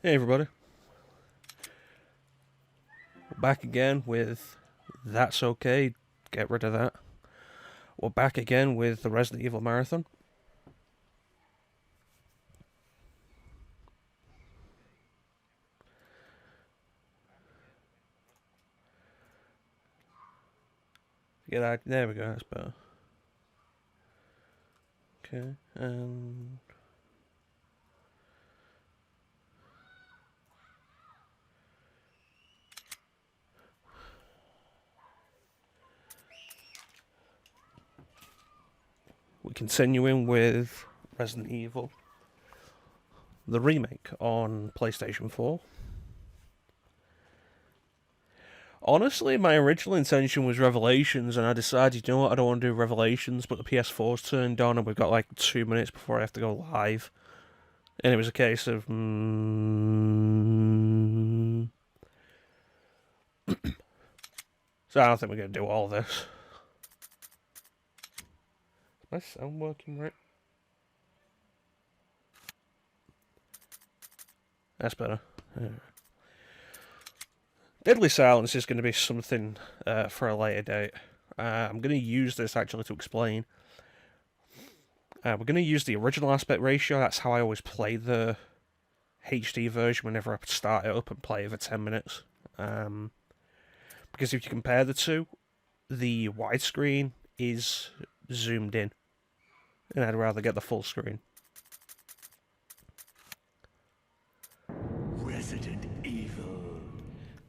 Hey everybody, we're back again with That's Okay, get rid of that. We're back again with the Resident Evil Marathon. Get that, there we go, that's better. Okay, and... we're continuing with Resident Evil, the remake on PlayStation 4. Honestly, my original intention was Revelations, and I decided, you know what, I don't want to do Revelations, but the PS4's turned on, and we've got like 2 minutes before I have to go live. And it was a case of, so I don't think we're going to do all this. Is my sound working right? That's better. Deadly Silence is going to be something for a later date. I'm going to use this actually to explain. We're going to use the original aspect ratio. That's how I always play the HD version whenever I start it up and play it for 10 minutes. Because if you compare the two, the widescreen is zoomed in. And I'd rather get the full screen. Resident Evil.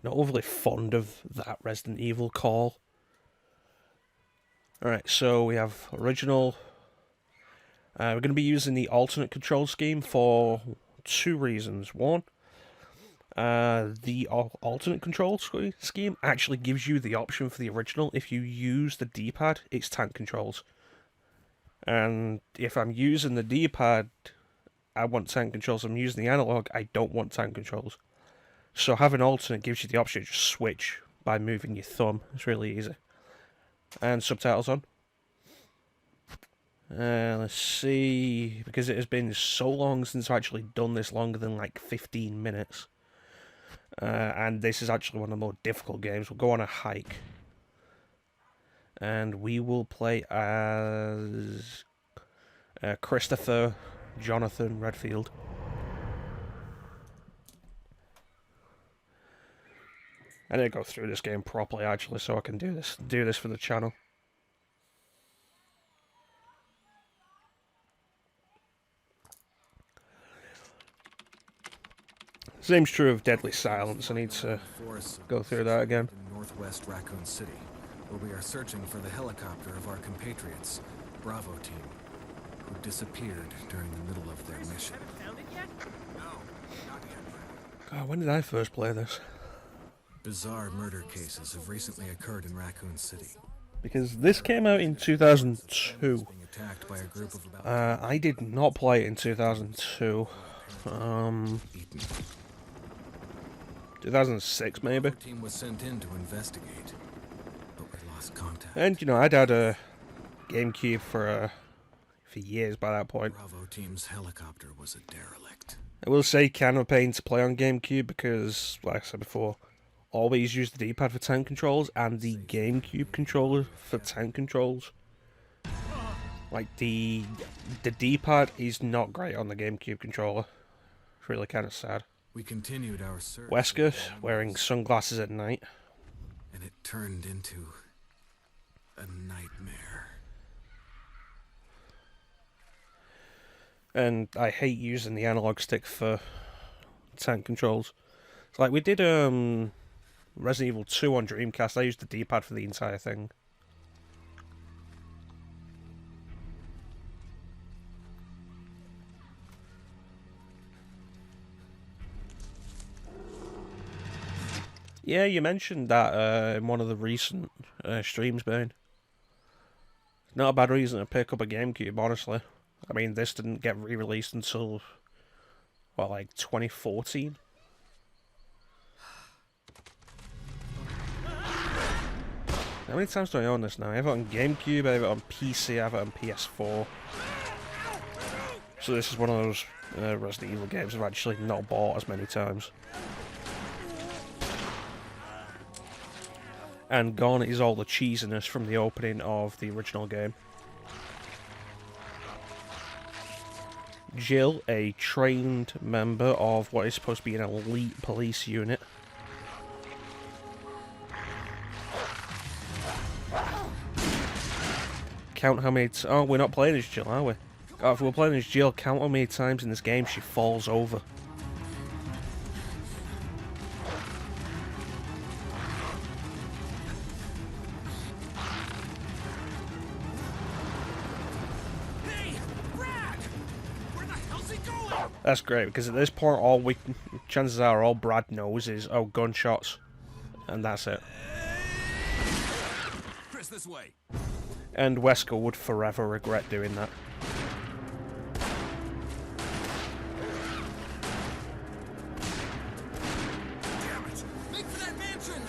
Not overly fond of that Resident Evil call. Alright, so we have original. We're going to be using the alternate control scheme for two reasons. One, the alternate control scheme actually gives you the option for the original. If you use the D-pad, it's tank controls. And if I'm using the D-pad, I want tank controls. If I'm using the analog, I don't want tank controls. So having alternate gives you the option to just switch by moving your thumb. It's really easy. And subtitles on. Let's see, because it has been so long since I've actually done this, longer than like 15 minutes. And this is actually one of the more difficult games. We'll go on a hike. And we will play as Christopher Jonathan Redfield. I need to go through this game properly actually, so I can do this for the channel. Same's true of Deadly Silence. I need to go through that again. Northwest Raccoon City, where we are searching for the helicopter of our compatriots, Bravo team, who disappeared during the middle of their mission. God, when did I first play this? Bizarre murder cases have recently occurred in Raccoon City. Because this came out in 2002. Being attacked by a group of about I did not play it in 2002. 2006 maybe. Bravo team was sent in to investigate, but we lost contact. And you know, I'd had a GameCube for years by that point. Bravo team's helicopter was a derelict. I will say, kind of a pain to play on GameCube because, like I said before, always use the D-pad for tank controls and the GameCube controller for tank controls. Like the D-pad is not great on the GameCube controller. It's really kind of sad. We continued our search. Wesker wearing sunglasses at night. And it turned into a nightmare. And I hate using the analog stick for tank controls. It's like we did Resident Evil 2 on Dreamcast. I used the D-pad for the entire thing. Yeah, you mentioned that in one of the recent streams, Bane. Not a bad reason to pick up a GameCube, honestly. I mean, this didn't get re-released until, what, like 2014? How many times do I own this now? I have it on GameCube, I have it on PC, I have it on PS4. So this is one of those Resident Evil games I've actually not bought as many times. And gone is all the cheesiness from the opening of the original game. Jill, a trained member of what is supposed to be an elite police unit. Count how many... Oh, we're not playing as Jill, are we? God, if we're playing as Jill, count how many times in this game she falls over. That's great, because at this point, chances are all Brad knows is, oh, gunshots, and that's it. Chris, this way. And Wesker would forever regret doing that. Damn it! Make for that mansion!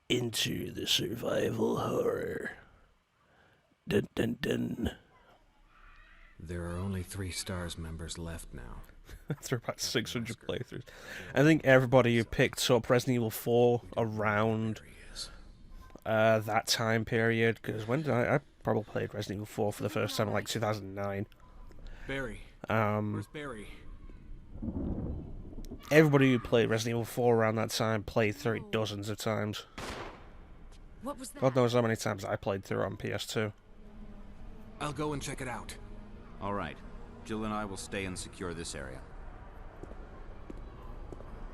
Into the survival horror. Dun dun dun. There are only 3 S.t.a.r.s members left now. Through about 600 playthroughs. I think everybody who picked up Resident Evil 4 around There he is. that time period, because when did I probably played Resident Evil 4 for the first time in like 2009. Barry. Where's Barry? Everybody who played Resident Evil 4 around that time played through it dozens of times. What was that? God knows how many times I played through it on PS2. I'll go and check it out. All right. Jill and I will stay and secure this area.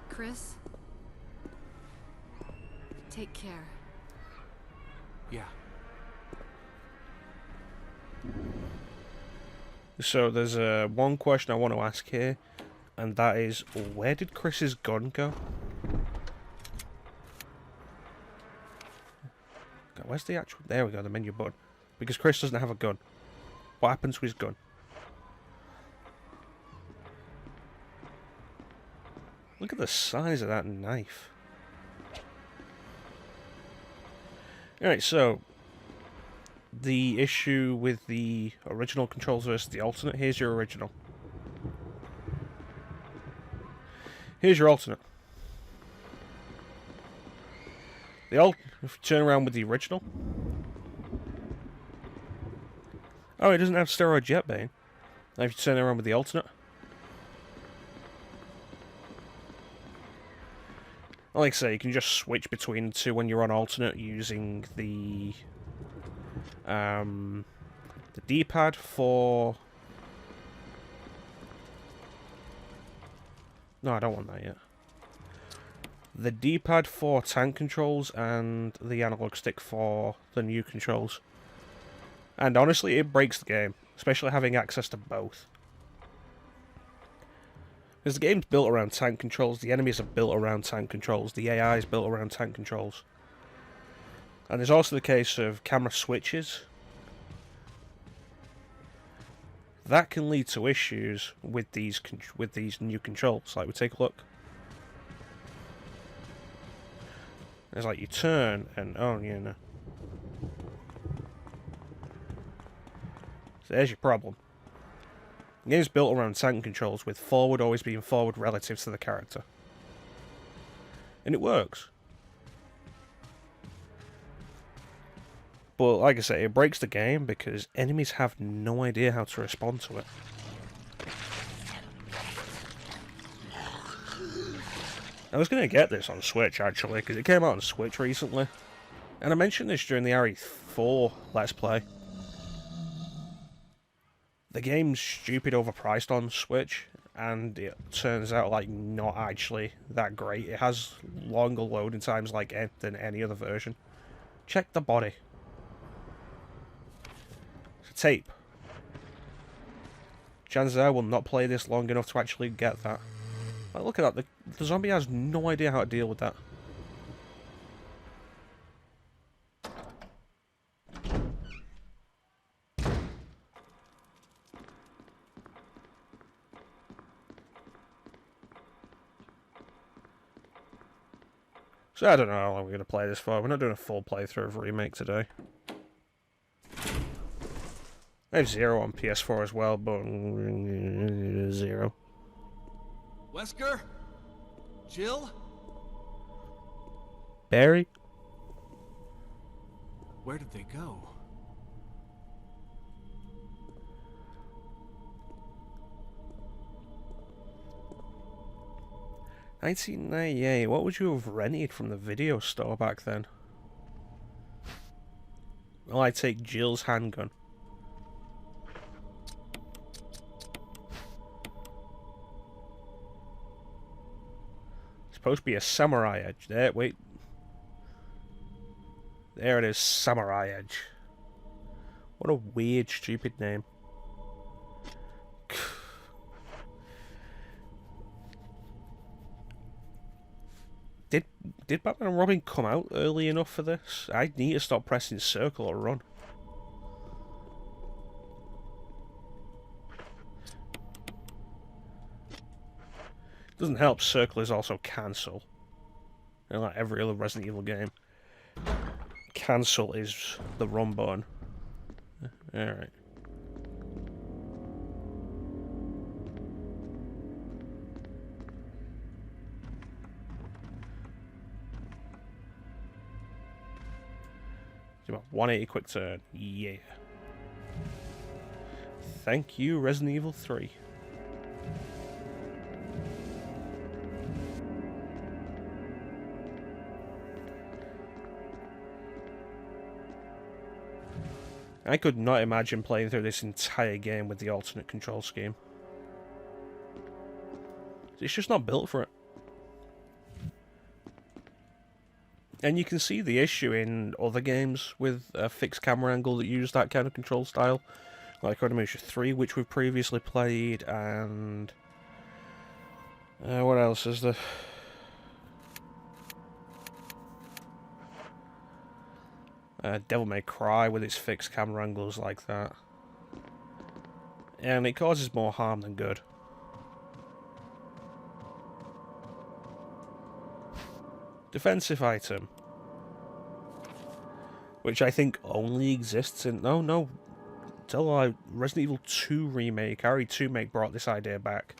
Chris? Take care. Yeah. So there's one question I want to ask here, and that is, where did Chris's gun go? God, where's the actual... There we go, the menu button. Because Chris doesn't have a gun. What happened to his gun? Look at the size of that knife. Alright, so the issue with the original controls versus the alternate. Here's your original. Here's your alternate. If you turn around with the original. Oh, it doesn't have steroid jet bane. Now if you turn around with the alternate. Like I say, you can just switch between the two when you're on alternate using the D-pad for... No, I don't want that yet. The D-pad for tank controls and the analog stick for the new controls. And honestly, it breaks the game, especially having access to both. Because the game's built around tank controls, the enemies are built around tank controls, the AI is built around tank controls. And there's also the case of camera switches. That can lead to issues with these new controls. Like, we take a look. It's like you turn and, oh, you know. So there's your problem. The game's built around tank controls, with forward always being forward relative to the character. And it works. But like I say, it breaks the game because enemies have no idea how to respond to it. I was going to get this on Switch, actually, because it came out on Switch recently. And I mentioned this during the RE4 Let's Play. The game's stupid overpriced on Switch, and it turns out, like, not actually that great. It has longer loading times than any other version. Check the body. It's a tape. Chances are I will not play this long enough to actually get that. Like, look at that. The zombie has no idea how to deal with that. So I don't know how long we're going to play this for. We're not doing a full playthrough of Remake today. I have 0 on PS4 as well, but 0. Wesker? Jill? Barry? Where did they go? $19.98. What would you have rented from the video store back then? Well, I'd take Jill's handgun. Supposed to be a samurai edge. There, wait. There it is, Samurai Edge. What a weird, stupid name. Did Batman and Robin come out early enough for this? I need to stop pressing circle or run. Doesn't help, circle is also cancel. And like every other Resident Evil game. Cancel is the run button. Alright. Do a 180 quick turn. Yeah. Thank you, Resident Evil 3. I could not imagine playing through this entire game with the alternate control scheme. It's just not built for it. And you can see the issue in other games with a fixed camera angle that use that kind of control style. Like Onimusha 3, which we've previously played, and... what else is there? Devil May Cry with its fixed camera angles like that. And it causes more harm than good. Defensive item. Which I think only exists in... No. Tell a lie. Resident Evil 2 Remake, RE2 Remake brought this idea back.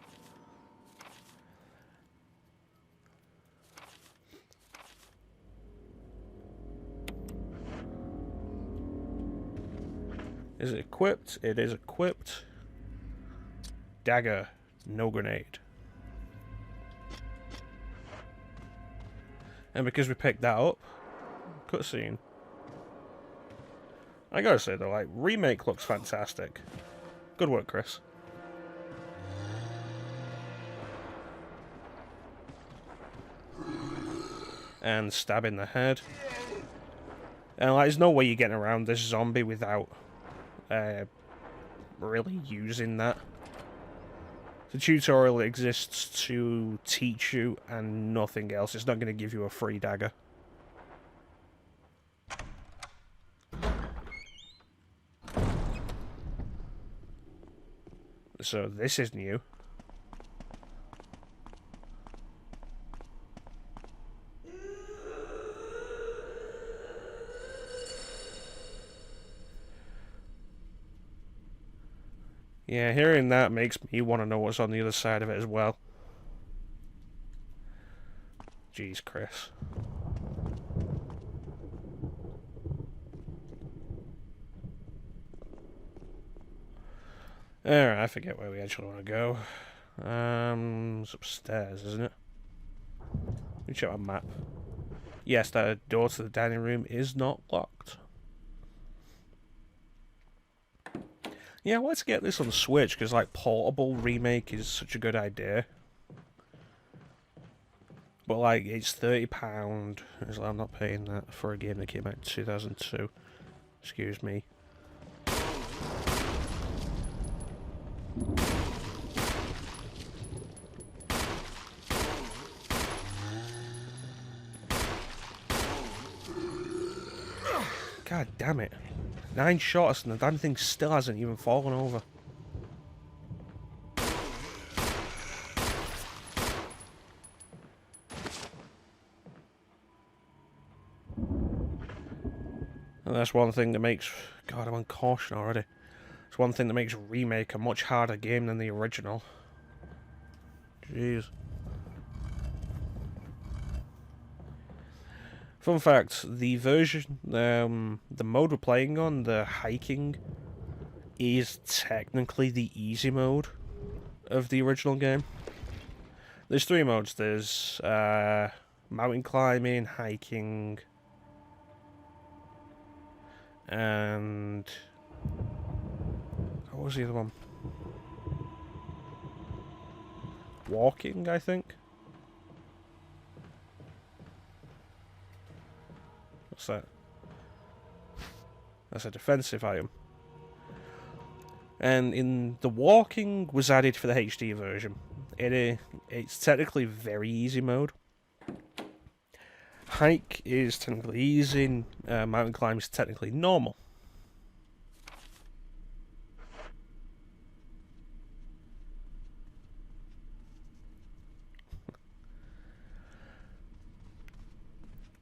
Is it equipped? It is equipped. Dagger. No grenade. And because we picked that up, cutscene. I gotta say though, like, Remake looks fantastic. Good work, Chris. And stab in the head. And like, there's no way you're getting around this zombie without really using that. The tutorial exists to teach you and nothing else. It's not going to give you a free dagger. So this is new. Yeah, hearing that makes me want to know what's on the other side of it as well. Jeez, Chris. Alright, I forget where we actually want to go. It's upstairs, isn't it? Let me check my map. Yes, that door to the dining room is not locked. Yeah, let's get this on the Switch, because, like, portable Remake is such a good idea. But, like, it's £30. So I'm not paying that for a game that came out in 2002. Excuse me. God damn it. 9 shots and the damn thing still hasn't even fallen over. And that's one thing that makes... God, I'm on caution already. It's one thing that makes Remake a much harder game than the original. Jeez. Fun fact, the version, the mode we're playing on, the hiking, is technically the easy mode of the original game. There's 3 modes. There's mountain climbing, hiking, and... what was the other one? Walking, I think? What's that? That's a defensive item. And in the walking was added for the HD version. It's technically very easy mode. Hike is technically easy, mountain climb is technically normal.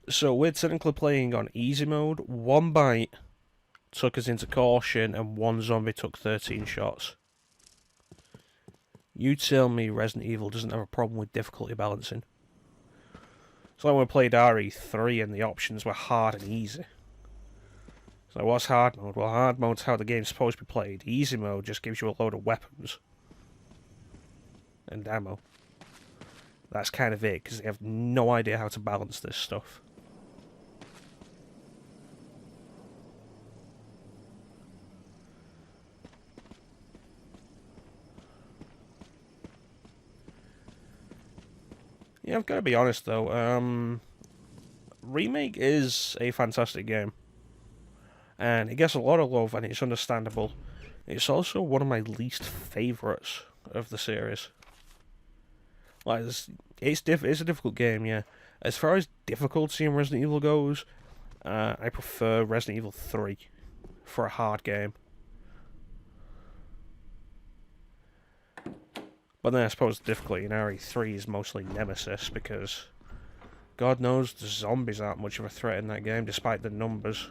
So we're technically playing on easy mode. 1 bite took us into caution and 1 zombie took 13 shots. You tell me Resident Evil doesn't have a problem with difficulty balancing. So when we played RE3 and the options were hard and easy. So what's hard mode? Well, hard mode's how the game's supposed to be played. Easy mode just gives you a load of weapons. And ammo. That's kind of it, because they have no idea how to balance this stuff. Yeah, I've got to be honest though, Remake is a fantastic game. And it gets a lot of love and it's understandable. It's also one of my least favourites of the series. Like, it's a difficult game, yeah. As far as difficulty in Resident Evil goes, I prefer Resident Evil 3 for a hard game. But then I suppose the difficulty in RE3 is mostly Nemesis, because God knows the zombies aren't much of a threat in that game, despite the numbers.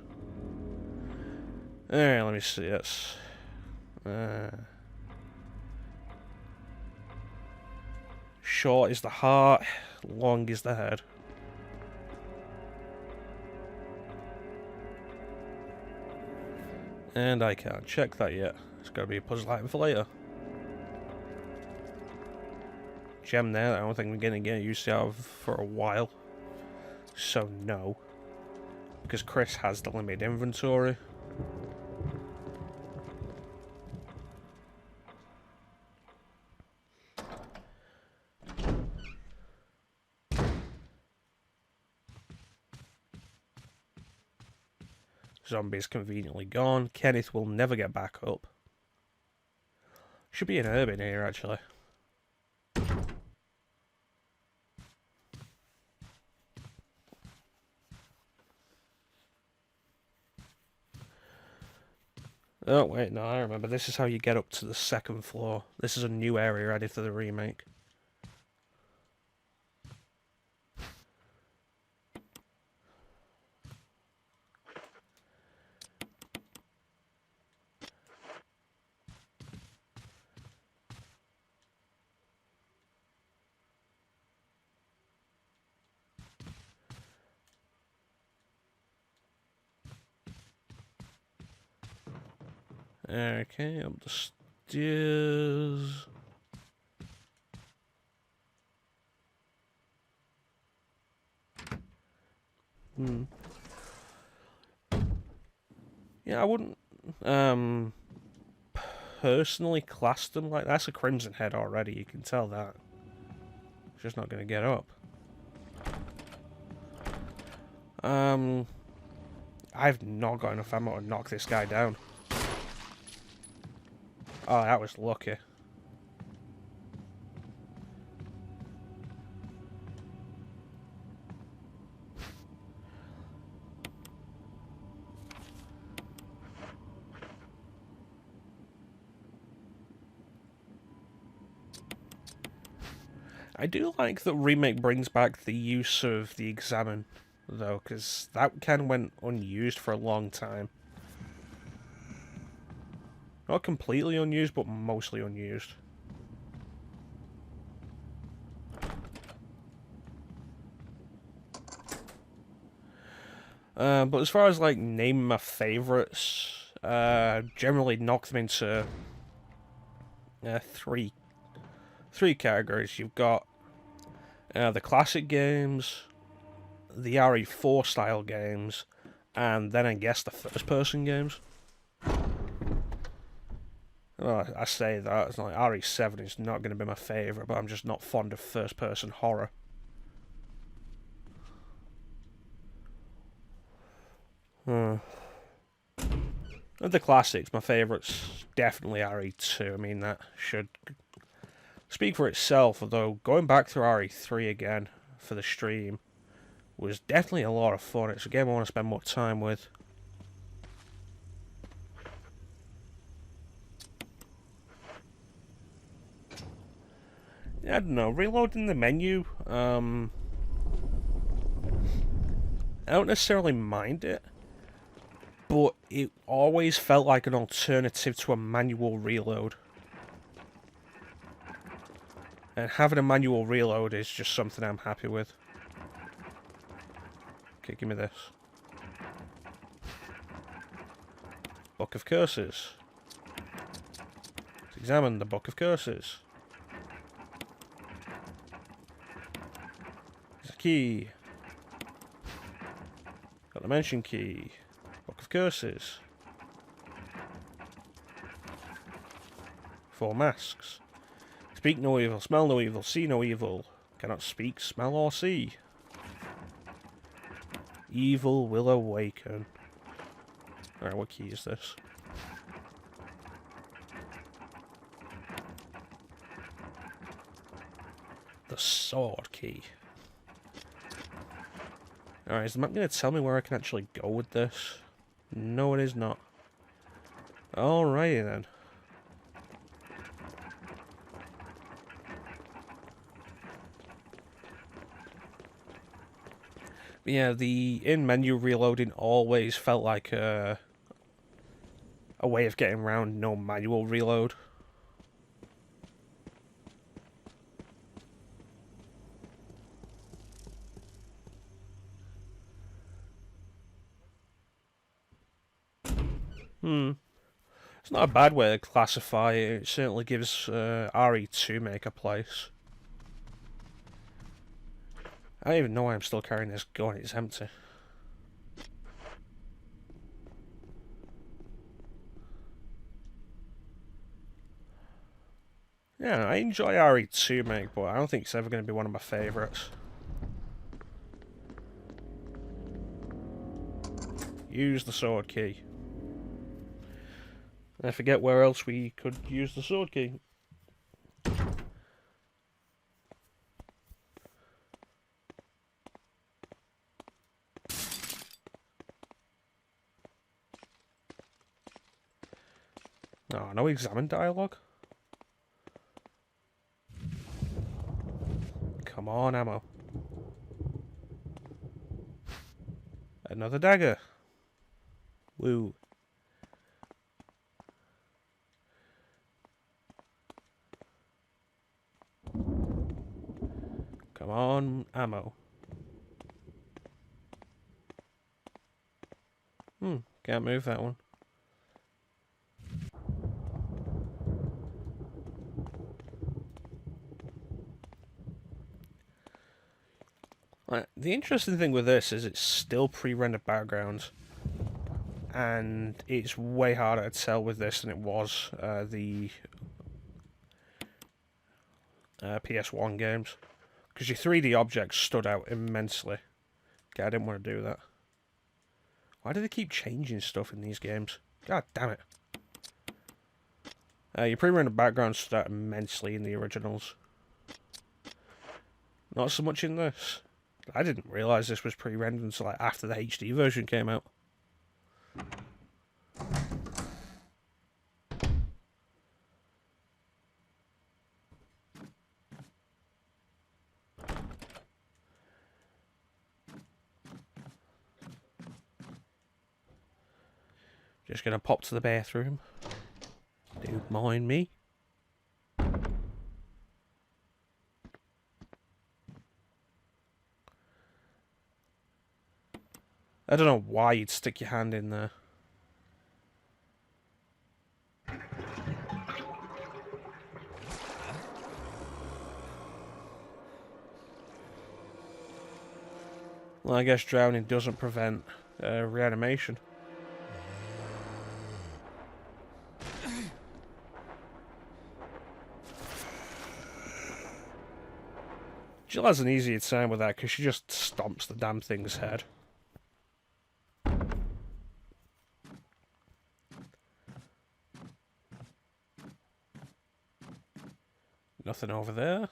Alright, let me see this. Short is the heart, long is the head. And I can't check that yet. It's got to be a puzzle item for later. Gem there, I don't think we're going to get used to have for a while. So no. Because Chris has the limited inventory. Zombie's conveniently gone. Kenneth will never get back up. Should be an herb in here, actually. Oh, wait, no, I remember. This is how you get up to the 2nd floor. This is a new area added for the remake. Okay, up the stairs. Yeah, I wouldn't personally class them like that's a Crimson Head already, you can tell that. It's just not gonna get up. I've not got enough ammo to knock this guy down. Oh, that was lucky. I do like that Remake brings back the use of the Examine though, because that kind of went unused for a long time. Not completely unused, but mostly unused. But as far as like naming my favorites, generally knock them into three categories. You've got the classic games, the RE4 style games, and then I guess the first person games. Oh, I say that, it's like RE7 is not going to be my favourite, but I'm just not fond of first person horror. Of the classics, my favourite's definitely RE2. I mean, that should speak for itself, although going back through RE3 again for the stream was definitely a lot of fun. It's a game I want to spend more time with. I don't know, reloading the menu, I don't necessarily mind it, but it always felt like an alternative to a manual reload. And having a manual reload is just something I'm happy with. Okay, give me this. Book of Curses. Let's examine the Book of Curses. There's a key. Got the mention key. Book of Curses. 4 masks. Speak no evil, smell no evil, see no evil. Cannot speak, smell or see. Evil will awaken. Alright, what key is this? The sword key. Alright, is the map going to tell me where I can actually go with this? No, it is not. Alrighty then. But yeah, the in-menu reloading always felt like a way of getting around no manual reload. It's not a bad way to classify it. It certainly gives RE2 make a place. I don't even know why I'm still carrying this gun. It's empty. Yeah, I enjoy RE2, mate, but I don't think it's ever going to be one of my favourites. Use the sword key. I forget where else we could use the sword key. Oh, no examine dialogue? Come on, ammo. Another dagger. Woo. Come on, ammo. Can't move that one. Right, the interesting thing with this is it's still pre-rendered backgrounds, and it's way harder to tell with this than it was the PS1 games, because your 3D objects stood out immensely. Okay, I didn't want to do that. Why do they keep changing stuff in these games? God damn it. Your pre-rendered backgrounds stood out immensely in the originals. Not so much in this. I didn't realise this was pre-rendered until like after the HD version came out. Just gonna pop to the bathroom. Don't mind me. I don't know why you'd stick your hand in there. Well, I guess drowning doesn't prevent reanimation. Jill has an easier time with that because she just stomps the damn thing's head. Nothing over there.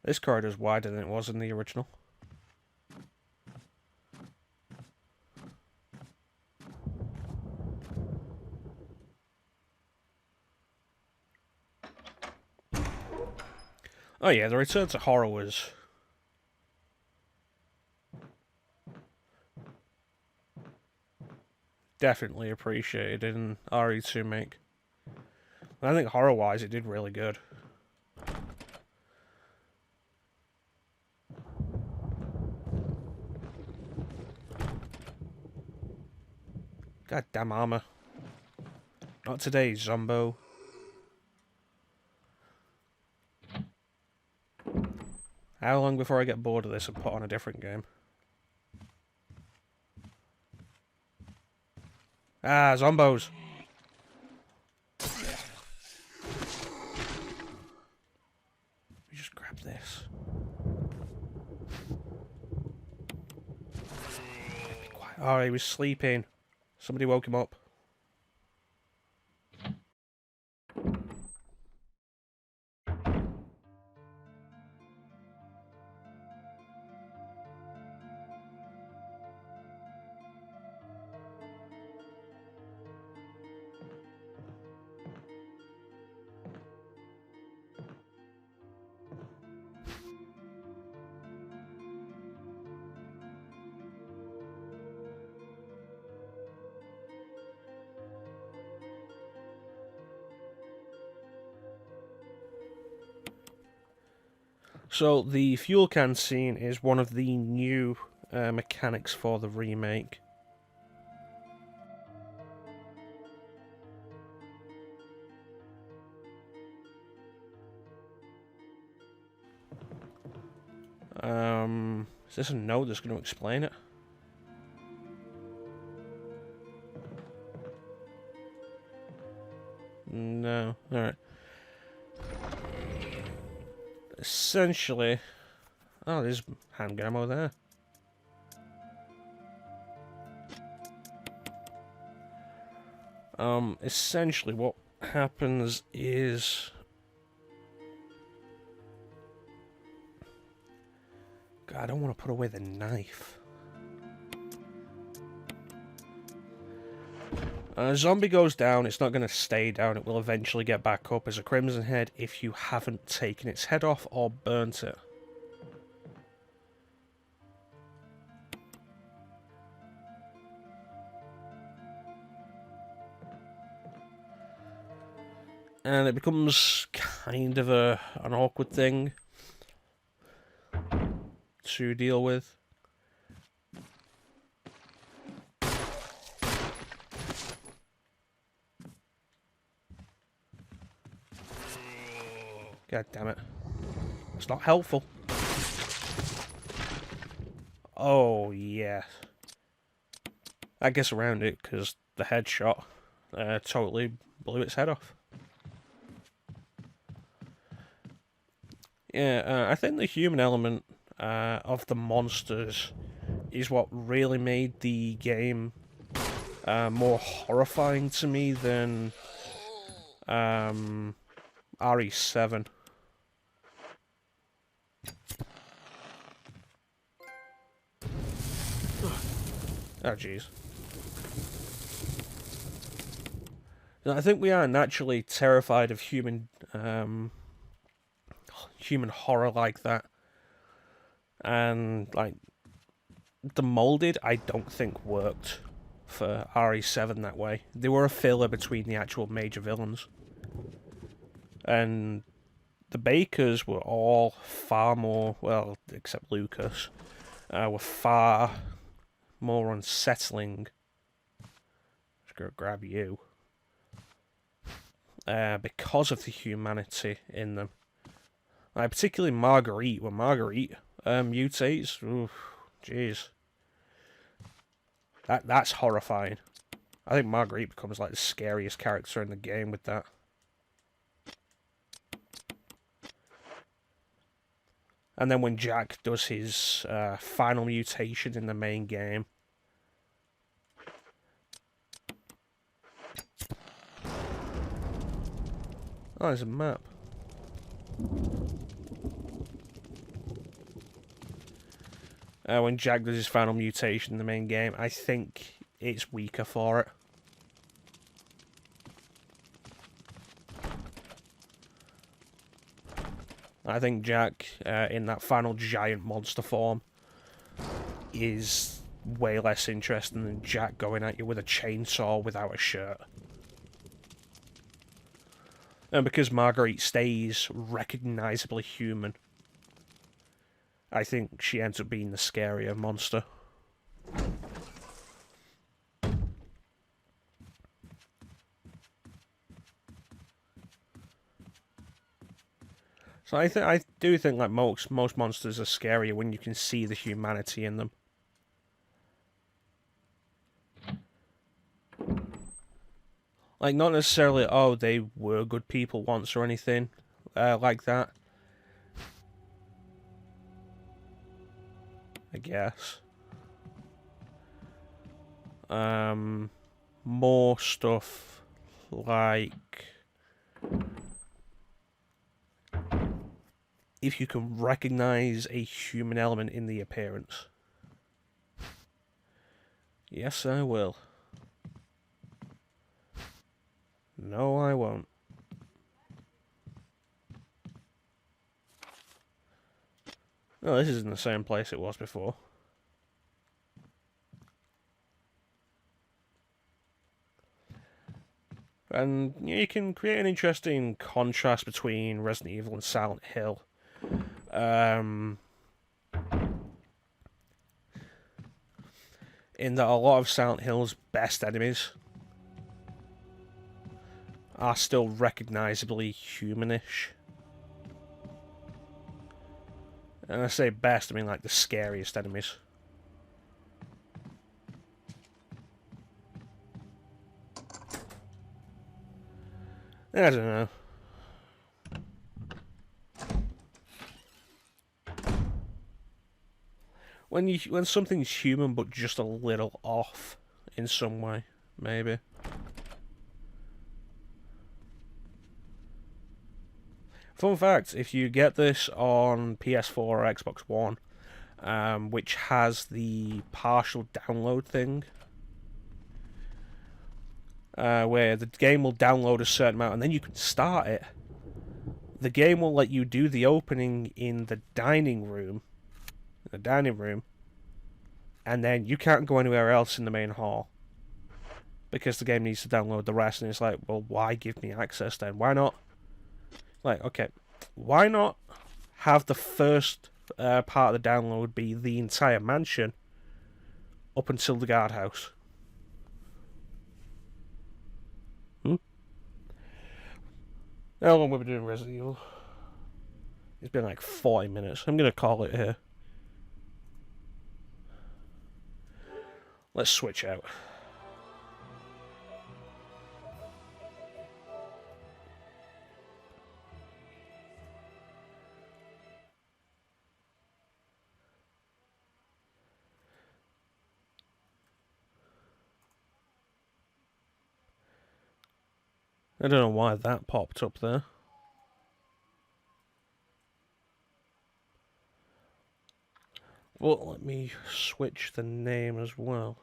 This corridor's wider than it was in the original. Oh yeah, the return to horror was definitely appreciated in RE2 make. I think horror-wise, it did really good. Goddamn armor. Not today, Zombo. How long before I get bored of this and put on a different game? Ah, Zombos! We just grab this. Be quiet. Oh, he was sleeping. Somebody woke him up. So, the fuel can scene is one of the new mechanics for the remake. Is this a note that's going to explain it? No. Alright. Essentially... Oh, there's handgun ammo there. Essentially what happens is... God, I don't want to put away the knife. A zombie goes down, it's not going to stay down, it will eventually get back up as a Crimson Head if you haven't taken its head off or burnt it. And it becomes kind of an awkward thing to deal with. God damn it. It's not helpful. Oh, yeah. I guess around it, because the headshot totally blew its head off. Yeah, I think the human element of the monsters is what really made the game more horrifying to me than RE7. Oh, jeez. I think we are naturally terrified of human horror like that. And, like, the molded, I don't think worked for RE7 that way. They were a filler between the actual major villains. And the Bakers were all far more, well, except Lucas, were far more unsettling. Just gonna grab you. Because of the humanity in them. Particularly Marguerite. When Marguerite mutates, oof, jeez. That's horrifying. I think Marguerite becomes like the scariest character in the game with that. And then when Jack does his final mutation in the main game. Oh, there's a map. When Jack does his final mutation in the main game, I think it's weaker for it. I think Jack, in that final giant monster form, is way less interesting than Jack going at you with a chainsaw without a shirt. And because Marguerite stays recognisably human, I think she ends up being the scarier monster. So I do think like most monsters are scarier when you can see the humanity in them. Like, not necessarily, oh, they were good people once or anything like that. I guess. More stuff like if you can recognize a human element in the appearance. Yes, I will. No, I won't. Oh, this isn't the same place it was before. And you can create an interesting contrast between Resident Evil and Silent Hill. In that a lot of Silent Hill's best enemies are still recognisably humanish. And I say best, I mean like the scariest enemies. I don't know. When something's human but just a little off in some way, maybe. Fun fact, if you get this on PS4 or Xbox One, which has the partial download thing, where the game will download a certain amount and then you can start it, the game will let you do the opening in the dining room, and then you can't go anywhere else in the main hall because the game needs to download the rest. And it's like, well, why give me access then? Why not? Like, okay, why not have the first part of the download be the entire mansion up until the guardhouse? How long have we been doing Resident Evil? It's been like 40 minutes. I'm going to call it here. Let's switch out. I don't know why that popped up there. Well, let me switch the name as well.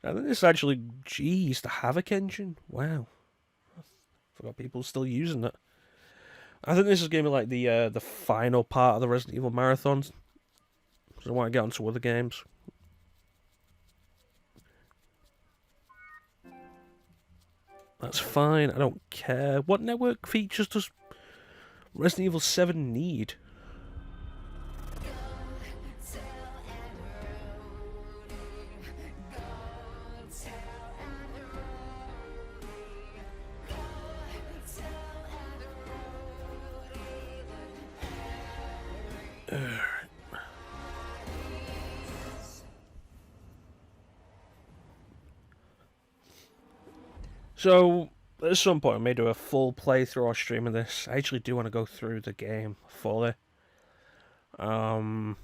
I think this actually, geez, the Havoc engine. Wow. I forgot people still using it. I think this is going to be like the final part of the Resident Evil marathon. So I want to get onto other games. That's fine. I don't care. What network features does Resident Evil 7 need? So, at some point I may do a full playthrough or stream of this. I actually do want to go through the game fully. For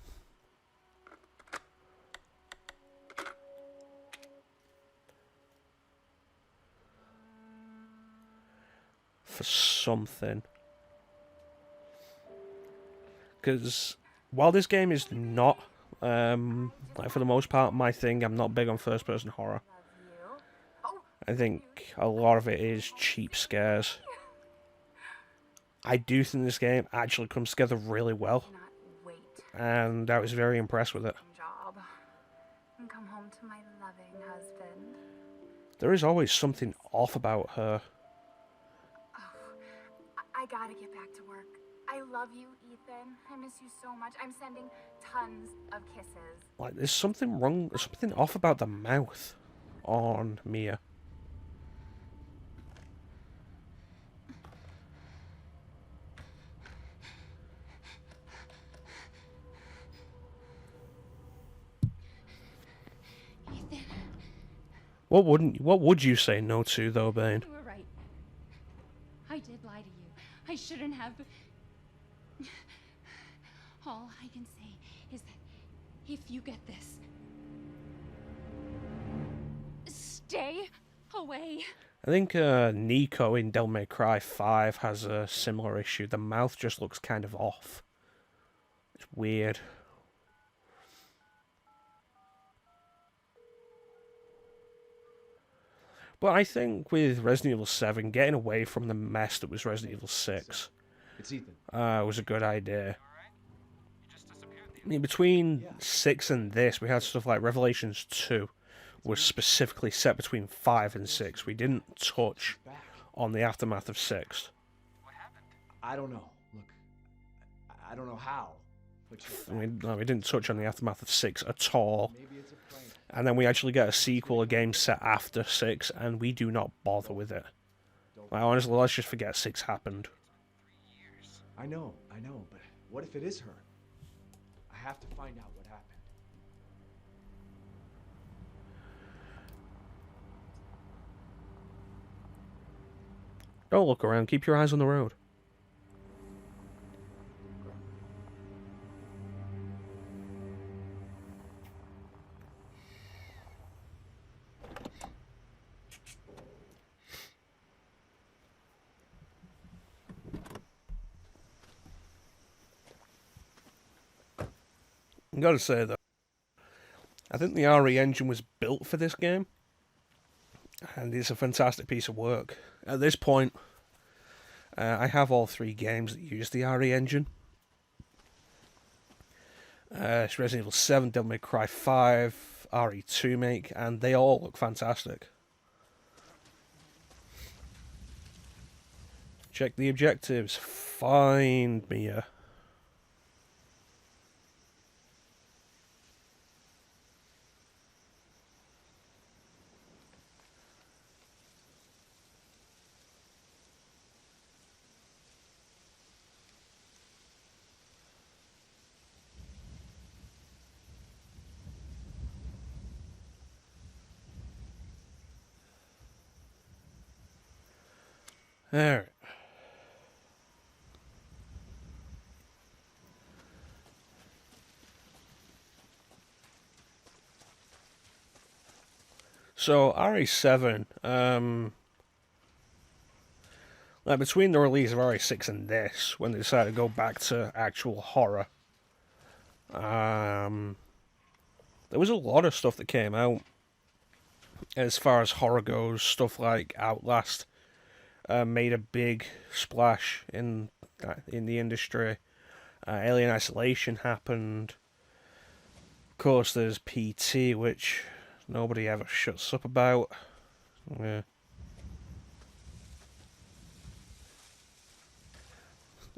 something. Because while this game is not, like for the most part, my thing, I'm not big on first-person horror. I think a lot of it is cheap scares. I do think this game actually comes together really well, and I was very impressed with it. Job and come home to my loving husband. There is always something off about her. I gotta get back to work. I love you, Ethan. I miss you so much. I'm sending tons of kisses. Like, there's something wrong, there's something off about the mouth on Mia. Ethan, What would you say no to though, Bane? you were right. I did lie to you. I shouldn't have. All I can say is that if you get this, stay away. I think Nico in Devil May Cry 5 has a similar issue. The mouth just looks kind of off. It's weird. But I think with Resident Evil 7, getting away from the mess that was Resident Evil 6 It's Ethan. was a good idea. I mean, between 6 and this, we had stuff like Revelations 2 was specifically set between 5 and 6. We didn't touch on the aftermath of 6. I don't know. Look, I don't know how, but she's I back. mean, no, we didn't touch on the aftermath of 6 at all. Maybe it's a prank. And then we actually get a sequel, a game set after 6, and we do not bother with it. Like, honestly, let's just forget 6 happened. I know, but what if it is her? I have to find out what happened. Don't look around, keep your eyes on the road. I gotta say though, I think the RE engine was built for this game, and it's a fantastic piece of work. At this point, I have all 3 games that use the RE engine. It's Resident Evil 7, Devil May Cry 5, RE2 make, and they all look fantastic. Check the objectives. Find Mia. Alright. So RE7, like between the release of RE6 and this, when they decided to go back to actual horror, there was a lot of stuff that came out as far as horror goes, stuff like Outlast, made a big splash in the industry. Alien Isolation happened. Of course, there's PT, which nobody ever shuts up about. Yeah.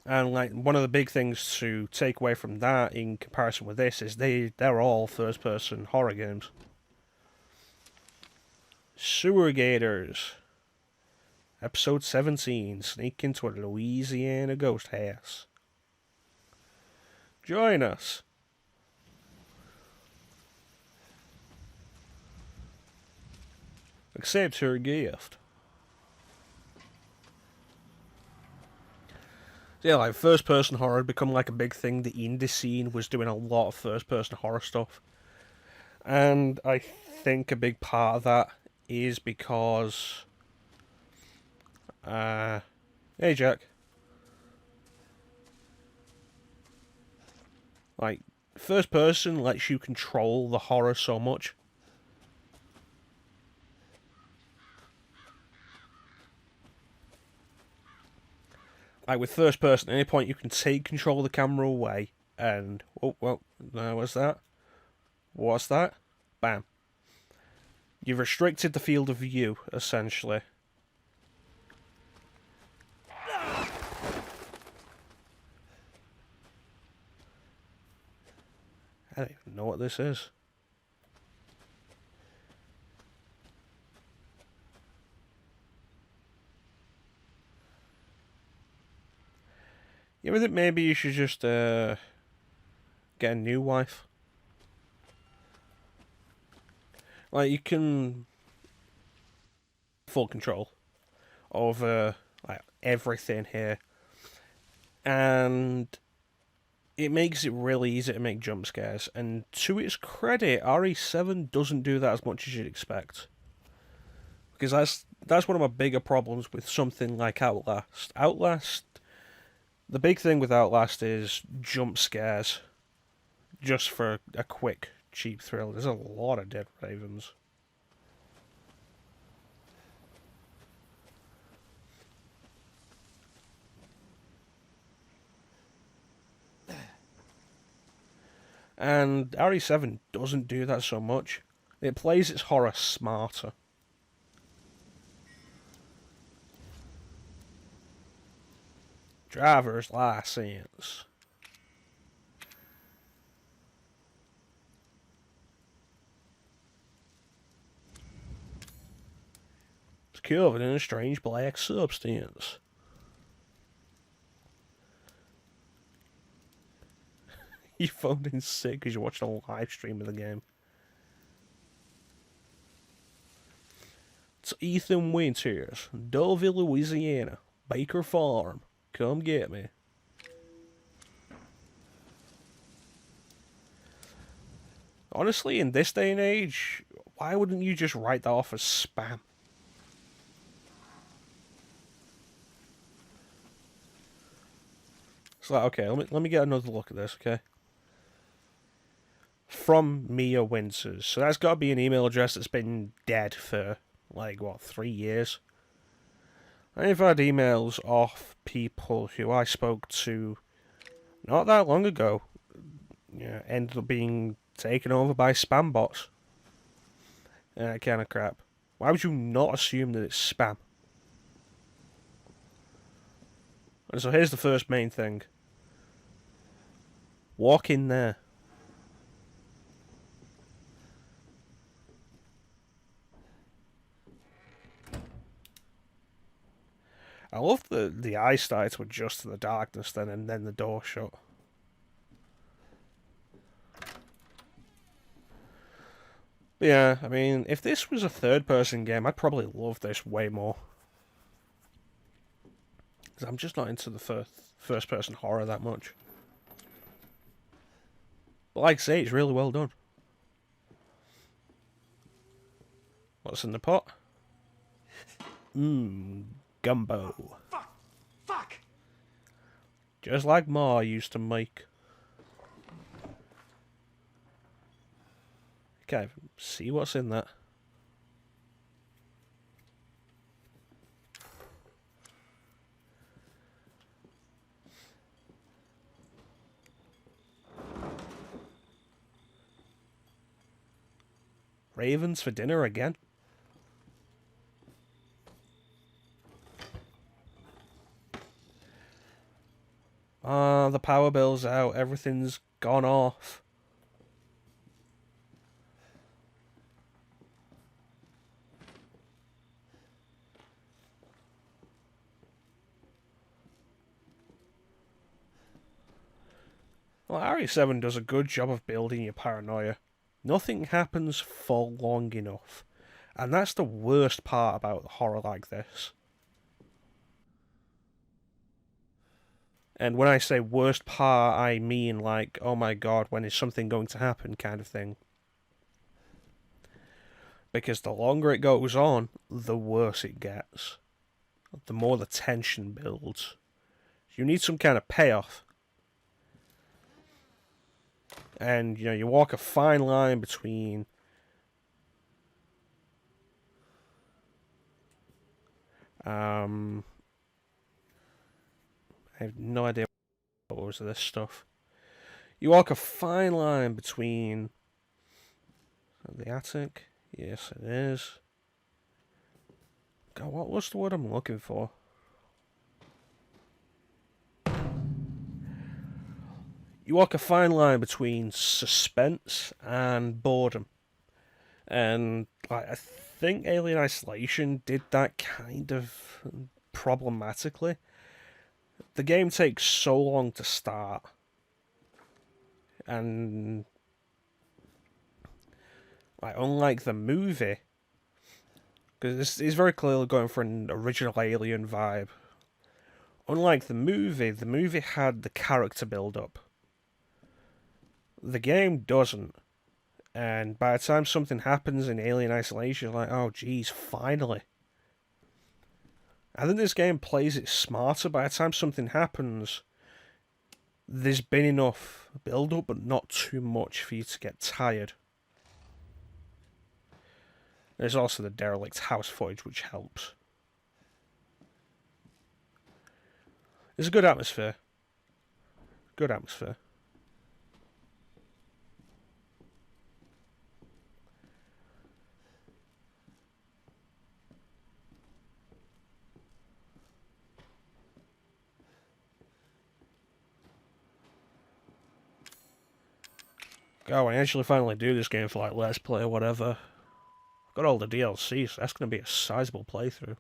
And like one of the big things to take away from that in comparison with this is they're all first person horror games. Sewer Gators. Episode 17, sneak into a Louisiana ghost house. Join us. Accept her gift. So yeah, like first person horror had become like a big thing. The indie scene was doing a lot of first person horror stuff. And I think a big part of that is because hey Jack. Like first person lets you control the horror so much. Like with first person, at any point you can take control of the camera away and what's that? What's that? Bam. You've restricted the field of view, essentially. I don't even know what this is. You ever think maybe you should just get a new wife? Like you can full control over like everything here, and it makes it really easy to make jump scares. And to its credit, RE7 doesn't do that as much as you'd expect. Because that's one of my bigger problems with something like Outlast. The big thing with Outlast is jump scares. Just for a quick, cheap thrill. There's a lot of dead ravens. And RE7 doesn't do that so much. It plays its horror smarter. Driver's license. It's covered in a strange black substance. You phoned in sick because you're watching a live stream of the game. It's Ethan Winters, Dovey, Louisiana, Baker Farm. Come get me. Honestly, in this day and age, why wouldn't you just write that off as spam? It's like, okay, let me get another look at this, okay? From Mia Winters. So that's got to be an email address that's been dead for, like, what, 3 years? I've had emails off people who I spoke to not that long ago. Yeah, ended up being taken over by spam bots. And that kind of crap. Why would you not assume that it's spam? And so here's the first main thing. Walk in there. I love the eye started to adjust to the darkness then, and then the door shut. But yeah, I mean, if this was a third-person game, I'd probably love this way more. Because I'm just not into the first-person horror that much. But like I say, it's really well done. What's in the pot? Gumbo. Fuck! Just like Ma used to make. Okay, see what's in that. ravens for dinner again. Ah, the power bill's out. Everything's gone off. Well, RE7 does a good job of building your paranoia. Nothing happens for long enough. And that's the worst part about horror like this. And when I say worst part, I mean like, oh my god, when is something going to happen kind of thing. Because the longer it goes on, the worse it gets. The more the tension builds. You need some kind of payoff. And, you know, you walk a fine line between I have no idea what was this stuff. You walk a fine line between the attic. Yes, it is. God, what was the word I'm looking for? You walk a fine line between suspense and boredom. And I think Alien Isolation did that kind of problematically. The game takes so long to start. And like, unlike the movie, because it's very clearly going for an original Alien vibe. Unlike the movie had the character build up. The game doesn't. And by the time something happens in Alien Isolation, you're like, oh geez, finally. I think this game plays it smarter. By the time something happens, there's been enough build up, but not too much for you to get tired. There's also the derelict house footage, which helps. It's a good atmosphere. Good atmosphere. God, when I actually finally do this game for like Let's Play or whatever, I've got all the DLC, so that's going to be a sizable playthrough.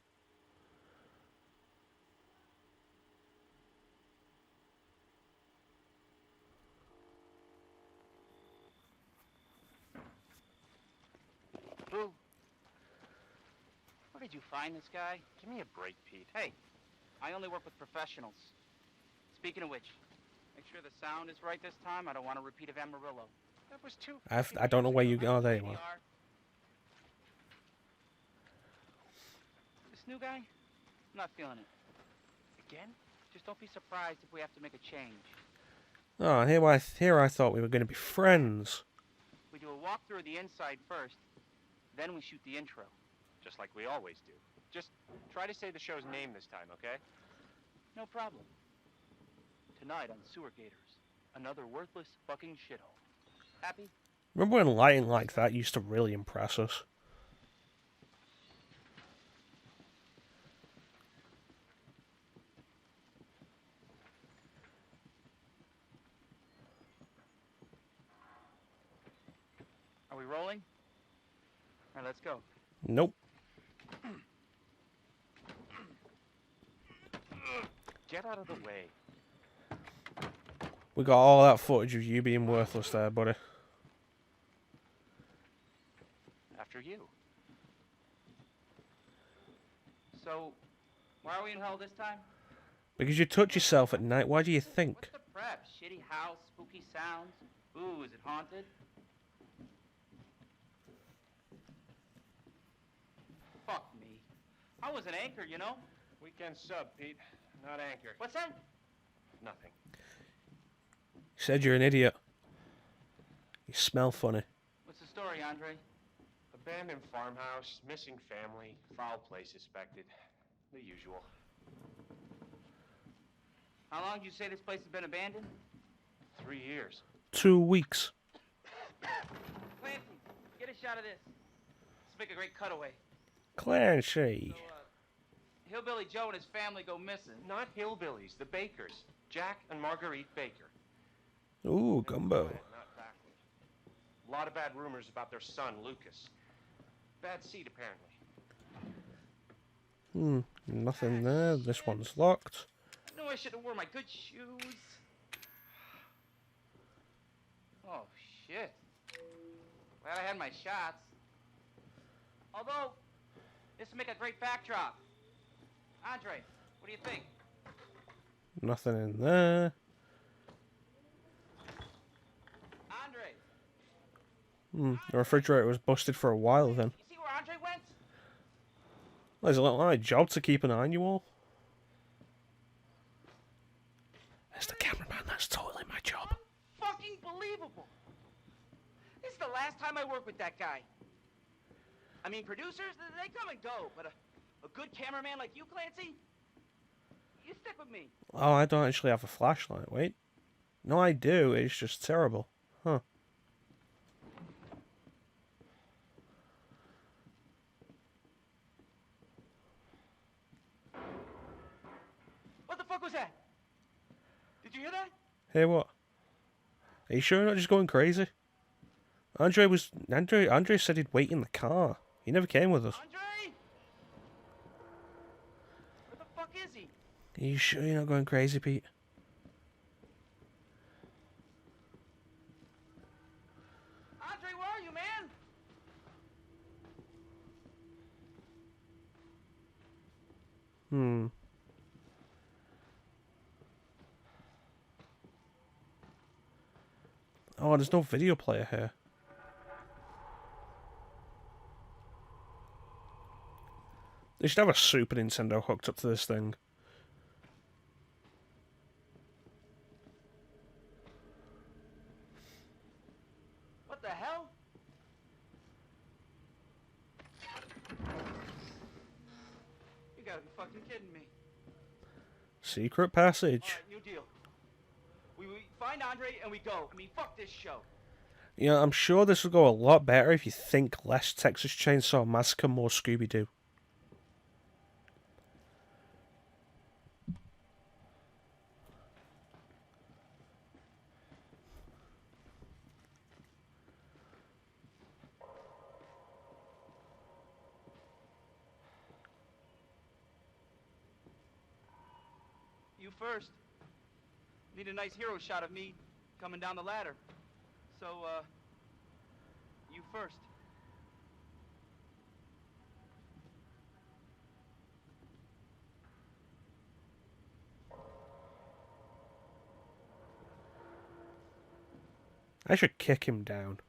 Boo. Where did you find this guy? Give me a break, Pete. Hey, I only work with professionals. Speaking of which, make sure the sound is right this time. I don't want a repeat of Amarillo. That was too. I don't know where you are. There you are. This new guy? I'm not feeling it. Again? Just don't be surprised if we have to make a change. Oh, here I thought we were going to be friends. We do a walkthrough of the inside first, then we shoot the intro. Just like we always do. Just try to say the show's name this time, okay? No problem. Tonight on Sewer Gators, another worthless fucking shithole. Happy? Remember when lighting like that used to really impress us? Are we rolling? All right, let's go. Nope. Get out of the way. We got all that footage of you being worthless there, buddy. After you. So, why are we in hell this time? Because you touch yourself at night, why do you think? What's the prep? Shitty house, spooky sounds? Ooh, is it haunted? Fuck me. I was an anchor, you know? Weekend sub, Pete. Not anchor. What's that? Nothing. You said you're an idiot. You smell funny. What's the story, Andre? Abandoned farmhouse, missing family, foul play suspected. The usual. How long did you say this place has been abandoned? 3 years. 2 weeks. Clancy, get a shot of this. to make a great cutaway. Clancy. So, Hillbilly Joe and his family go missing. Not hillbillies, the Bakers. Jack and Marguerite Baker. Ooh, Think gumbo. ahead, not backward. A lot of bad rumors about their son, Lucas. Bad seed, apparently. Nothing there. This one's locked. I know I should have worn my good shoes. Oh, shit. Glad I had my shots. Although, this would make a great backdrop. Andre, what do you think? Nothing in there. Andre! The refrigerator was busted for a while then. You see where Andre went? Well, is it not my job to keep an eye on you all? As the cameraman, that's totally my job. Fucking believable. This is the last time I work with that guy. I mean, producers, they come and go, but a good cameraman like you, Clancy, you stick with me. Oh, I don't actually have a flashlight. Wait. No, I do. It's just terrible. Huh. What the fuck was that? Did you hear that? Hey, what? Are you sure you're not just going crazy? Andre said he'd wait in the car. He never came with us. Andre? Where the fuck is he? Are you sure you're not going crazy, Pete? Andre, where are you, man? Oh, there's no video player here. They should have a Super Nintendo hooked up to this thing. What the hell? You gotta be fucking kidding me. Secret passage. Alright, new deal. We find Andre and we go. I mean, fuck this show. Yeah, I'm sure this would go a lot better if you think less Texas Chainsaw Massacre, more Scooby-Doo. You first. Need a nice hero shot of me coming down the ladder. So, you first. I should kick him down.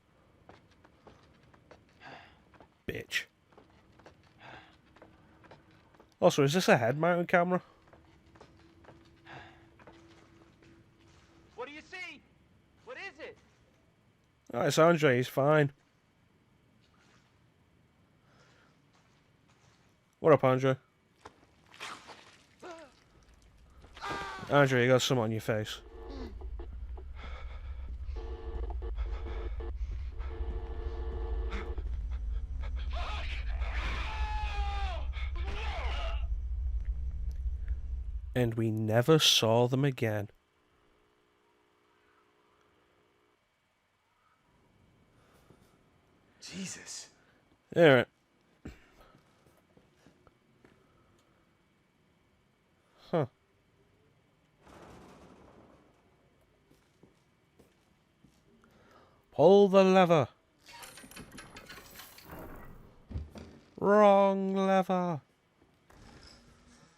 Bitch. Also, is this a head-mounted camera? What do you see? What is it? Oh, it's Andre, he's fine. What up, Andre? Andre, you got something on your face. And we never saw them again. Jesus. Alright. Huh. Pull the lever. Wrong lever.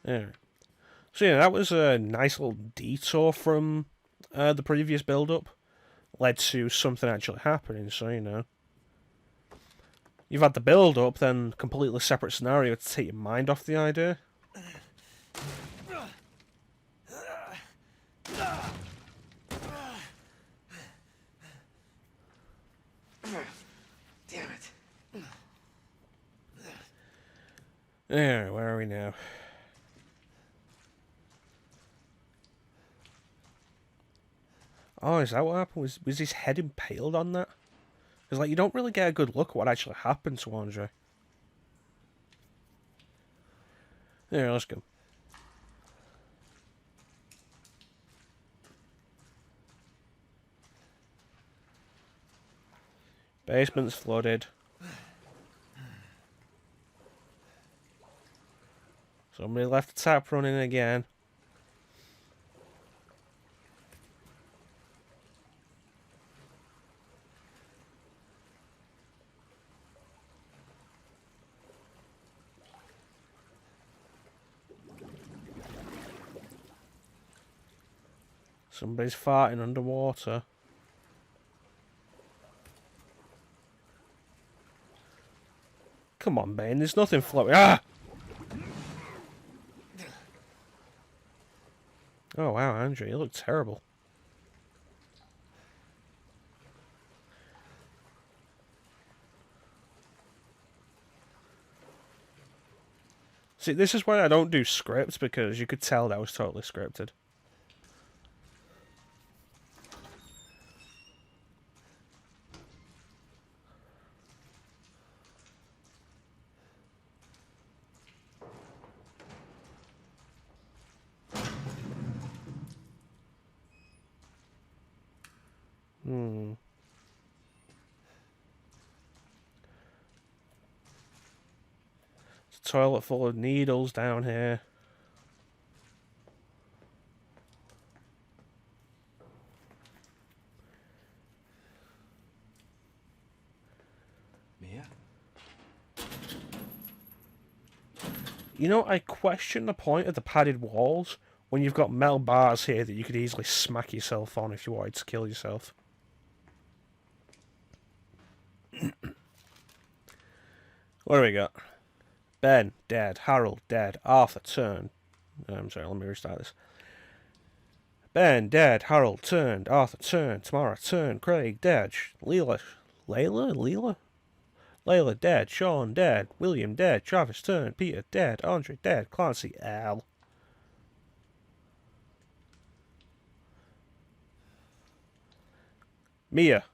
Alright. So yeah, that was a nice little detour from the previous build-up. Led to something actually happening, so you know. You've had the build-up, then completely separate scenario to take your mind off the idea. Damn it. Alright, where are we now? Oh, is that what happened? Was his head impaled on that? Because, like, you don't really get a good look at what actually happened to Andre. Here, let's go. Basement's flooded. Somebody left the tap running again. Somebody's farting underwater. Come on, Ben, there's nothing floating. Ah! Oh, wow, Andrew, you look terrible. See, this is why I don't do scripts, because you could tell that was totally scripted. It's a toilet full of needles down here. Mia? You know, I question the point of the padded walls when you've got metal bars here that you could easily smack yourself on if you wanted to kill yourself. What do we got? Ben, dead. Harold, dead. Arthur, turned. I'm sorry, let me restart this. Ben, dead. Harold, turned. Arthur, turned. Tamara, turned. Craig, dead. Layla, dead. Shaun, dead. William, dead. Travis, turned. Peter, dead. Andre, dead. Clancy, Al. Mia.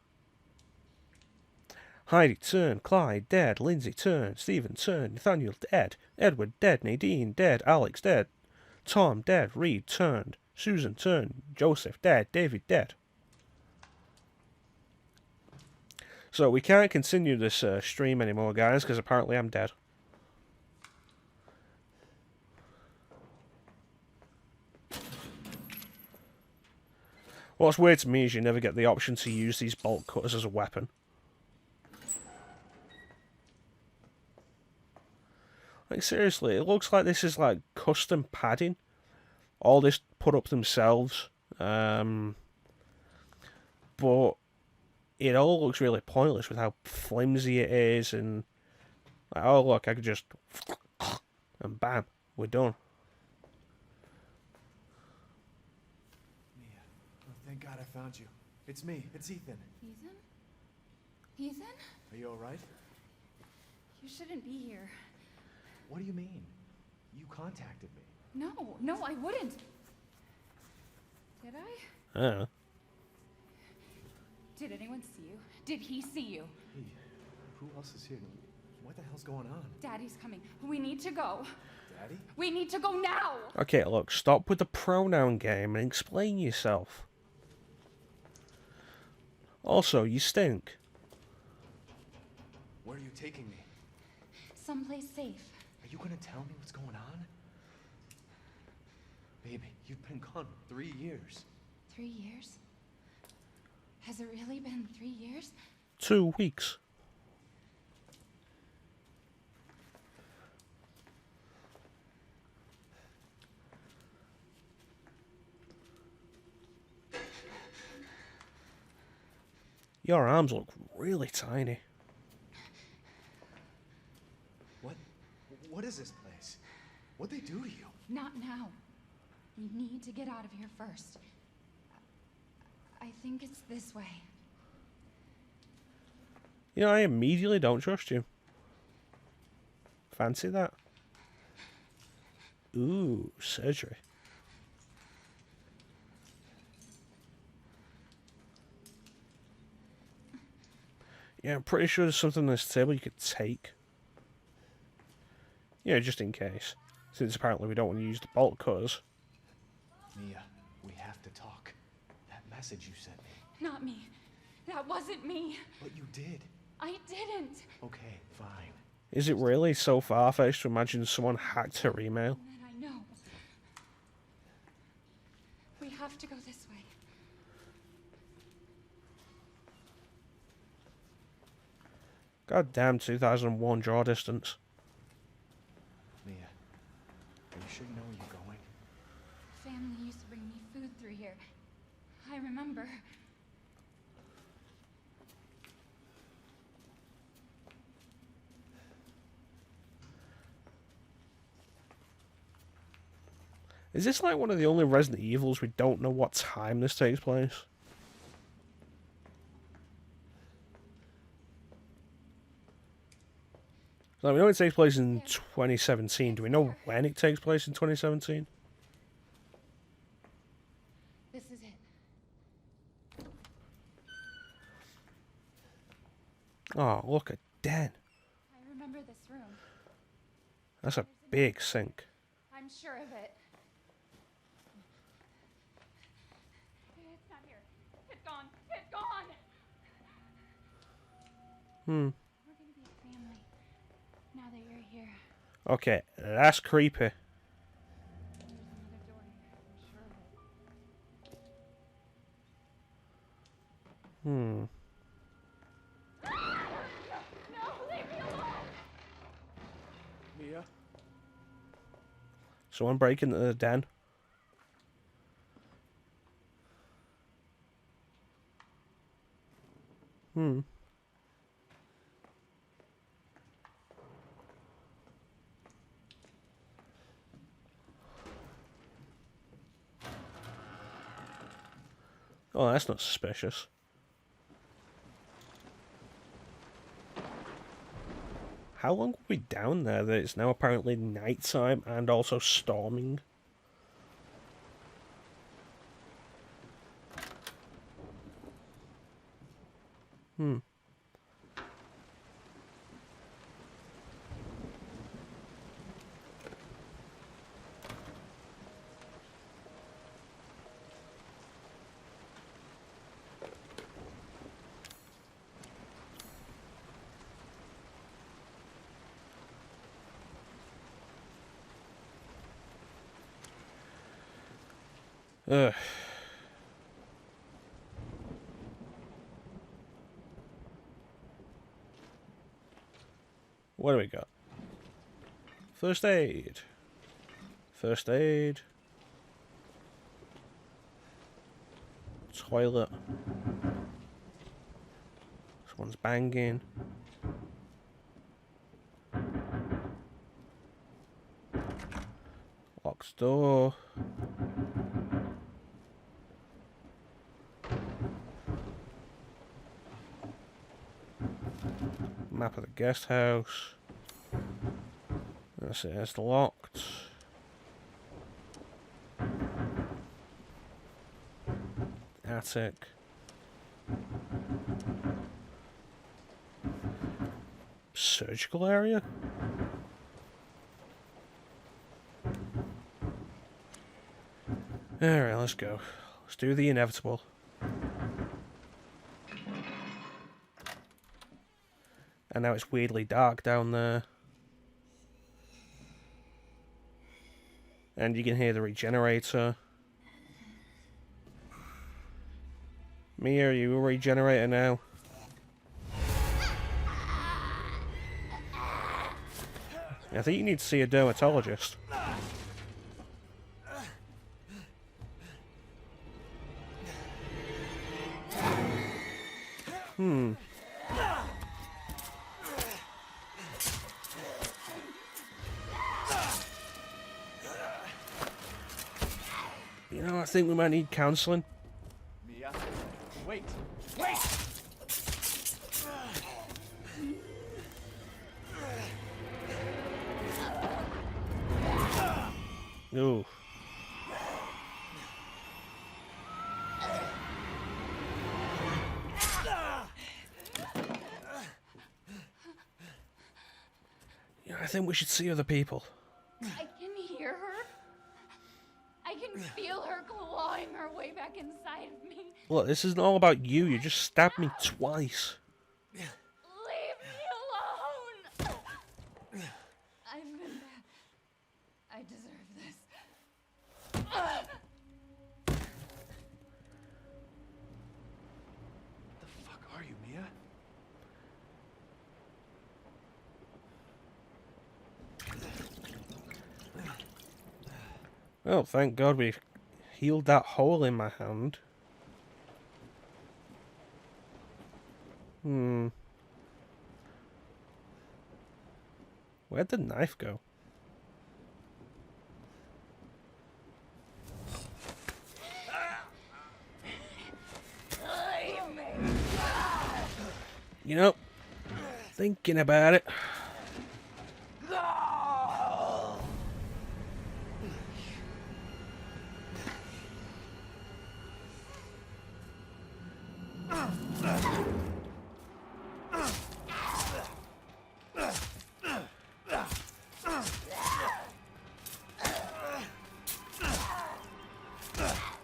Heidi, turned. Clyde, dead. Lindsay, turned. Stephen, turned. Nathaniel, dead. Edward, dead. Nadine, dead. Alex, dead. Tom, dead. Reed, turned. Susan, turned. Joseph, dead. David, dead. So we can't continue this stream anymore, guys, because apparently I'm dead. What's weird to me is you never get the option to use these bolt cutters as a weapon. Like, seriously, it looks like this is like custom padding. All this put up themselves. But it all looks really pointless with how flimsy it is, and like, oh look, I could just and bam, we're done. Mia. Oh, thank God I found you. It's me. It's Ethan. Ethan? Ethan? Are you alright? You shouldn't be here. What do you mean? You contacted me. No, I wouldn't. Did I? I don't know. Did anyone see you? Did he see you? Hey, who else is here? What the hell's going on? Daddy's coming. We need to go. Daddy? We need to go now! Okay, look, stop with the pronoun game and explain yourself. Also, you stink. Where are you taking me? Someplace safe. Are you gonna tell me what's going on? Baby, you've been gone 3 years. 3 years? Has it really been 3 years? 2 weeks. Your arms look really tiny. What is this place? What'd they do to you? Not now. We need to get out of here first. I think it's this way. You know, I immediately don't trust you. Fancy that? Ooh, surgery. Yeah, I'm pretty sure there's something on this table you could take. Yeah, just in case. since apparently we don't want to use the bolt cutters. Mia, we have to talk. That message you sent me. Not me. That wasn't me. But you did. I didn't. Okay, fine. Is it really so far-fetched to imagine someone hacked her email? And I know. We have to go this way. God damn, 2001 draw distance. Mia, are you sure you know where you're going? Family used to bring me food through here. I remember. Is this like one of the only Resident Evils we don't know what time this takes place? So we know it takes place in 2017. Do we know when it takes place in 2017? This is it. Oh, look, a den. I remember this room. That's a big sink. I'm sure of it. It's not here. It's gone. It's gone. Hmm. We're gonna be a family now that you're here. Okay, that's creepy. There's another door here. I'm sure of it. Hmm. No, leave me alone. Mia? Someone break into the den. Hmm. Oh, that's not suspicious. How long were we down there that it's now apparently nighttime and also storming? Hmm. Ugh. What do we got? First aid. First aid. Toilet. Someone's banging. Locked door. Map of the guest house. That's it, it's locked. Attic. Surgical area? Alright, let's go. Let's do the inevitable. And now it's weirdly dark down there. And you can hear the regenerator. Mia, are you a regenerator now? I think you need to see a dermatologist. Hmm. You know, I think we might need counseling. Mia? Wait! Wait! Ooh. Yeah, I think we should see other people. I can inside of me. Look, this isn't all about you. You just stabbed me twice. Leave me alone! I've been bad. I deserve this. The fuck are you, Mia? Oh, thank God we healed that hole in my hand. Where'd the knife go? You know, thinking about it.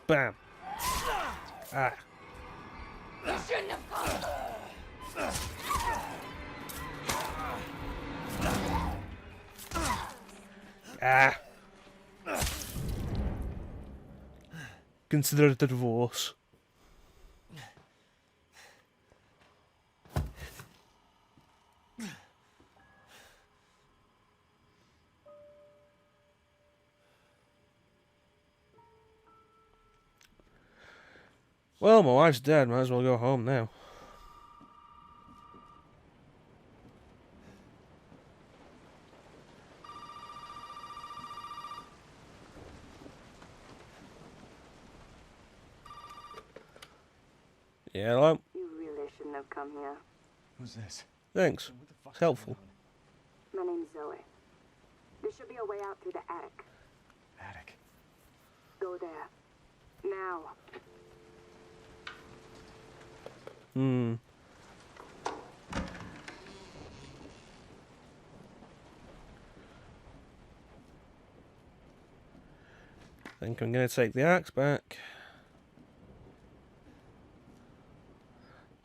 Bam. Ah. You shouldn't have come. Ah. Consider it a divorce. Well, my wife's dead. Might as well go home now. Yeah, hello. You really shouldn't have come here. Who's this? Thanks. What the fuck's It's helpful. My name's Zoe. There should be a way out through the attic. Attic. Go there. Now. Think I'm gonna take the axe back.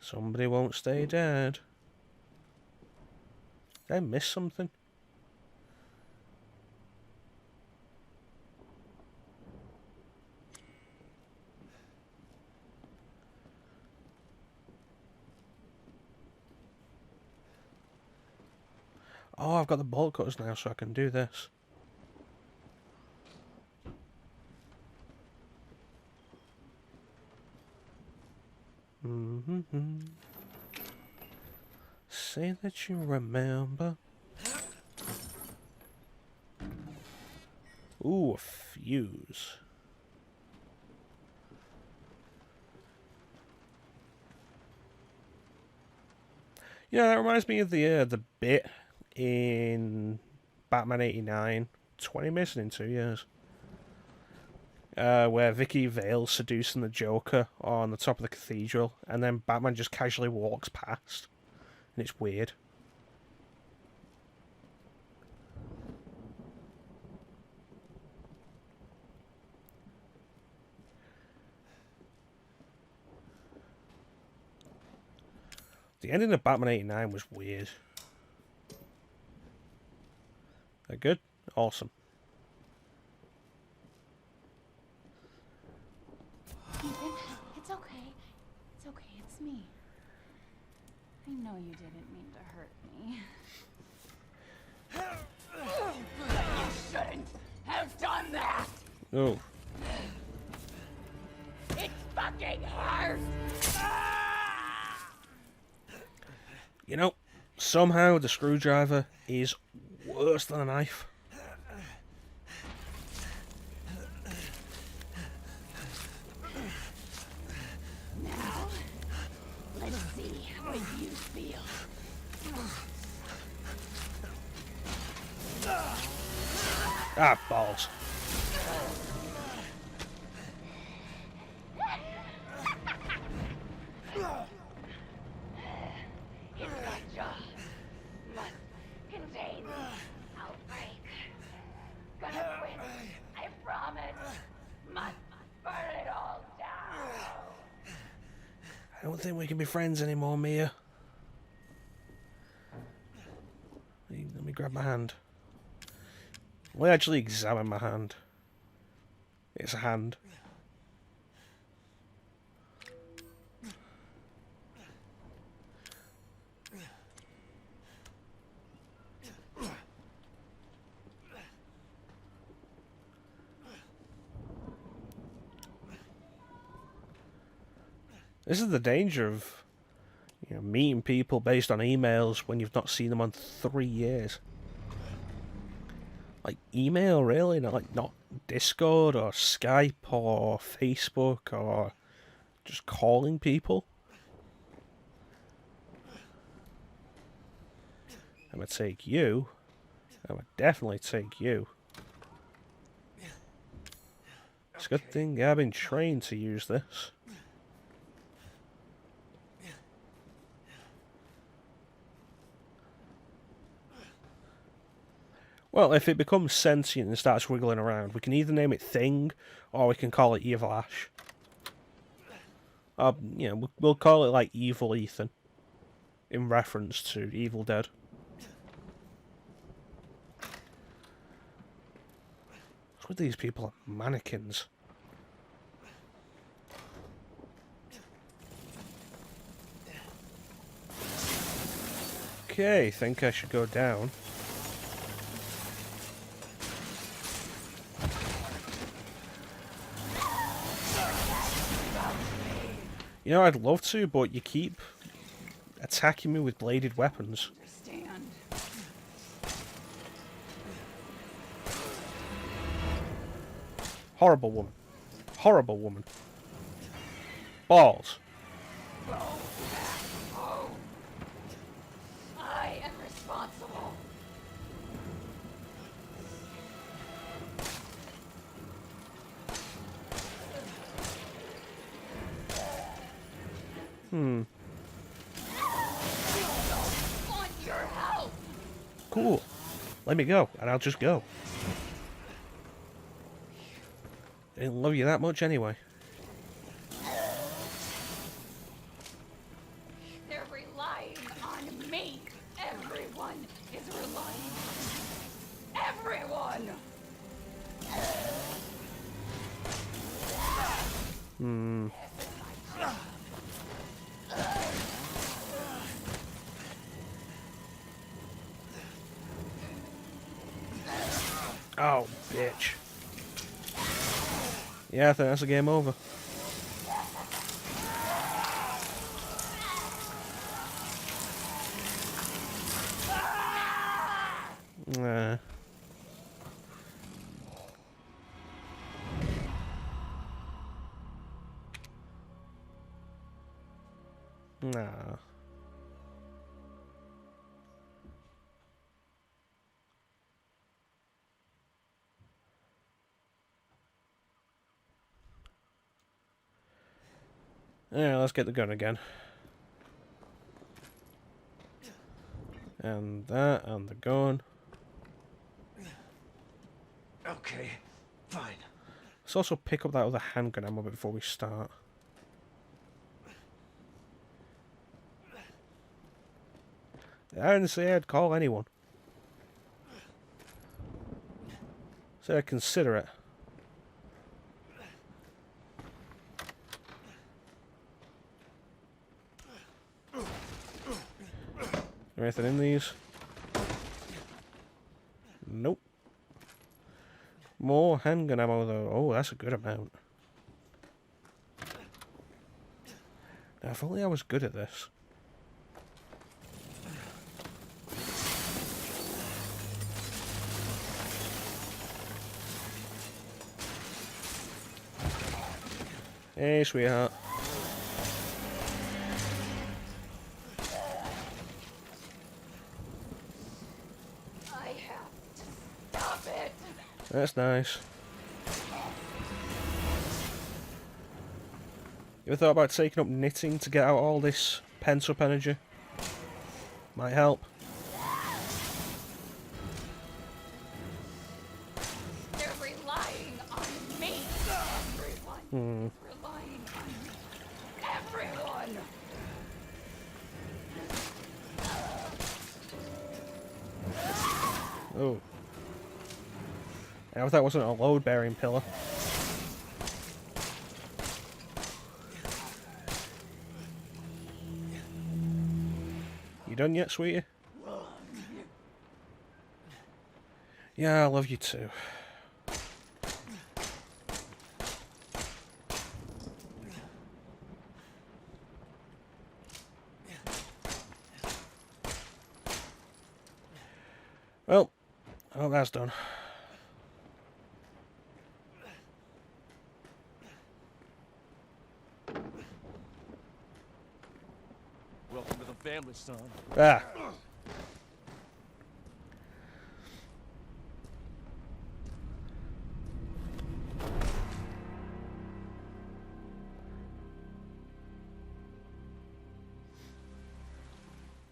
Somebody won't stay dead. Did I miss something? Oh, I've got the bolt cutters now, so I can do this. Say that you remember. Ooh, a fuse. Yeah, that reminds me of the bit in Batman '89, 20 missing in 2 years, where Vicky Vale's seducing the Joker on the top of the cathedral, and then Batman just casually walks past, and it's weird. The ending of Batman '89 was weird. They're good? Awesome. Ethan, it's okay. It's okay, it's me. I know you didn't mean to hurt me. You shouldn't have done that! Oh. It fucking hurts! You know, somehow the screwdriver is worse than a knife. Now, let's see what you feel. Ah, balls. His jaw must contain outbreak. Gonna quit, I promise. Must burn it all down. I don't think we can be friends anymore, Mia. Let me grab my hand. Let me actually examine my hand. It's a hand. This is the danger of, you know, meeting people based on emails when you've not seen them on 3 years. Like, email, really? Not Discord or Skype or Facebook or just calling people? I'm gonna take you. I would definitely take you. It's a good thing I've been trained to use this. Well, if it becomes sentient and starts wiggling around, we can either name it Thing, or we can call it Evil Ash. You know, we'll call it like Evil Ethan, in reference to Evil Dead. What's with these people are mannequins? Okay, think I should go down. You know, I'd love to, but you keep attacking me with bladed weapons. Understand. Horrible woman. Horrible woman. Balls. I am responsible. Want your help. Cool. Let me go, and I'll just go. I didn't love you that much anyway. They're relying on me. Everyone is relying on me. Everyone. Oh, bitch. Yeah, I think that's a game over. Nah. Nah. Yeah, let's get the gun again. And that, and the gun. Okay, fine. Let's also pick up that other handgun ammo before we start. I didn't say I'd call anyone. Said I'd consider it. Anything in these? Nope. More handgun ammo though. Oh, that's a good amount. Now, if only I was good at this. Hey, sweetheart. I have to stop it. That's nice. You ever thought about taking up knitting to get out all this pent-up energy? Might help. They're relying on me. Everyone is relying on me. Everyone. Oh. I hope that wasn't a load-bearing pillar. You done yet, sweetie? Yeah, I love you too. Well, I hope that's done. Welcome to the family, son. Ah.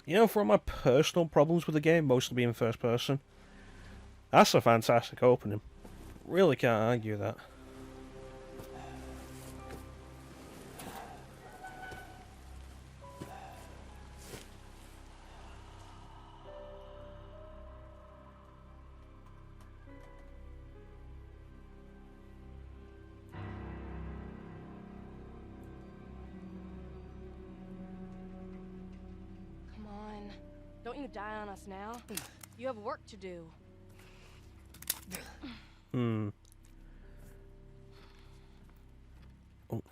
You know, for my personal problems with the game, mostly being first person, that's a fantastic opening. Really can't argue that. Come on. Don't you die on us now. You have work to do. Oh,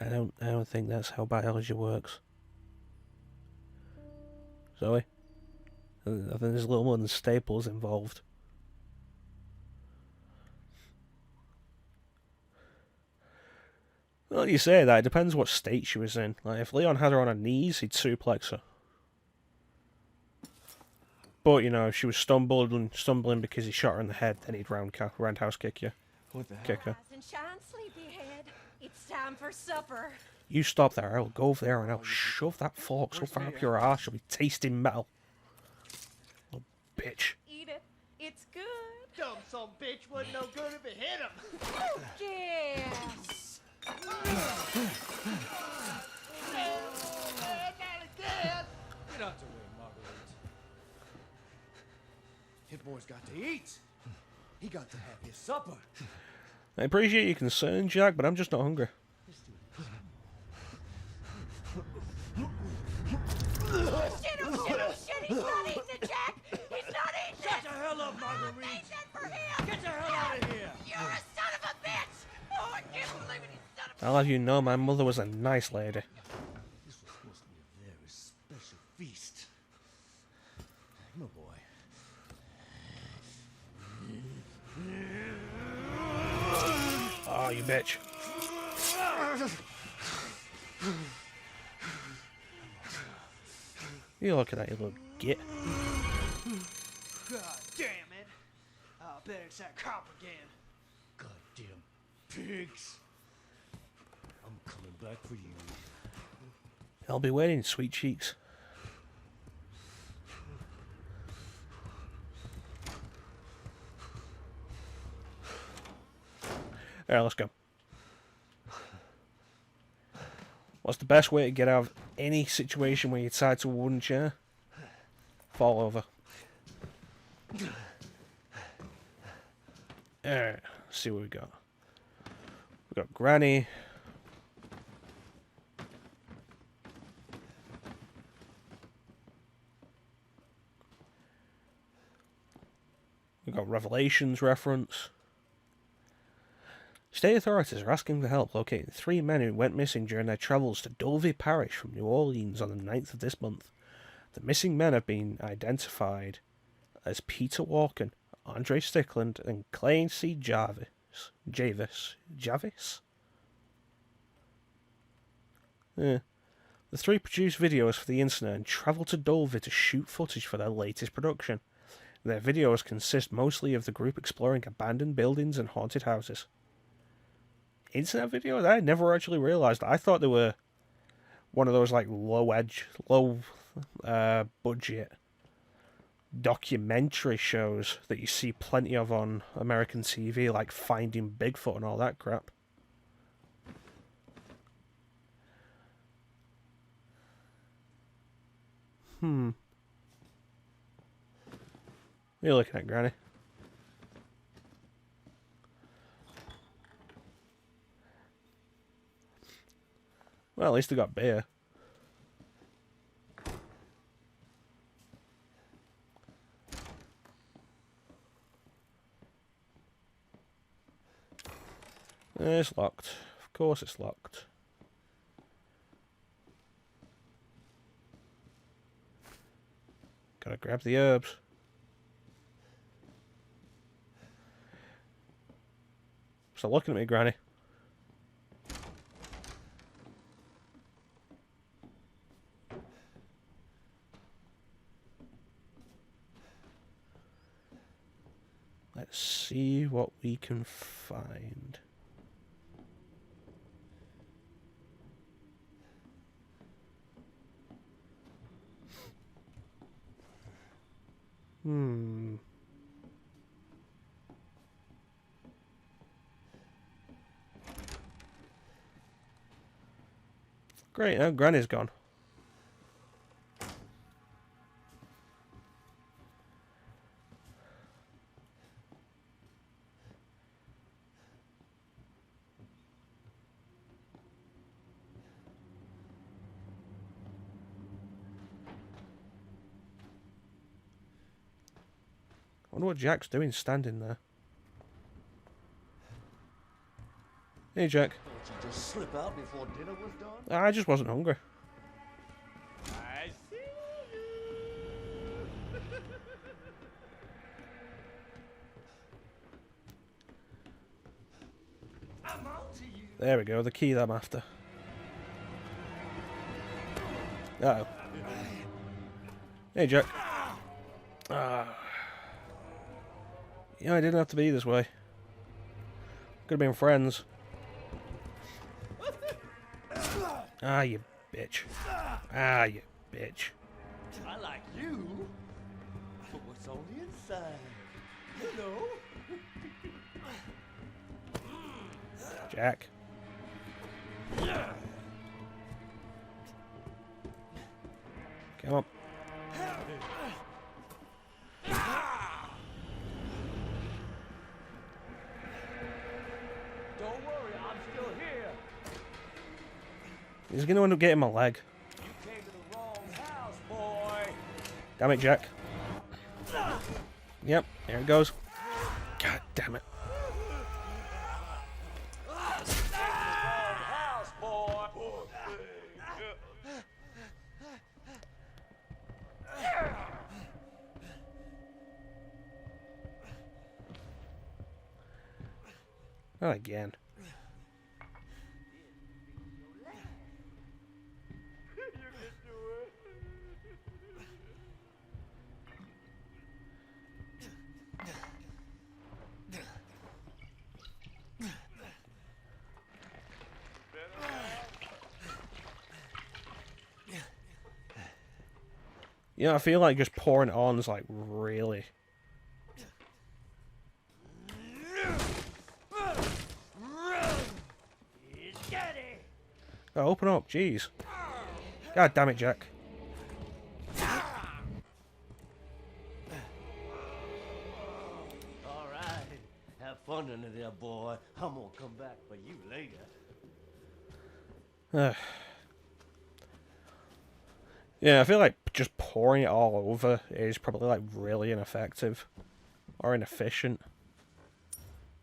I don't think that's how biology works. Zoe? I think there's a little more than staples involved. Well, you say that, it depends what state she was in. Like, if Leon had her on her knees, he'd suplex her. But, you know, if she was stumbling because he shot her in the head, then he'd roundhouse kick you. What the hell? Kick her. And Shaun, sleepyhead. It's time for supper. You stop there, I'll go over there and I'll shove that fork so far up your arse you'll be tasting metal. Little bitch. Eat it. It's good. Dumb son bitch wasn't no good if it hit him. Yes. Get out the way, Marguerite. Hit boy's got to eat. He got to have his supper. I appreciate your concern, Jack, but I'm just not hungry. Shit, he's not eating it, Jack! He's not eating Shut it! the hell up, Marguerite! I made that for him! Get the hell out of here! You're a son of a bitch! Oh, I can't believe it, you son of a... I'll have you know my mother was a nice lady. This was supposed to be a very special feast. My boy. Oh, you bitch. You look at that, you little git. God damn it! I bet it's that cop again. Goddamn pigs! I'm coming back for you. I'll be waiting, sweet cheeks. Alright, let's go. What's the best way to get out of any situation where you're tied to a wooden chair? Fall over. Alright, let's see what we got. We got Granny. We got Revelations reference. State authorities are asking for help locating 3 men who went missing during their travels to Dulvey Parish from New Orleans on the 9th of this month. The missing men have been identified as Peter Walken, Andre Stickland, and Clayne C. Javis? Yeah. The 3 produced videos for the incident and travelled to Dulvey to shoot footage for their latest production. Their videos consist mostly of the group exploring abandoned buildings and haunted houses. Internet videos? I never actually realised. I thought they were one of those like low budget documentary shows that you see plenty of on American TV, like Finding Bigfoot and all that crap. What are you looking at, Granny? Well, at least they got beer. It's locked. Of course it's locked. Gotta grab the herbs. Stop looking at me, Granny. Let's see what we can find. Great, now Granny's gone. I wonder what Jack's doing standing there. Hey, Jack. Don't you just slip out before dinner was done? I just wasn't hungry. I see you. I'm on to you. There we go, the key that I'm after. Uh-oh. Hey, Jack. Yeah, I didn't have to be this way. Could have been friends. Ah, you bitch. Ah, you bitch. I like you, but what's on the inside? You know? Jack. Come on. Don't worry, I'm still here. He's going to end up getting my leg. You came to the wrong house, boy. Damn it, Jack. Yep, there it goes. God damn it. House, boy. Not again. You know, I feel like just pouring it on is like really. Oh, open up, jeez. God damn it, Jack. All right, have fun under there, boy. I'm gonna come back for you later. Yeah, I feel like just pouring it all over is probably like really ineffective or inefficient.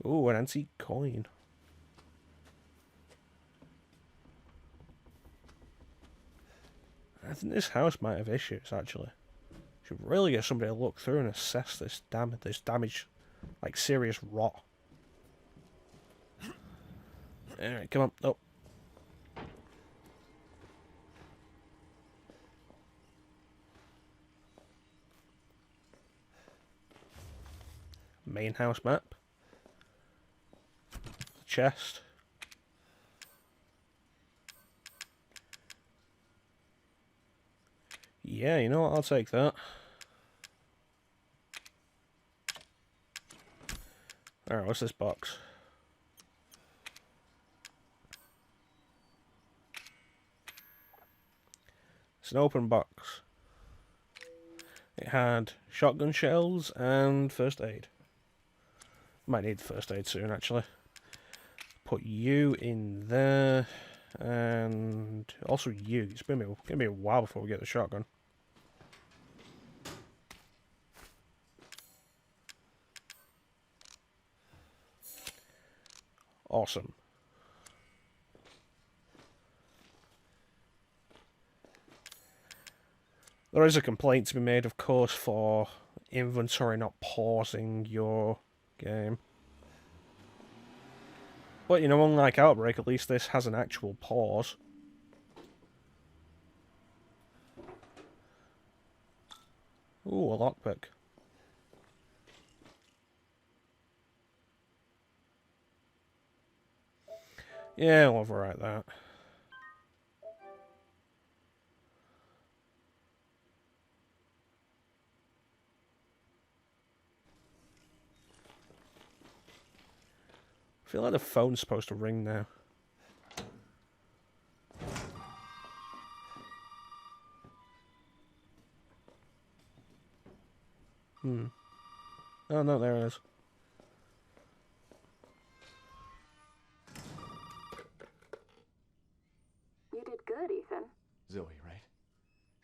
Ooh, an antique coin. I think this house might have issues, actually. Should really get somebody to look through and assess this damage, like serious rot. Alright, come on. Oh. Main house map. Chest. Yeah, you know what? I'll take that. Alright, what's this box? It's an open box. It had shotgun shells and first aid. Might need first aid soon, actually. Put you in there. And also you. It's gonna be a while before we get the shotgun. Awesome. There is a complaint to be made, of course, for inventory not pausing your game. But, you know, unlike Outbreak, at least this has an actual pause. Ooh, a lockpick. Yeah, I'll overwrite that. I feel like the phone's supposed to ring now. Oh no, there it is. You did good, Ethan. Zoe, right?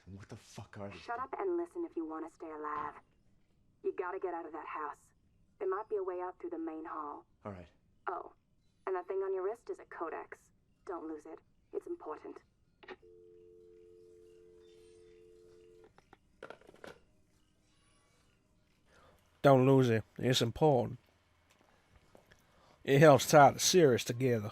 And what the fuck are these? Shut up and listen if you want to stay alive. You gotta get out of that house. There might be a way out through the main hall. All right. Oh, and that thing on your wrist is a codex. Don't lose it. It's important. Don't lose it. It's important. It helps tie the series together.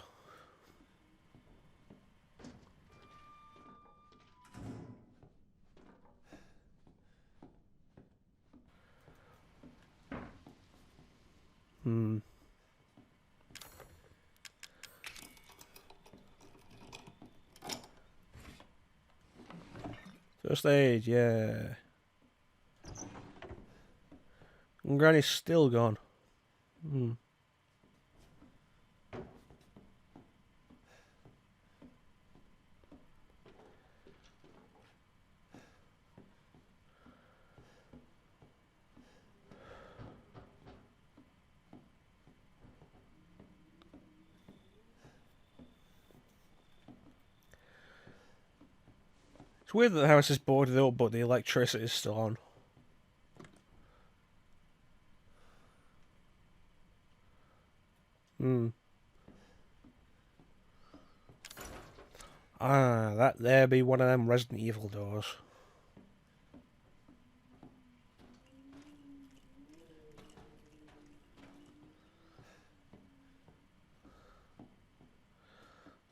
First aid, yeah. And Granny's still gone. It's weird that the house is boarded up, but the electricity is still on. Ah, that there be one of them Resident Evil doors.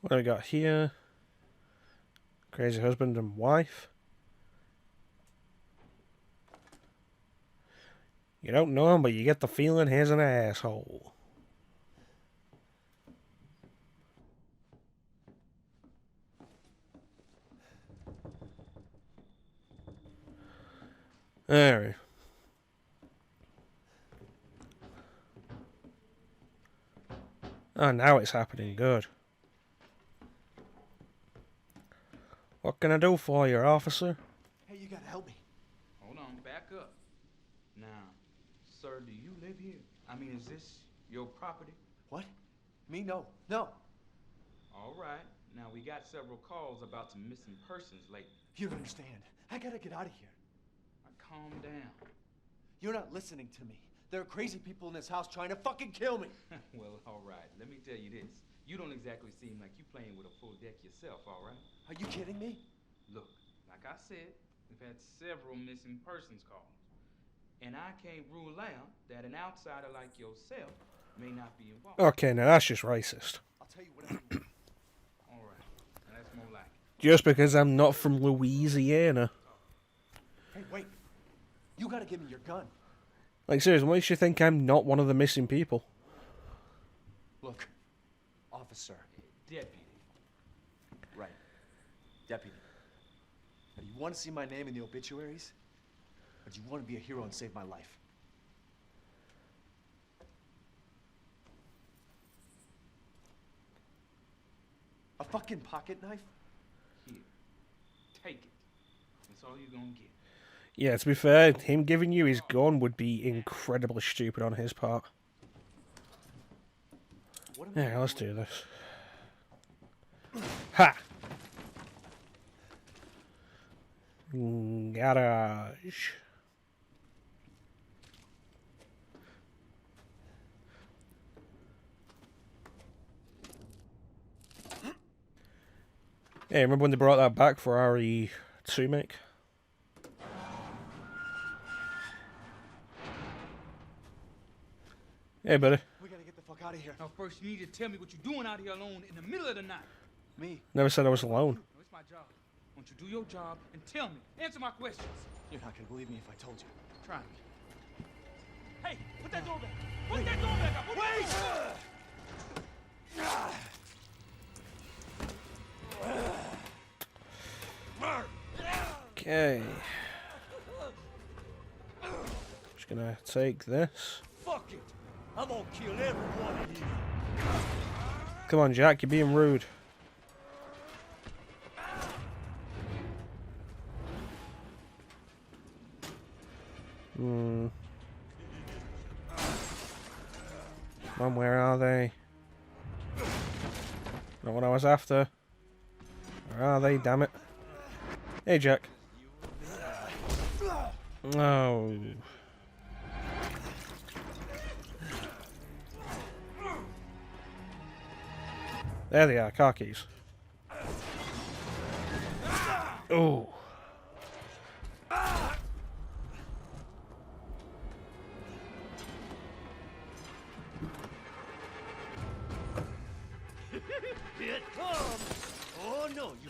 What do we got here? Crazy husband and wife. You don't know him, but you get the feeling he's an asshole. There. Oh, now it's happening good. What can I do for you, officer? Hey, you gotta help me. Hold on, back up. Now, sir, do you live here? I mean, is this your property? What? Me? No. No. All right. Now, we got several calls about some missing persons lately. You don't understand. I gotta get out of here. Now, calm down. You're not listening to me. There are crazy people in this house trying to fucking kill me. Well, all right. Let me tell you this. You don't exactly seem like you playing with a full deck yourself, all right? Are you kidding me? Look, like I said, we've had several missing persons calls. And I can't rule out that an outsider like yourself may not be involved. Okay, now that's just racist. I'll tell you whatever you want. All right. Now that's more like it. Just because I'm not from Louisiana. Hey, wait. You gotta give me your gun. Like, seriously, what makes you think I'm not one of the missing people? Look, officer. Deputy. Right. Deputy. Now, do you want to see my name in the obituaries? Or do you want to be a hero and save my life? A fucking pocket knife? Here. Take it. That's all you're gonna get. Yeah, to be fair, him giving you his gun would be incredibly stupid on his part. Yeah, let's do this. Ha! Garage. Hey, remember when they brought that back for RE2 make? Hey, buddy. We gotta get the fuck out of here. Now, first, you need to tell me what you're doing out here alone in the middle of the night. Me? Never said I was alone. No, it's my job. Why don't you do your job and tell me? Answer my questions. You're not gonna believe me if I told you. Try me. Hey, put that door back. Put that door back up. Okay. Just gonna take this. Fuck it! I'm gonna kill every one of you. Come on, Jack, you're being rude. Mom, where are they? Not what I was after. Where are they, damn it? Hey, Jack. No. There they are, car keys. Oh. Here it comes! Oh no, you.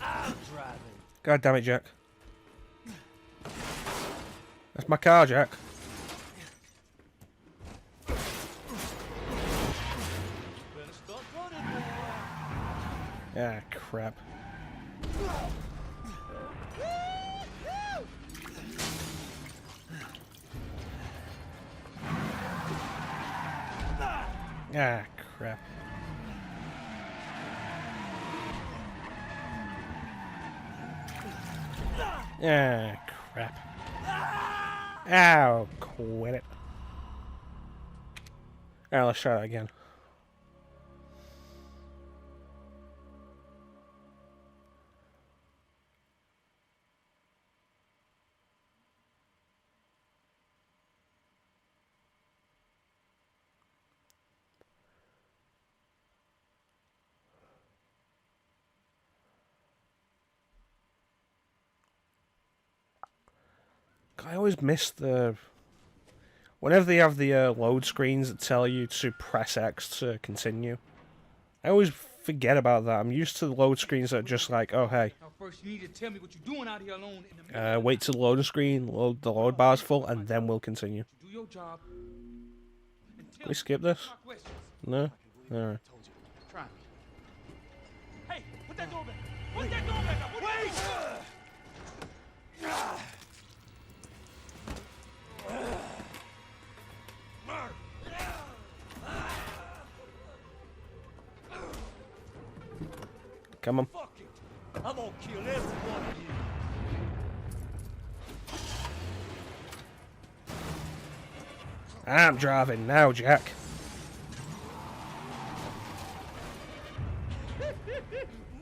I'm driving. God damn it, Jack. That's my car, Jack. Better start running, boy. Ah, crap. Ah, crap. Ah, crap. Ow, quit it. Alright, let's try that again. I always miss the... Whenever they have the load screens that tell you to press X to continue, I always forget about that. I'm used to the load screens that are just like, oh, hey. Now, first, you need to tell me what you're doing out here alone in the middle. Wait till the loading screen, load the load bar's full, and then we'll continue. Do your job. Can we skip this? No? Alright. Try me. Hey, put that door back. Put that door back up. Wait! Come on. Fuck it! I'm gonna kill every one of you. I'm driving now, Jack.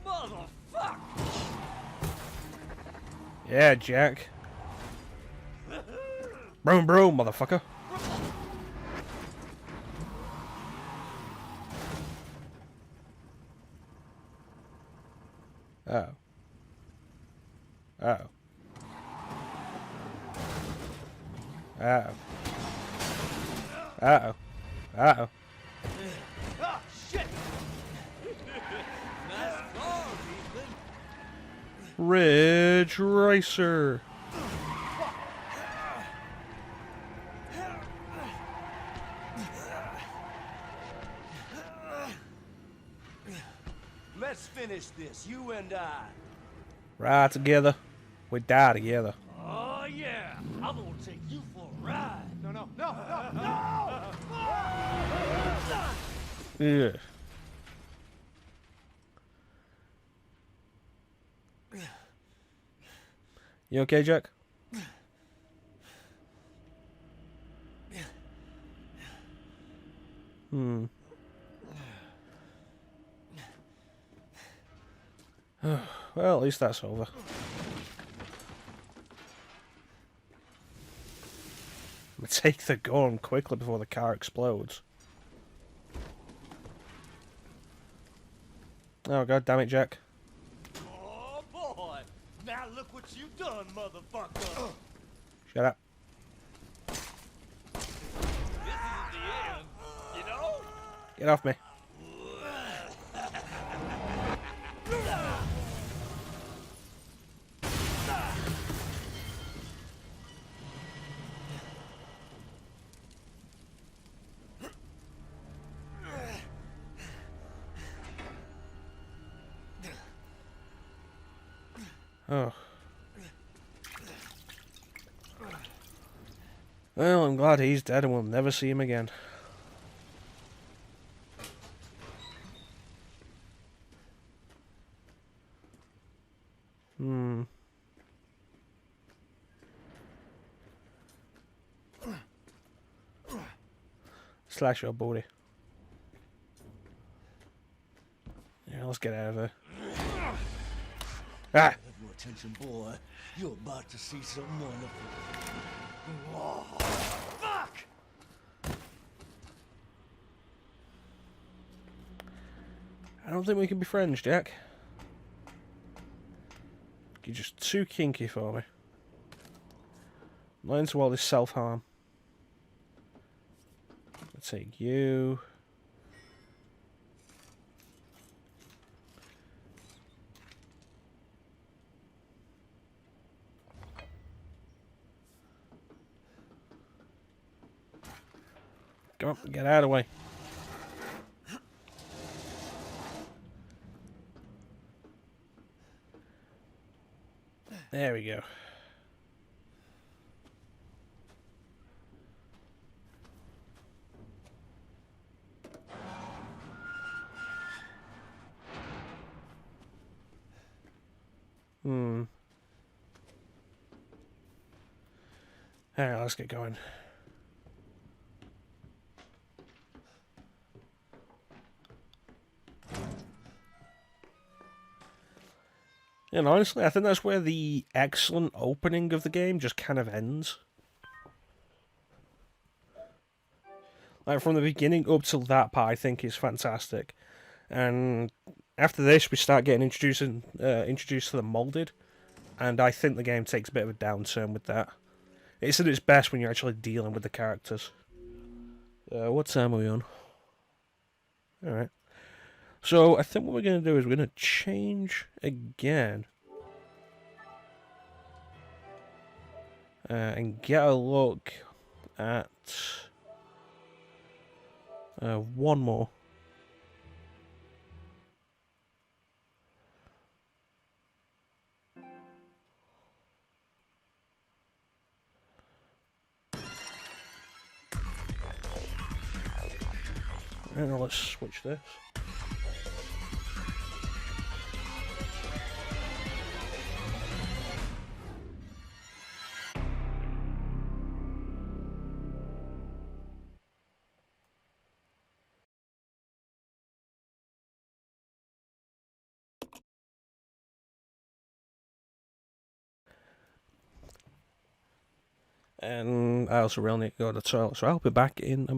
Motherfucker! Yeah, Jack. Broom, broom, motherfucker. Oh. Oh. Uh-oh. Uh-oh. Uh-oh. Ah, shit! Nice car, Ethan. Ridge Racer. Let's finish this, you and I. Ride together. We die together. Oh yeah, I'm gonna take you for a ride. No, no, no, no, no! Yeah. You okay, Jack? Well, at least that's over. Take the gun quickly before the car explodes. Oh god damn it, Jack. Oh boy! Now look what you've done, motherfucker! Shut up. This isn't the end, you know? Get off me. Oh. Well, I'm glad he's dead and we'll never see him again. Slash your booty. Yeah, let's get out of here. Ah! Have your attention, boy. You're about to see something wonderful. Oh, fuck! I don't think we can be friends, Jack. You're just too kinky for me. Not into all this self-harm. Let's take you. Come on, get out of the way. There we go. Alright, let's get going. And honestly, I think that's where the excellent opening of the game just kind of ends. Like, from the beginning up till that part, I think is fantastic. And after this, we start getting introduced to the molded. And I think the game takes a bit of a downturn with that. It's at its best when you're actually dealing with the characters. What time are we on? Alright. So, I think what we're going to do is we're going to change again. And get a look at one more. And let's switch this. And I also really need to go to the toilet, so I'll be back in a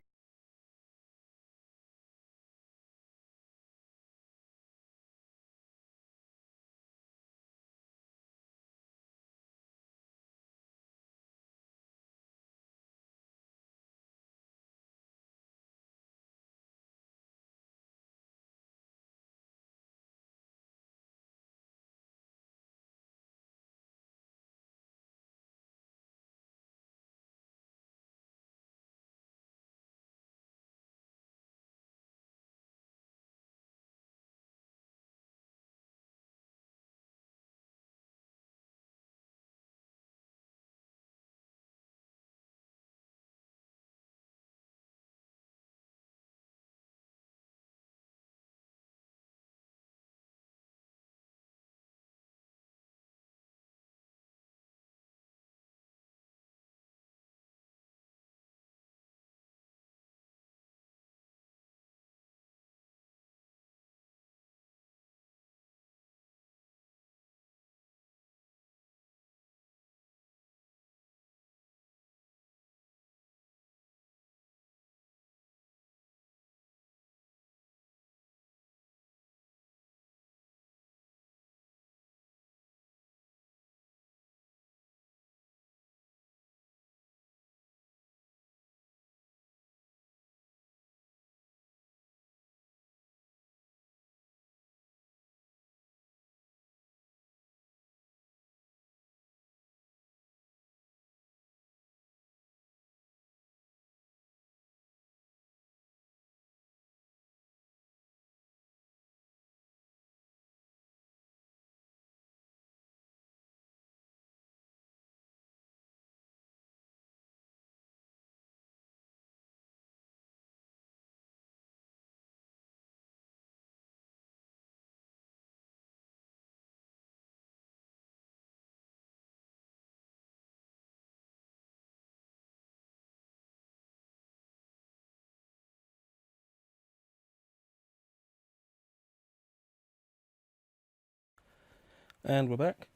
And we're back.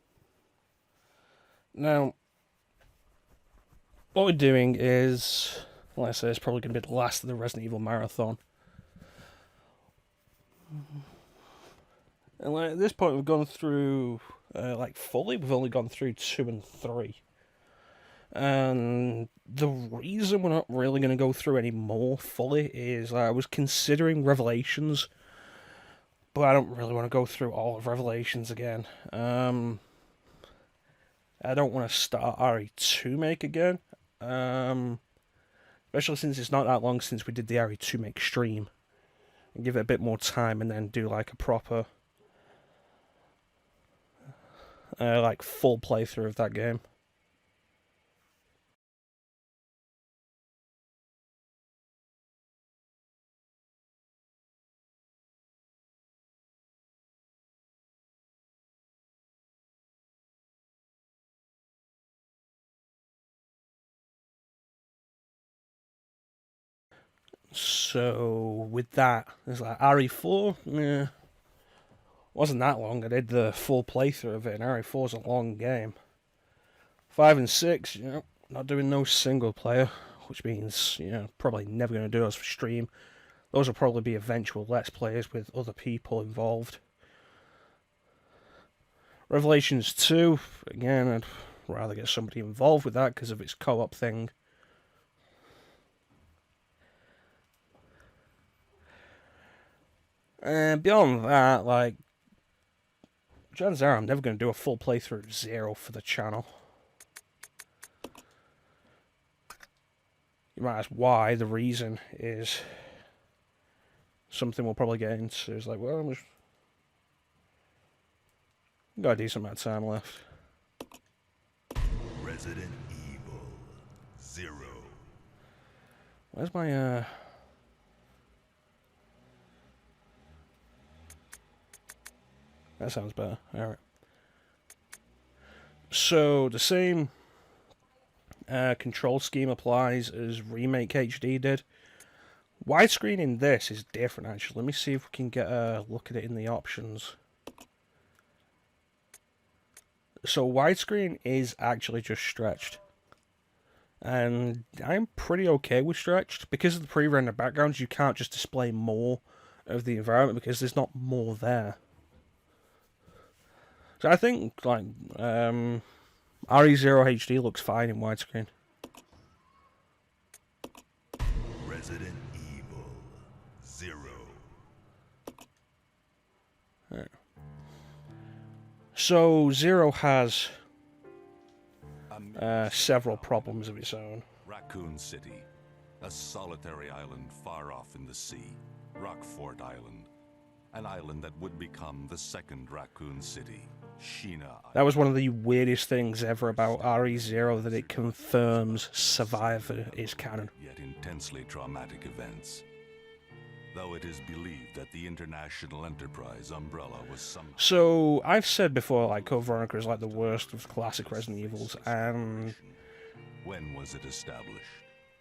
Now, what we're doing is, like I say, it's probably going to be the last of the Resident Evil marathon. And like, at this point, we've gone through, fully, we've only gone through 2 and 3. And the reason we're not really going to go through any more fully is I was considering Revelations, but I don't really want to go through all of Revelations again. I don't want to start RE2 make again, especially since it's not that long since we did the RE2 make stream. And give it a bit more time and then do like a proper, full playthrough of that game. So with that, there's like RE4, wasn't that long. I did the full playthrough of it, and RE4 is a long game. 5 and 6, not doing no single player, which means, probably never going to do those for stream. Those will probably be eventual Let's Plays with other people involved. Revelations 2, again, I'd rather get somebody involved with that because of its co-op thing. And beyond that, like, chances are I'm never going to do a full playthrough of 0 for the channel. You might ask why. The reason is something we'll probably get into. It's like, well, I've got a decent amount of time left. Resident Evil 0. Where's my, That sounds better. Alright. So, the same control scheme applies as Remake HD did. Widescreen in this is different, actually. Let me see if we can get a look at it in the options. So, widescreen is actually just stretched. And I'm pretty okay with stretched. Because of the pre-rendered backgrounds, you can't just display more of the environment because there's not more there. So I think, like, RE0 HD looks fine in widescreen. Resident Evil 0. Right. So, 0 has several problems of its own. Raccoon City, a solitary island far off in the sea. Rockfort Island, an island that would become the second Raccoon City. That was one of the weirdest things ever about RE0, that it confirms Survivor is canon. Yet intensely traumatic events. Though it is believed that the International Enterprise umbrella was some... So, I've said before, like, Code Veronica is like the worst of classic Resident Evils, and... When was it established?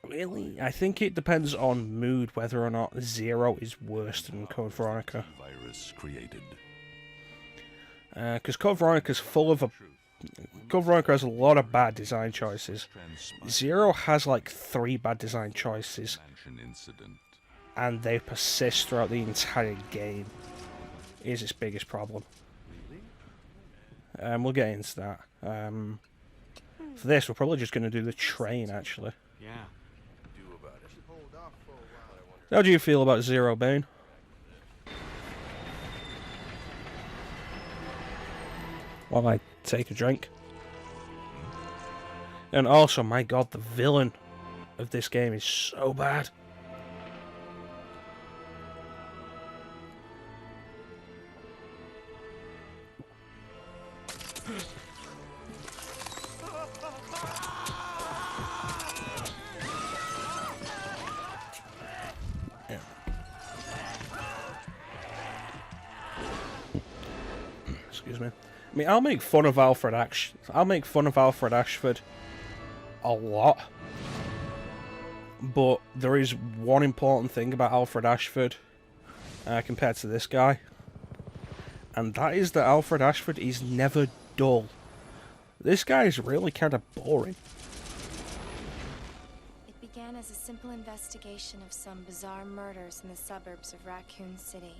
Really? I think it depends on mood whether or not 0 is worse than Code Veronica. Virus created. Because Code Veronica's full of Code Veronica has a lot of bad design choices. 0 has like 3 bad design choices, and they persist throughout the entire game. Is its biggest problem. We'll get into that. For this, we're probably just going to do the train, actually. Yeah. How do you feel about 0, Bane? While I take a drink. And also, my god, the villain of this game is so bad. Excuse me. I mean, I'll make fun of Alfred Ashford a lot. But there is one important thing about Alfred Ashford compared to this guy. And that is that Alfred Ashford is never dull. This guy is really kind of boring. It began as a simple investigation of some bizarre murders in the suburbs of Raccoon City.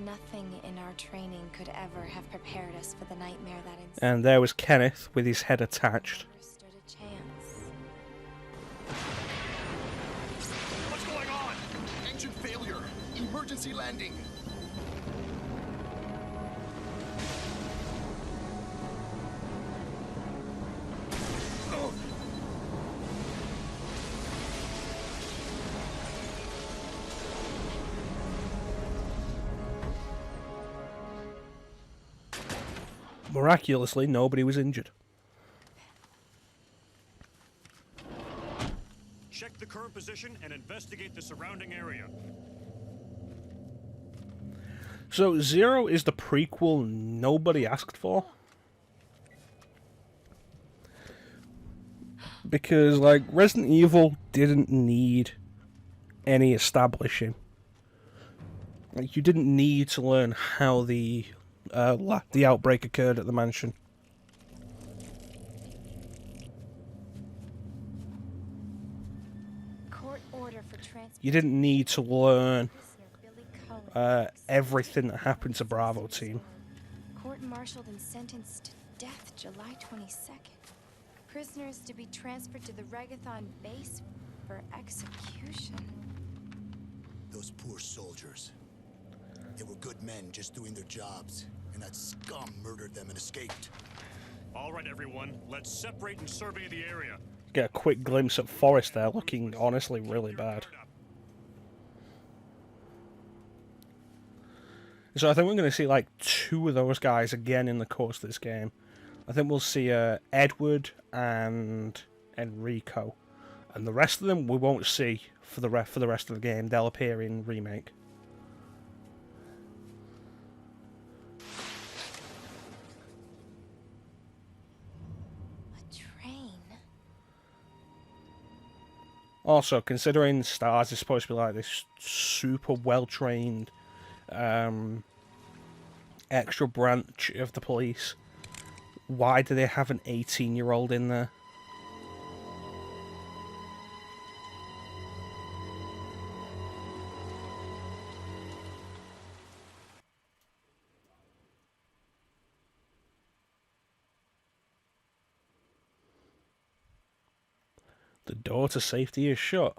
Nothing in our training could ever have prepared us for the nightmare that ensued. And there was Kenneth with his head attached. Stood a chance. What's going on? Engine failure. Emergency landing. Miraculously, nobody was injured. Check the current position and investigate the surrounding area. So, Zero is the prequel nobody asked for. Because, like, Resident Evil didn't need any establishing. Like, you didn't need to learn how the outbreak occurred at the mansion. Court order for You didn't need to learn everything that happened to Bravo team. Court-martialed and sentenced to death July 22nd. Prisoners to be transferred to the Regathon base for execution. Those poor soldiers. They were good men just doing their jobs, and that scum murdered them and escaped. All right, everyone, let's separate and survey the area. Get a quick glimpse at Forrest there, looking honestly really bad. So I think we're going to see like 2 of those guys again in the course of this game. I think we'll see Edward and Enrico, and the rest of them we won't see for the rest of the game. They'll appear in Remake. Also, considering S.t.a.r.s is supposed to be like this super well-trained extra branch of the police, why do they have an 18-year-old in there? The door to safety is shut.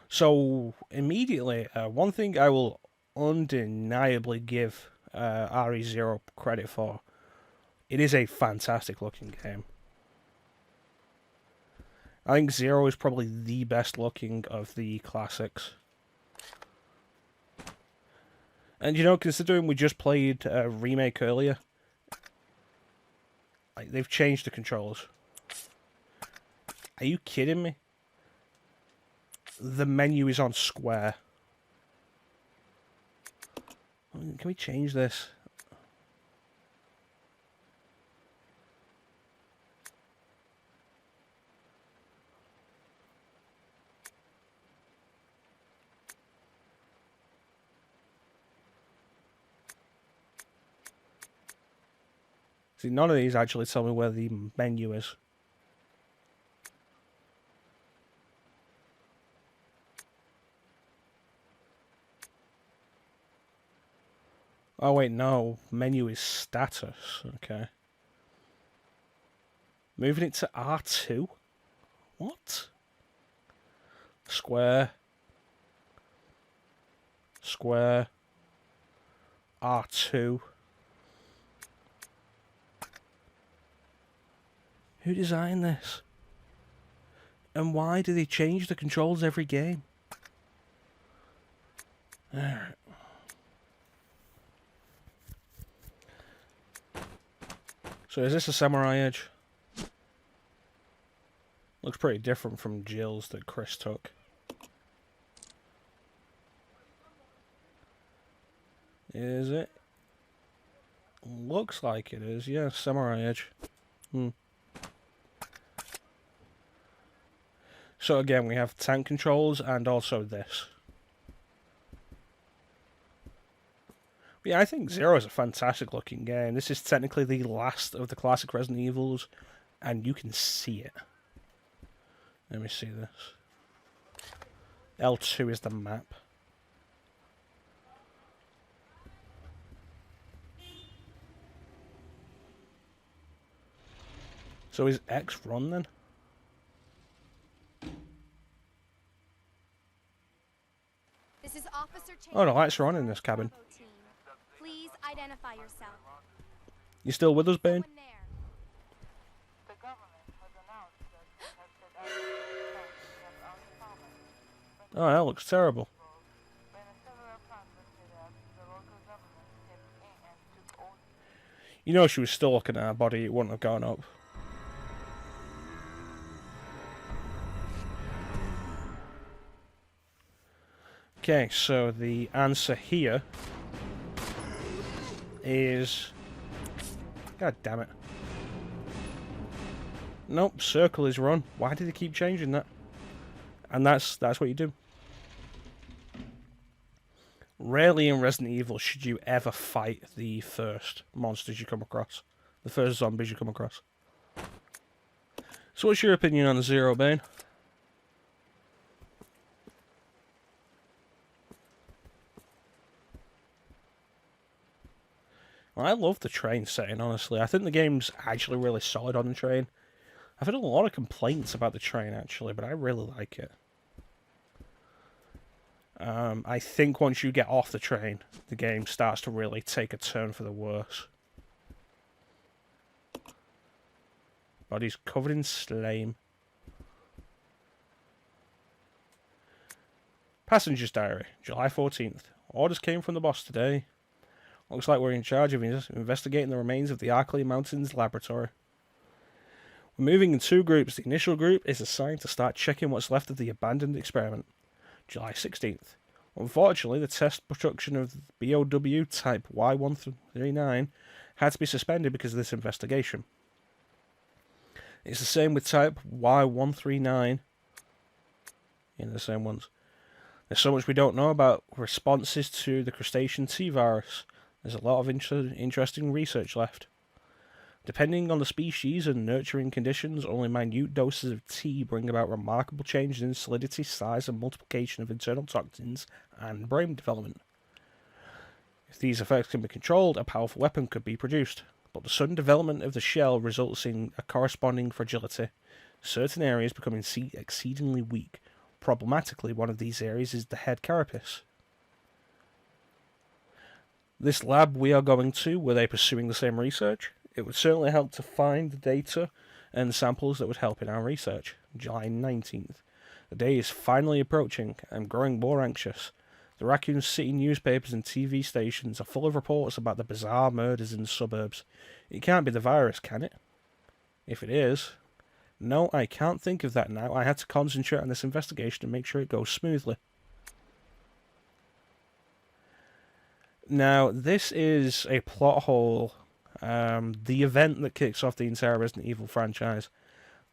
So, immediately, one thing I will undeniably give RE0 credit for, it is a fantastic looking game. I think Zero is probably the best looking of the classics. And you know, considering we just played Remake earlier, like, they've changed the controls. Are you kidding me? The menu is on square. Can we change this? See, none of these actually tell me where the menu is. Oh wait, no. Menu is status. Okay. Moving it to R2? What? Square. Square. R2. Who designed this? And why do they change the controls every game? Alright. So is this a Samurai Edge? Looks pretty different from Jill's that Chris took. Is it? Looks like it is, yeah, Samurai Edge. So again, we have tank controls and also this. But yeah, I think Zero is a fantastic looking game. This is technically the last of the classic Resident Evils, and you can see it. Let me see this. L2 is the map. So is X run then? This is Officer Oh, the lights are on in this cabin. Please identify yourself. You still with us, Bane? Oh, that looks terrible. You know, if she was still looking at her body, it wouldn't have gone up. Okay, so the answer here is... God damn it. Nope, circle is run. Why did they keep changing that? And that's what you do. Rarely in Resident Evil should you ever fight the first monsters you come across. The first zombies you come across. So what's your opinion on Zero, Bane? Well, I love the train setting, honestly. I think the game's actually really solid on the train. I've had a lot of complaints about the train, actually, but I really like it. I think once you get off the train, the game starts to really take a turn for the worse. Body's covered in slime. Passenger's diary, July 14th. Orders came from the boss today. Looks like we're in charge of investigating the remains of the Arkley Mountains laboratory. We're moving in two groups. The initial group is assigned to start checking what's left of the abandoned experiment. July 16th. Unfortunately, the test production of BOW type Y139 had to be suspended because of this investigation. It's the same with type Y139. Yeah, the same ones. There's so much we don't know about responses to the crustacean s.t.a.r.s. There's a lot of interesting research left. Depending on the species and nurturing conditions, only minute doses of T bring about remarkable changes in solidity, size, and multiplication of internal toxins and brain development. If these effects can be controlled, a powerful weapon could be produced. But the sudden development of the shell results in a corresponding fragility, certain areas becoming exceedingly weak. Problematically, one of these areas is the head carapace. This lab we are going to, were they pursuing the same research? It would certainly help to find the data and samples that would help in our research. July 19th. The day is finally approaching. I'm growing more anxious. The Raccoon City newspapers and TV stations are full of reports about the bizarre murders in the suburbs. It can't be the virus, can it? If it is... No, I can't think of that now. I had to concentrate on this investigation and make sure it goes smoothly. Now, this is a plot hole. The event that kicks off the entire Resident Evil franchise.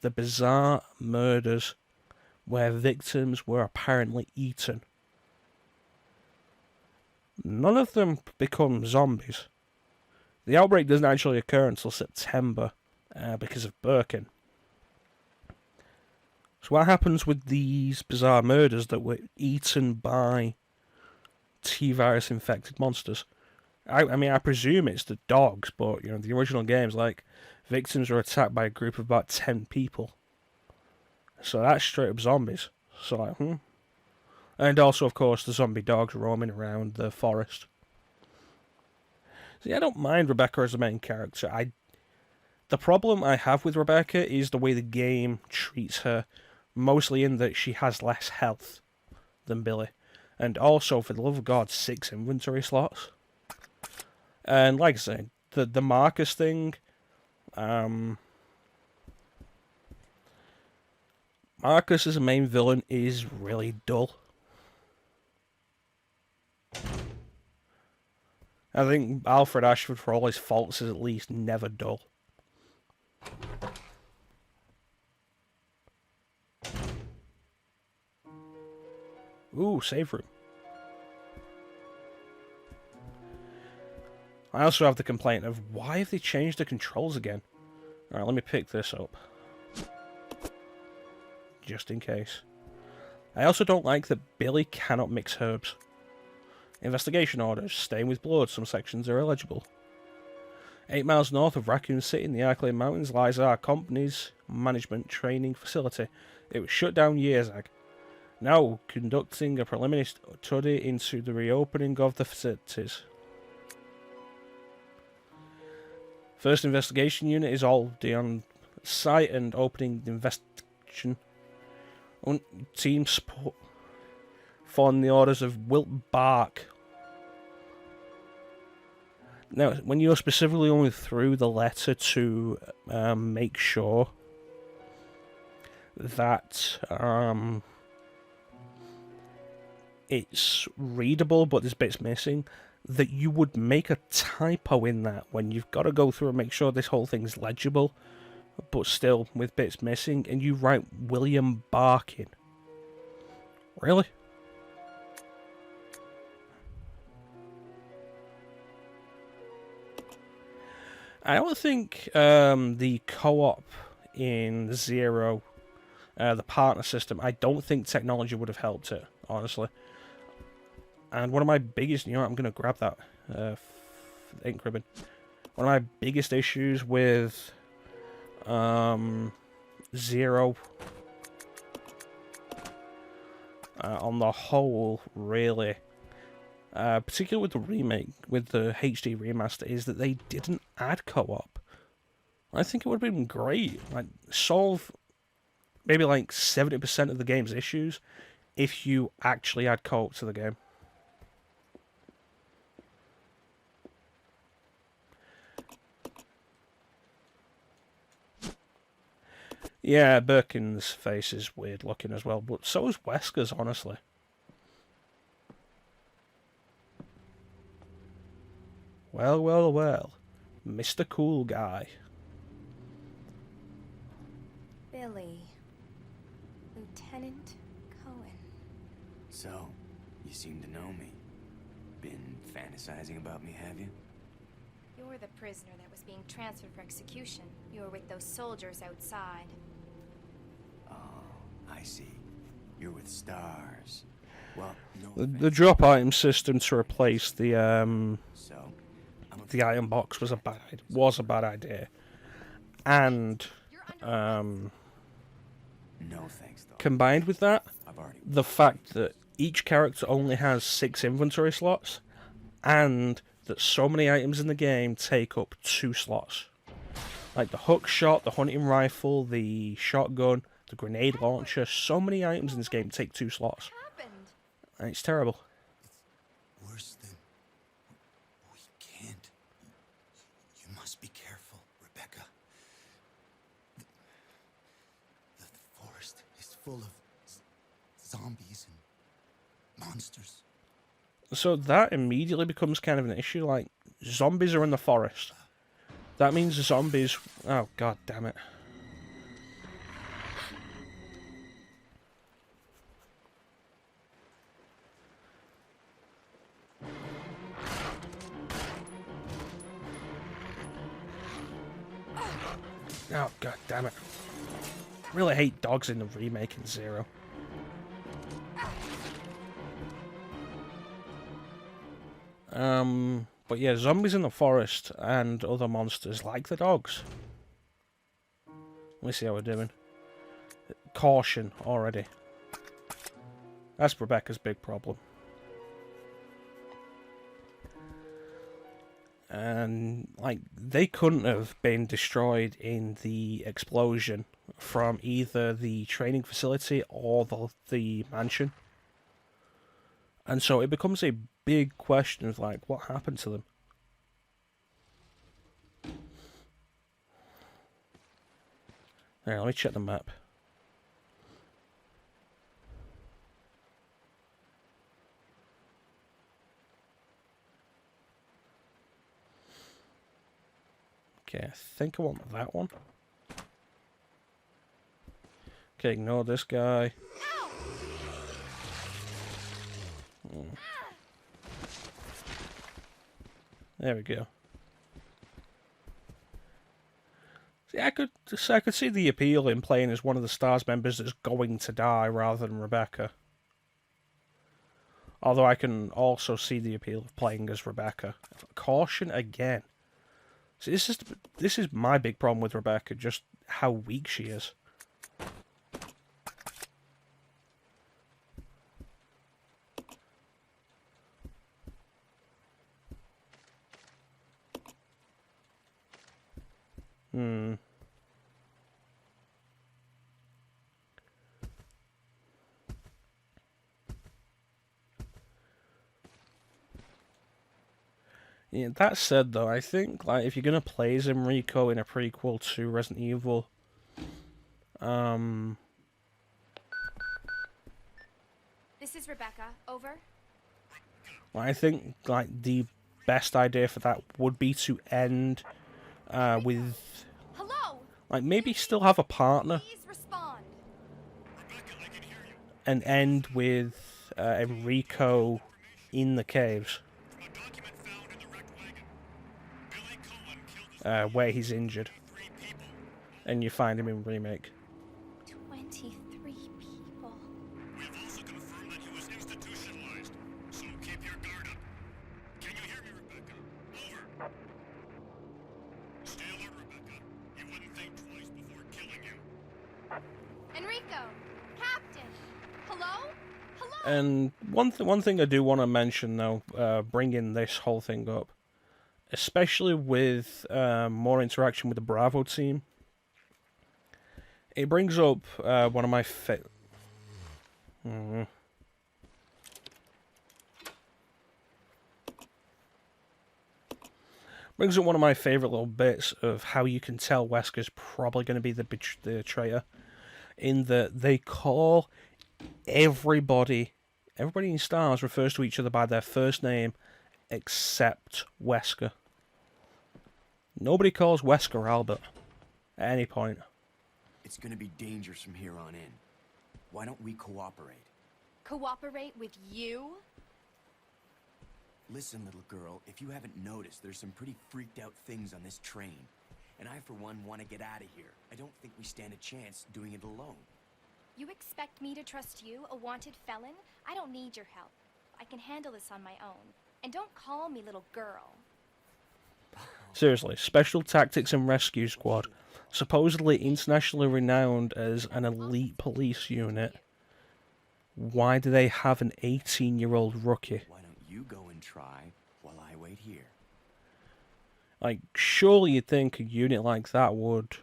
The bizarre murders where victims were apparently eaten. None of them become zombies. The outbreak doesn't actually occur until September because of Birkin. So what happens with these bizarre murders that were eaten by T-virus infected monsters? I mean, I presume it's the dogs, but, you know, the original games, like, victims are attacked by a group of about 10 people. So that's straight up zombies. So, like, And also, of course, the zombie dogs roaming around the forest. See, I don't mind Rebecca as the main character. The problem I have with Rebecca is the way the game treats her, mostly in that she has less health than Billy. And also, for the love of God, 6 inventory slots. And like I said, the Marcus thing, Marcus as a main villain is really dull. I think Alfred Ashford, for all his faults, is at least never dull. Ooh, save room. I also have the complaint of why have they changed the controls again? Alright, let me pick this up. Just in case. I also don't like that Billy cannot mix herbs. Investigation orders. Staying with blood. Some sections are illegible. 8 miles north of Raccoon City in the Arclay Mountains lies our company's management training facility. It was shut down years ago. Now conducting a preliminary study into the reopening of the facilities. First investigation unit is already on site and opening the investigation. Team support following the orders of Wilt Bark. Now, when you're specifically only through the letter to make sure that it's readable but there's bits missing, that you would make a typo in that when you've got to go through and make sure this whole thing's legible, but still with bits missing, and you write William Barkin. Really? I don't think the co-op in Zero, the partner system, I don't think technology would have helped it, honestly. And one of my biggest, you know what, I'm going to grab that ink ribbon. One of my biggest issues with Zero on the whole, really, particularly with the remake, with the HD remaster, is that they didn't add co-op. I think it would have been great. Like, solve maybe like 70% of the game's issues if you actually add co-op to the game. Yeah, Birkin's face is weird looking as well, but so is Wesker's, honestly. Well, well, well. Mr. Cool Guy. Billy. Lieutenant Cohen. So, you seem to know me. Been fantasizing about me, have you? You're the prisoner that was being transferred for execution. You were with those soldiers outside. I see. You're with s.t.a.r.s. Well, no The drop item system to replace the item box was a bad idea, and no thanks, though. combined with that, the fact that each character only has 6 inventory slots, and that so many items in the game take up 2 slots, like the hook shot, the hunting rifle, the shotgun, the grenade launcher. So many items in this game take 2 slots. And it's terrible. It's worse than... We can't. You must be careful, Rebecca. The forest is full of zombies and monsters. So that immediately becomes kind of an issue. Like, zombies are in the forest. That means the zombies... Oh, god damn it. Oh, god damn it. I really hate dogs in the remake in Zero. But yeah, zombies in the forest and other monsters like the dogs. Let me see how we're doing. Caution already. That's Rebecca's big problem. And, like, they couldn't have been destroyed in the explosion from either the training facility or the mansion. And so it becomes a big question of, like, what happened to them? There, let me check the map. Okay, I think I want that one. Okay, ignore this guy. There we go. See, I could see the appeal in playing as one of the S.t.a.r.s members that's going to die rather than Rebecca. Although I can also see the appeal of playing as Rebecca. Caution again. See, this is my big problem with Rebecca, just how weak she is. Yeah, that said, though, I think like if you're gonna play as Enrico in a prequel to Resident Evil, This is Rebecca. Over. I think like the best idea for that would be to end with Hello. like maybe still have a partner Please respond. and end with Enrico in the caves. Where he's injured. And you find him in Remake. 23 people. We have also confirmed that he was institutionalized, so keep your guard up. Can you hear me, Rebecca? Over. Stay alert, Rebecca. You wouldn't think twice before killing you. Enrico. Captain. Hello? Hello? And one thing I do want to mention, though, bringing this whole thing up, especially with more interaction with the Bravo team, it brings up one of my brings up one of my favorite little bits of how you can tell Wesker's probably going to be the traitor, in that they call everybody in S.t.a.r.s refers to each other by their first name except Wesker. Nobody calls Wesker Albert at any point. It's gonna be dangerous from here on in. Why don't we cooperate? Cooperate with you? Listen, little girl, if you haven't noticed, there's some pretty freaked out things on this train. And I, for one, want to get out of here. I don't think we stand a chance doing it alone. You expect me to trust you, a wanted felon? I don't need your help. I can handle this on my own. And don't call me little girl. Seriously, Special Tactics and Rescue Squad, supposedly internationally renowned as an elite police unit. Why do they have an 18-year-old rookie? Why don't you go and try while I wait here? Like, surely you'd think a unit like that would,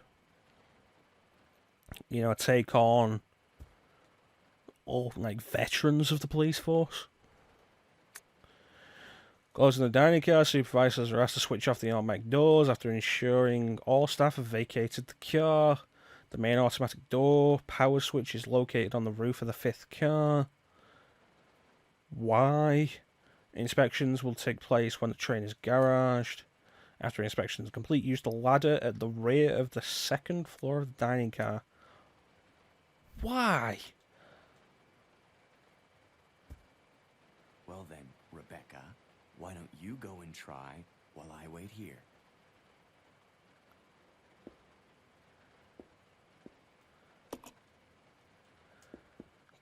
you know, take on all, like, veterans of the police force. Closing the dining car, supervisors are asked to switch off the automatic doors after ensuring all staff have vacated the car. The main automatic door power switch is located on the roof of the 5th car. Why? Inspections will take place when the train is garaged. After inspection is complete, use the ladder at the rear of the 2nd floor of the dining car. Why? Well then, Rebecca, why don't you go and try while I wait here?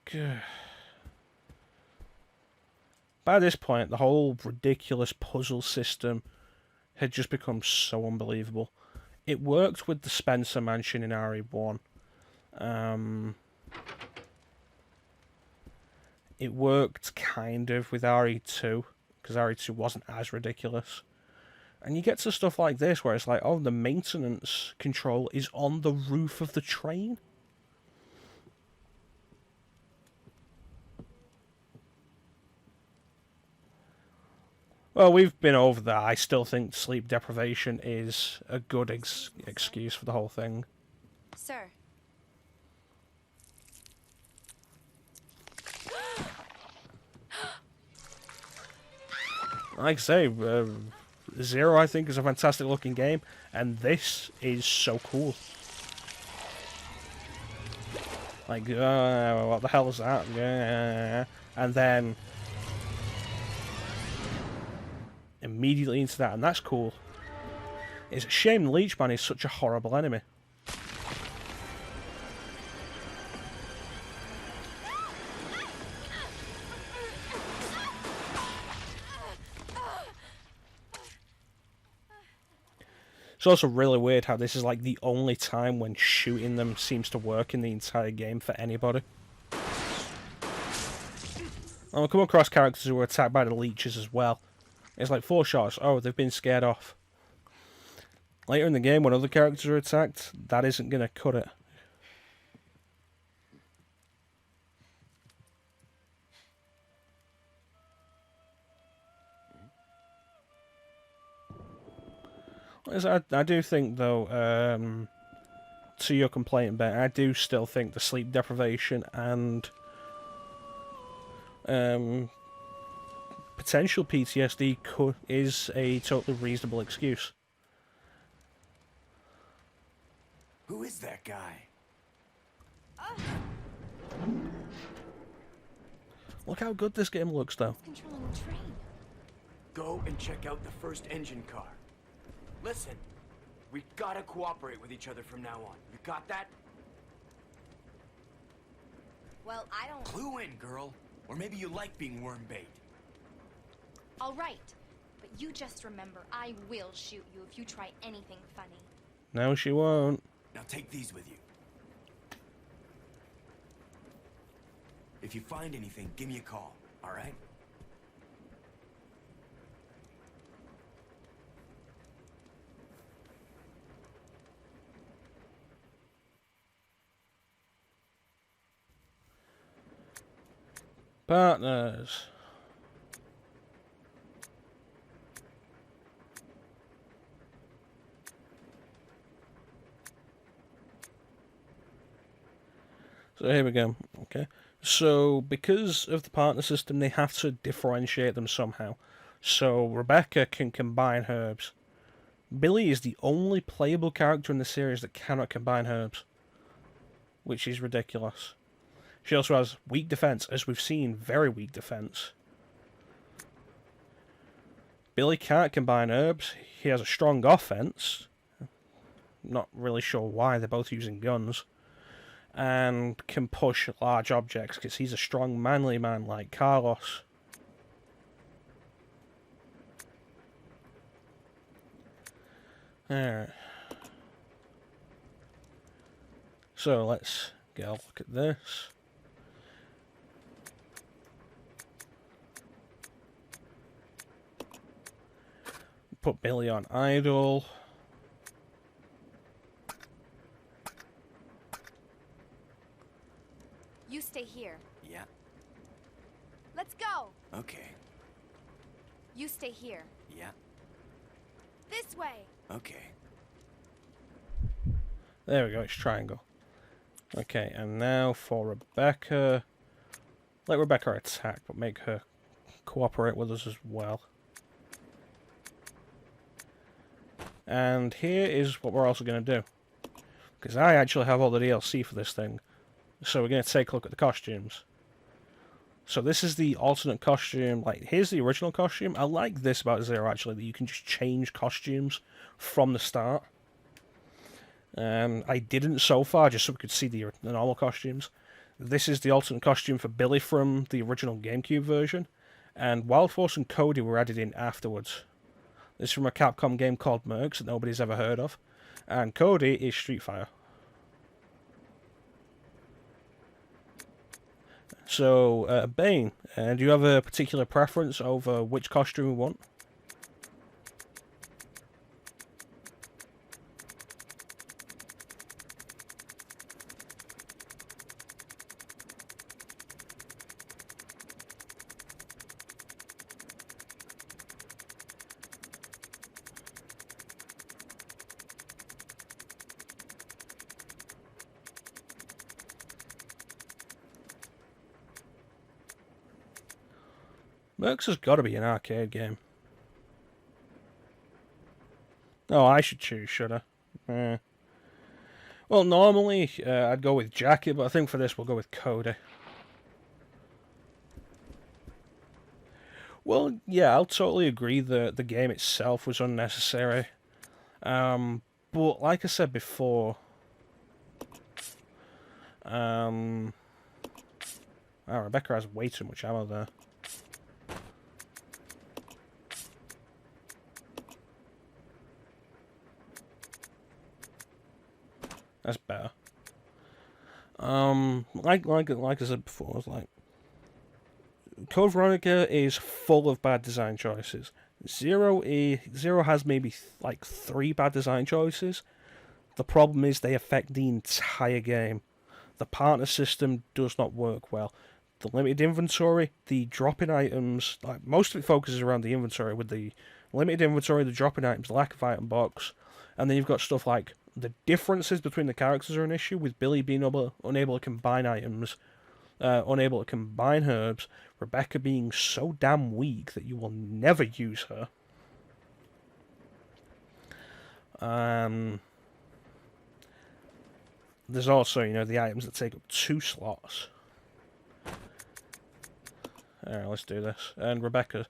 Good. By this point, the whole ridiculous puzzle system had just become so unbelievable. It worked with the Spencer Mansion in RE1. It worked kind of with RE2, because RE2 wasn't as ridiculous. And you get to stuff like this, where it's like, oh, the maintenance control is on the roof of the train? Well, we've been over that. I still think sleep deprivation is a good excuse for the whole thing. Sir. Like I say, Zero, I think, is a fantastic looking game, and this is so cool. Like, what the hell is that? And then immediately into that, and that's cool. It's a shame Leechman is such a horrible enemy. It's also really weird how this is like the only time when shooting them seems to work in the entire game for anybody. And we'll come across characters who are attacked by the leeches as well. It's like 4 shots. Oh, they've been scared off. Later in the game, when other characters are attacked, that isn't going to cut it. I do think, though, to your complaint, Ben, I do still think the sleep deprivation and potential PTSD is a totally reasonable excuse. Who is that guy? Look how good this game looks, though. Controlling the train. Go and check out the first engine car. Listen, we gotta cooperate with each other from now on. You got that? Well, I don't... Clue in, girl. Or maybe you like being worm bait. All right, but you just remember, I will shoot you if you try anything funny. No, she won't. Now take these with you. If you find anything, give me a call, all right? Partners. So here we go. Okay. So because of the partner system, they have to differentiate them somehow. So Rebecca can combine herbs. Billy is the only playable character in the series that cannot combine herbs, which is ridiculous. She also has weak defense, as we've seen, very weak defense. Billy can't combine herbs. He has a strong offense. Not really sure why, they're both using guns. And can push large objects, because he's a strong, manly man like Carlos. Alright. So let's get a look at this. Put Billy on idle. You stay here. Yeah. Let's go! Okay. You stay here. Yeah. This way! Okay. There we go, it's triangle. Okay, and now for Rebecca. Let Rebecca attack, but make her cooperate with us as well. And here is what we're also going to do. Because I actually have all the DLC for this thing. So we're going to take a look at the costumes. So this is the alternate costume. Like, here's the original costume. I like this about Zero, actually, that you can just change costumes from the start. I didn't so far, just so we could see the normal costumes. This is the alternate costume for Billy from the original GameCube version. And Wild Force and Cody were added in afterwards. This is from a Capcom game called Mercs that nobody's ever heard of. And Cody is Street Fighter. So, Bane, do you have a particular preference over which costume we want? Mercs has got to be an arcade game. Oh, I should choose, should I? Well, normally I'd go with Jackie, but I think for this we'll go with Cody. Well, yeah, I'll totally agree that the game itself was unnecessary. But like I said before... oh, Rebecca has way too much ammo there. That's better. Like I said before, it's like Code Veronica is full of bad design choices. Zero has maybe like 3 bad design choices. The problem is they affect the entire game. The partner system does not work well. The limited inventory, the dropping items, like most of it focuses around the inventory with the limited inventory, the dropping items, the lack of item box, and then you've got stuff like the differences between the characters are an issue, with Billy being unable to combine items, unable to combine herbs, Rebecca being so damn weak that you will never use her. There's also, the items that take up 2 slots. Alright, let's do this. And Rebecca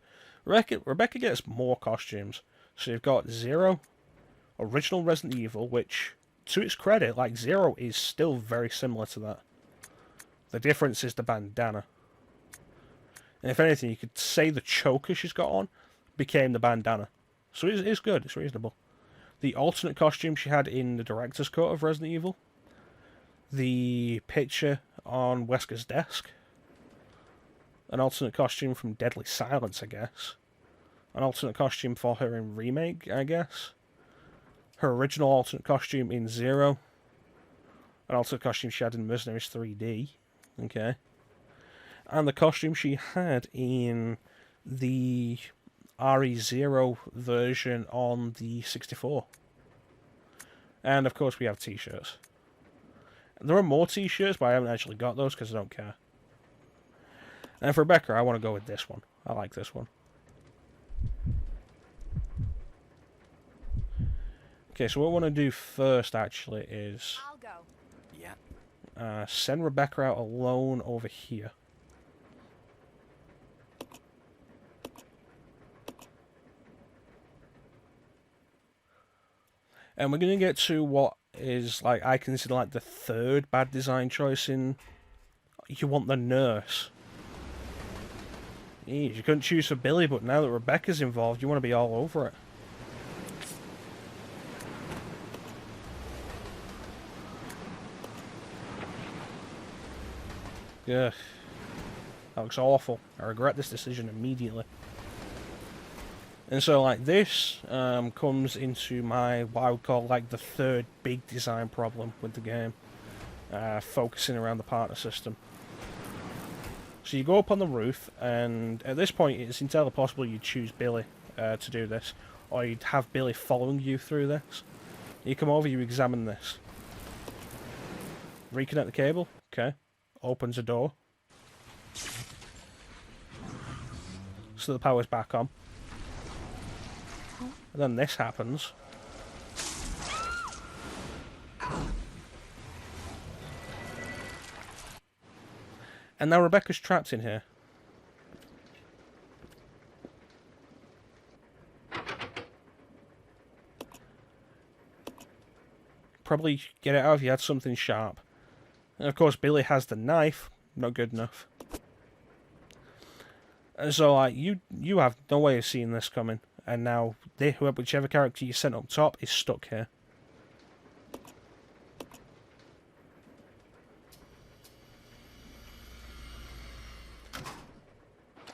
gets more costumes. So you've got Zero, original Resident Evil, which, to its credit, like, Zero is still very similar to that. The difference is the bandana. And if anything, you could say the choker she's got on became the bandana. So it's good, it's reasonable. The alternate costume she had in the director's cut of Resident Evil. The picture on Wesker's desk. An alternate costume from Deadly Silence, I guess. An alternate costume for her in Remake, I guess. Her original alternate costume in Zero. An alternate costume she had in Mercenaries 3D. Okay. And the costume she had in the RE0 version on the 64. And of course we have t-shirts. There are more t-shirts, but I haven't actually got those because I don't care. And for Rebecca, I want to go with this one. I like this one. Okay, so what I want to do first, actually, is... I'll go. Yeah. Send Rebecca out alone over here. And we're going to get to what is, like, I consider, like, the 3rd bad design choice in... You want the nurse. Jeez, you couldn't choose for Billy, but now that Rebecca's involved, you want to be all over it. Yeah. That looks awful. I regret this decision immediately. And so, like, this comes into my, what I would call, like, the 3rd big design problem with the game. Focusing around the partner system. So you go up on the roof, and at this point it's entirely possible you choose Billy to do this, or you'd have Billy following you through this. You come over, you examine this. Reconnect the cable, okay. Opens a door. So the power's back on. And then this happens. And now Rebecca's trapped in here. Probably get it out if you had something sharp. And of course Billy has the knife. Not good enough. And so like you have no way of seeing this coming. And now whichever character you sent up top is stuck here.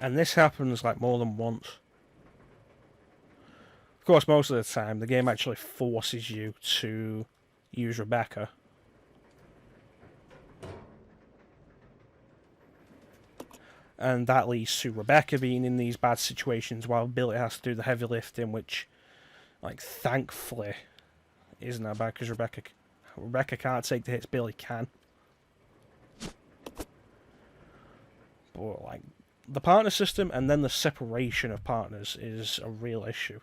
And this happens like more than once. Of course, most of the time, the game actually forces you to use Rebecca. And that leads to Rebecca being in these bad situations while Billy has to do the heavy lifting, which, like, thankfully isn't that bad because Rebecca can't take the hits, Billy can. But, like, the partner system and then the separation of partners is a real issue.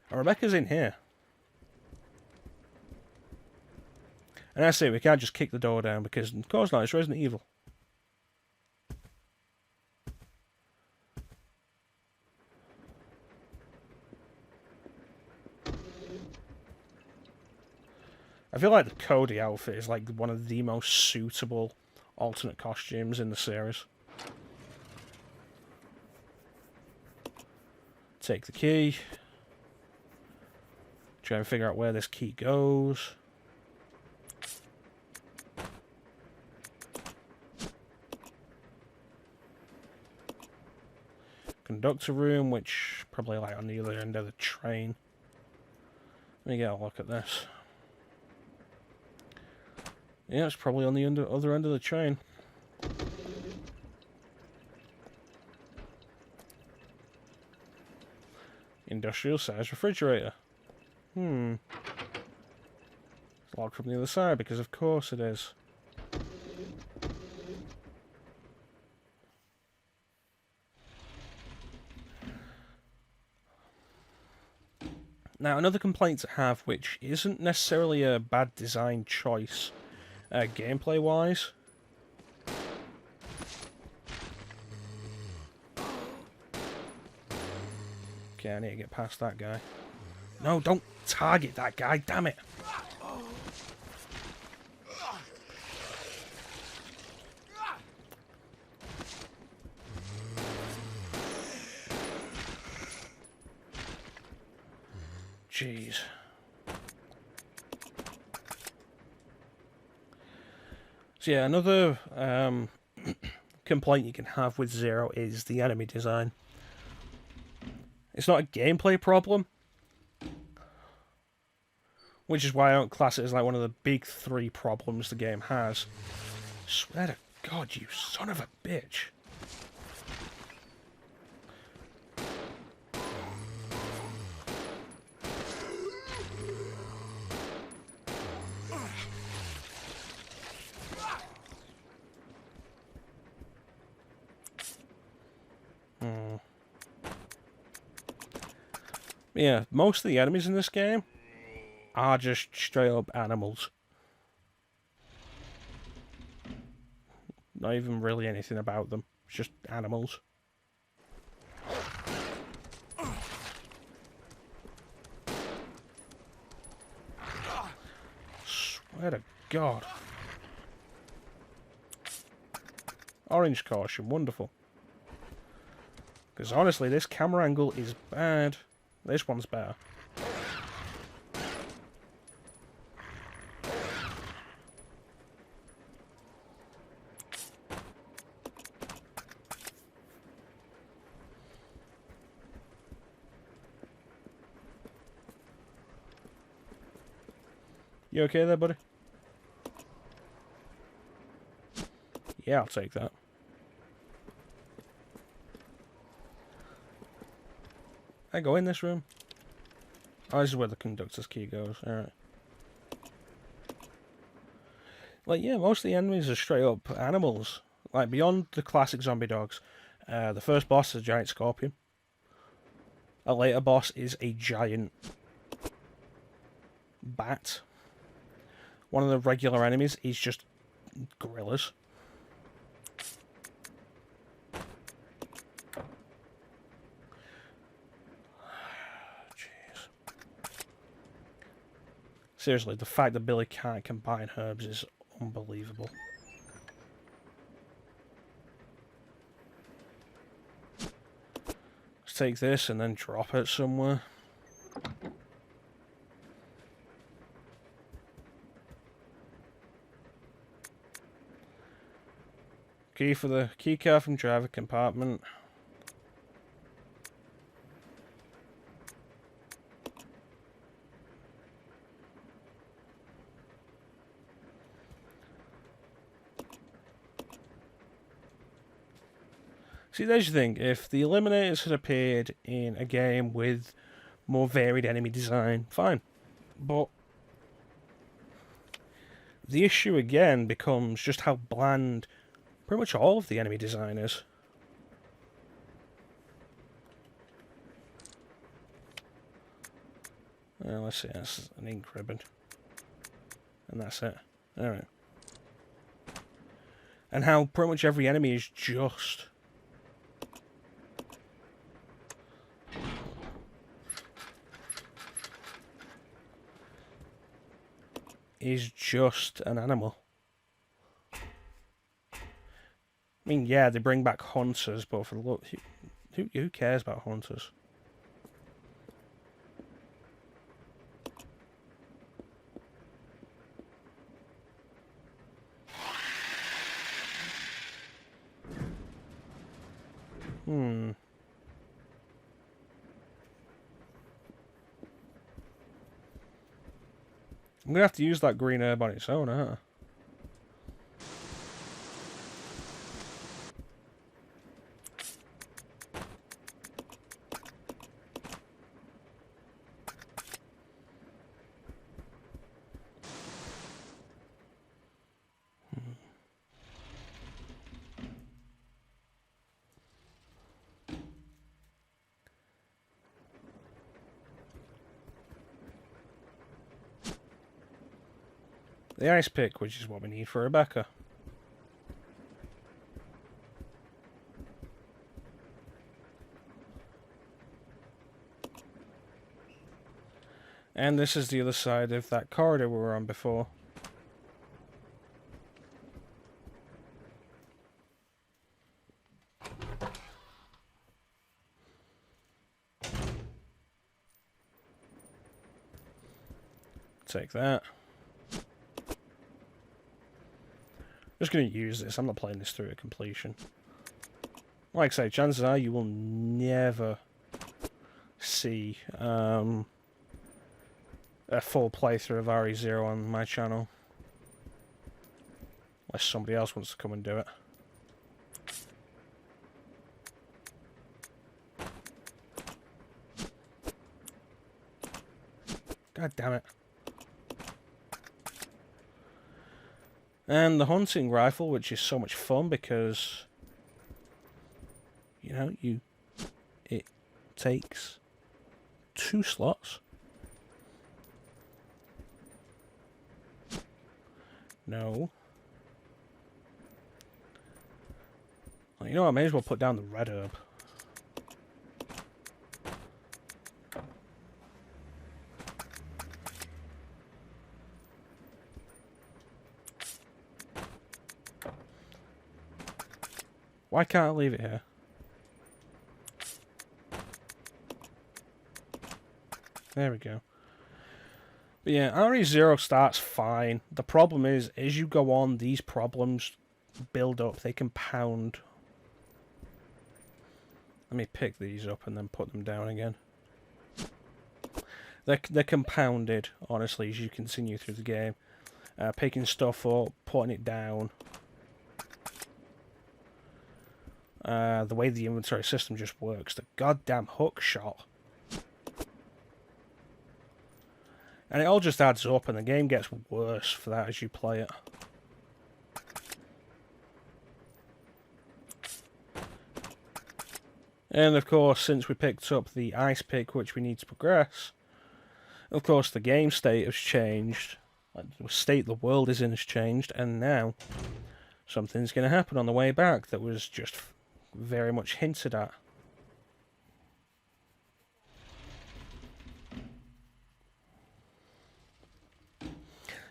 And Rebecca's in here. And I say we can't just kick the door down because, of course not, it's Resident Evil. I feel like the Cody outfit is like one of the most suitable alternate costumes in the series. Take the key. Try and figure out where this key goes. conductor room, which probably like on the other end of the train. Let me get a look at this. Yeah, it's probably on the other end of the train. Industrial size refrigerator. It's locked from the other side because of course it is. Now, another complaint to have, which isn't necessarily a bad design choice, gameplay-wise. Okay, I need to get past that guy. No, don't target that guy, damn it! Jeez. So yeah, another complaint you can have with Zero is the enemy design. It's not a gameplay problem, which is why I don't class it as like one of the big 3 problems the game has. Swear to God, you son of a bitch. Yeah, most of the enemies in this game are just straight up animals. Not even really anything about them. It's just animals. Swear to God. Orange caution, wonderful. Because honestly, this camera angle is bad. This one's better. You okay there, buddy? Yeah, I'll take that. I go in this room. Oh, this is where the conductor's key goes. Alright. Like, yeah, most of the enemies are straight up animals. Like, beyond the classic zombie dogs, the first boss is a giant scorpion. A later boss is a giant bat. One of the regular enemies is just gorillas. Seriously, the fact that Billy can't combine herbs is unbelievable. Let's take this and then drop it somewhere. Key for the key card from driver compartment. See, there's the thing. If the Eliminators had appeared in a game with more varied enemy design, fine. But the issue again becomes just how bland pretty much all of the enemy design is. Let's see, that's an ink ribbon. And that's it. Alright. And how pretty much every enemy is just... an animal. I mean, yeah, they bring back hunters, but for the look, who cares about hunters? I'm gonna have to use that green herb on its own, huh? The ice pick, which is what we need for Rebecca. And this is the other side of that corridor we were on before. Take that. Just going to use this. I'm not playing this through to completion. Like I say, chances are you will never see a full playthrough of RE0 on my channel. Unless somebody else wants to come and do it. God damn it. And the hunting rifle, which is so much fun because, you know, it takes 2 slots. No. Well, you know what, I may as well put down the red herb. Why can't I leave it here? There we go. But yeah, RE0 starts fine. The problem is, as you go on, these problems build up. They compound. Let me pick these up and then put them down again. They're compounded, honestly, as you continue through the game. Picking stuff up, putting it down. The way the inventory system just works. The goddamn hook shot. And it all just adds up, and the game gets worse for that as you play it. And of course, since we picked up the ice pick, which we need to progress, of course the game state has changed. The state the world is in has changed, and now something's going to happen on the way back that was just very much hinted at.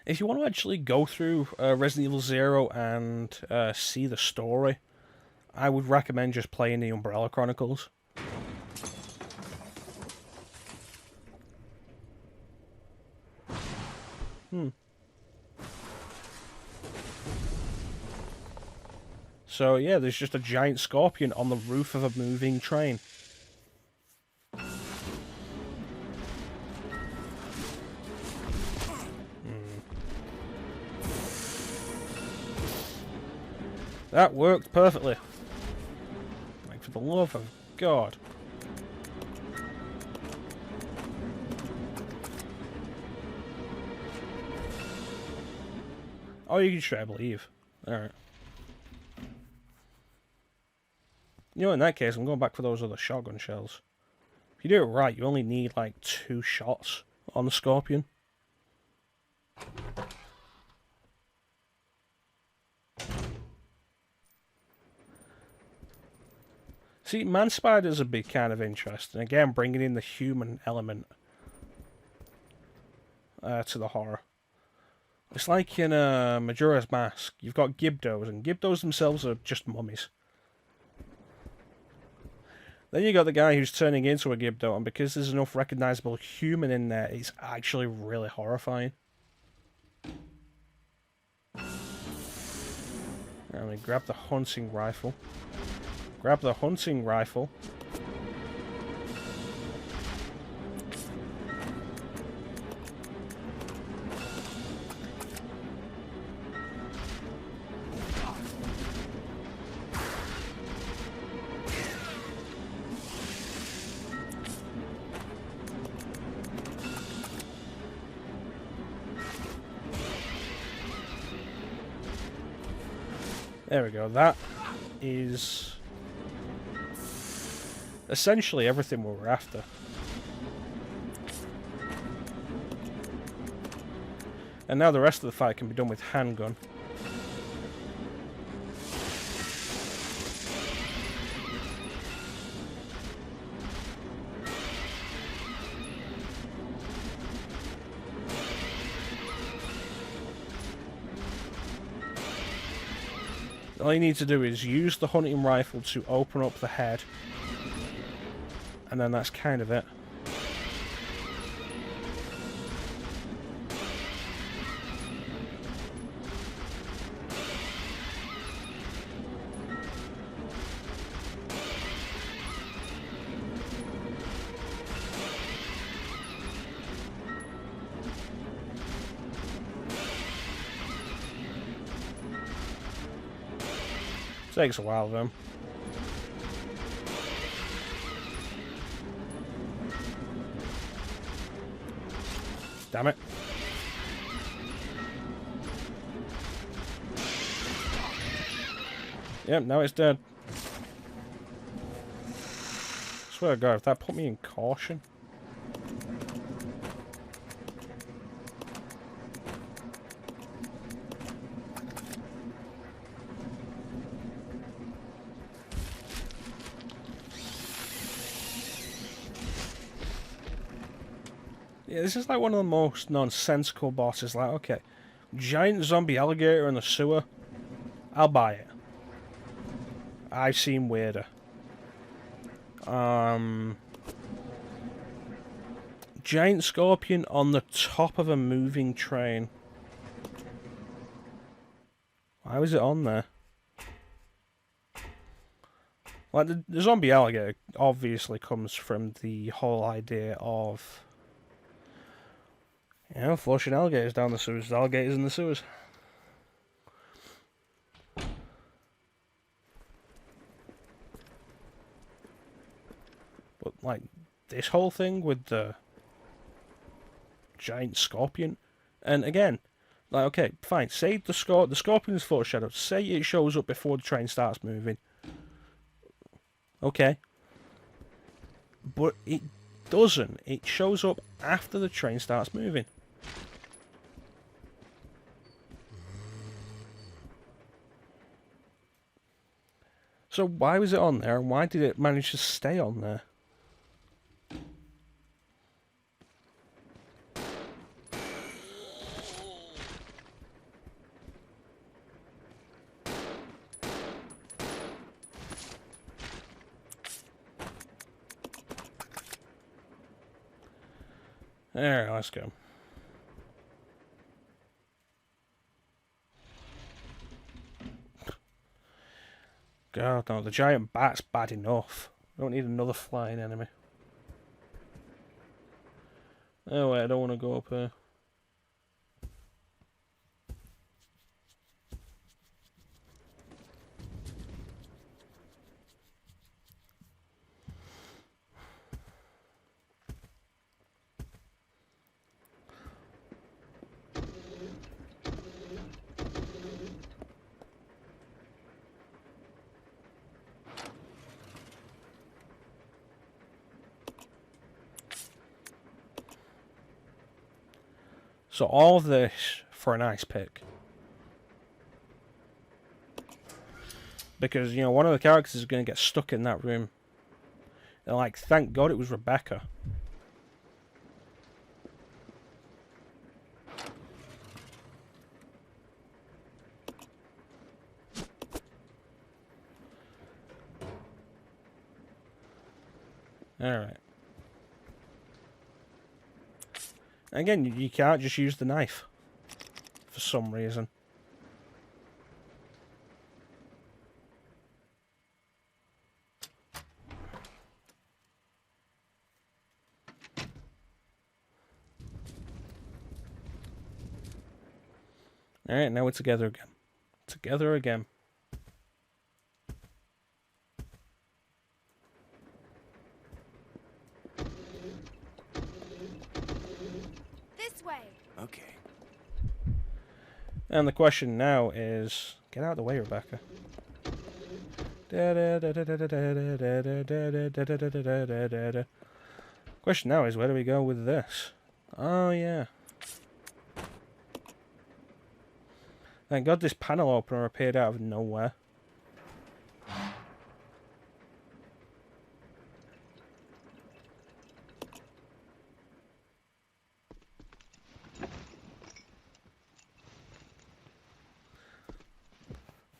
If you want to actually go through Resident Evil 0 and see the story, I would recommend just playing the Umbrella Chronicles. So yeah, there's just a giant scorpion on the roof of a moving train. That worked perfectly. Like, for the love of God. Oh, you can straight up leave. Alright. You know, in that case, I'm going back for those other shotgun shells. If you do it right, you only need, like, 2 shots on the scorpion. See, man spiders would be kind of interesting. Again, bringing in the human element to the horror. It's like in Majora's Mask. You've got Gibdos, and Gibdos themselves are just mummies. Then you got the guy who's turning into a Gibdo, and because there's enough recognizable human in there, it's actually really horrifying. Let me grab the hunting rifle. Grab the hunting rifle. There we go. That is essentially everything we were after. And now the rest of the fight can be done with handgun. All you need to do is use the hunting rifle to open up the head. And then that's kind of it. Takes a while though. Damn it. Yep, now it's dead. Swear to God, if that put me in caution. Yeah, this is like one of the most nonsensical bosses. Like, okay, giant zombie alligator in the sewer. I'll buy it. I've seen weirder. Giant scorpion on the top of a moving train. Why was it on there? Like, the zombie alligator obviously comes from the whole idea of, you know, flushing alligators down the sewers, alligators in the sewers. But, like, this whole thing with the giant scorpion, and again, like, okay, fine, say the scorpion's foreshadowed, say it shows up before the train starts moving. Okay. But it doesn't. It shows up after the train starts moving. So why was it on there, and why did it manage to stay on there? Alright, let's go. God, no, the giant bat's bad enough. I don't need another flying enemy. Oh wait, I don't want to go up here. So all of this for an ice pick. Because, you know, one of the characters is going to get stuck in that room. And, like, thank God it was Rebecca. Alright. Again, you can't just use the knife. For some reason. Alright, now we're together again. Together again. This way. Okay. And the question now is... Get out of the way, Rebecca. Question now is, where do we go with this? Oh, yeah. Thank God this panel opener appeared out of nowhere.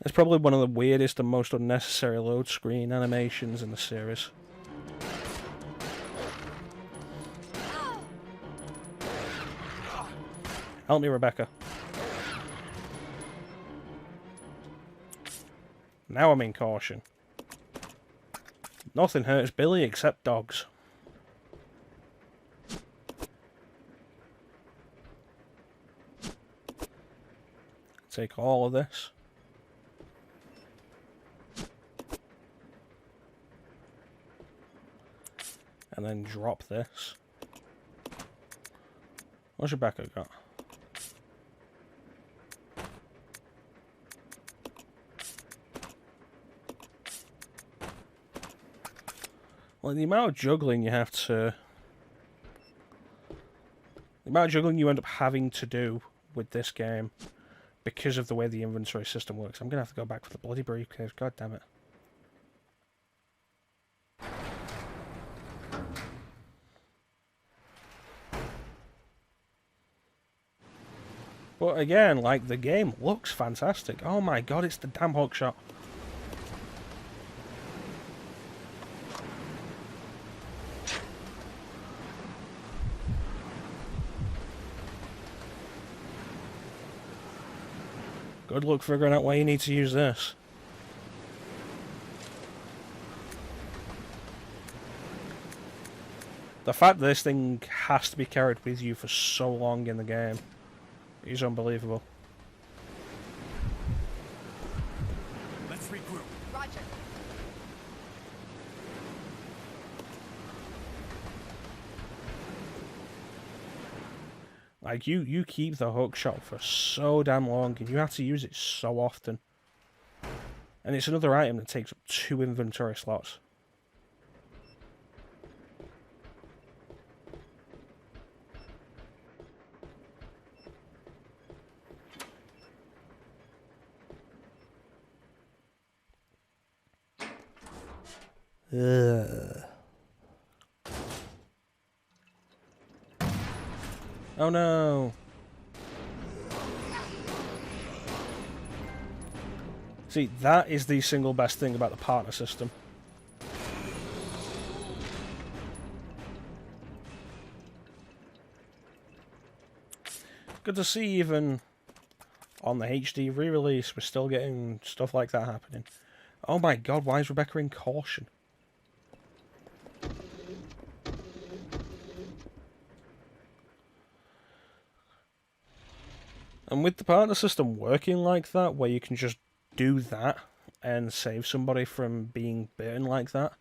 It's probably one of the weirdest and most unnecessary load screen animations in the series. Help me, Rebecca. Now I'm in caution. Nothing hurts Billy except dogs. Take all of this. And then drop this. What's Rebecca got? Well, the amount of juggling you have to... The amount of juggling you end up having to do with this game because of the way the inventory system works. I'm going to have to go back for the bloody briefcase. God damn it. But again, like, the game looks fantastic. Oh my god, it's the damn hookshot. Good luck figuring out why you need to use this. The fact that this thing has to be carried with you for so long in the game is unbelievable. Let's regroup. Roger. Like, you keep the hook shot for so damn long, and you have to use it so often. And it's another item that takes up 2 inventory slots. Ugh. Oh no! See, that is the single best thing about the partner system. Good to see even on the HD re-release we're still getting stuff like that happening. Oh my god, why is Rebecca in caution? And with the partner system working like that, where you can just do that and save somebody from being bitten like that,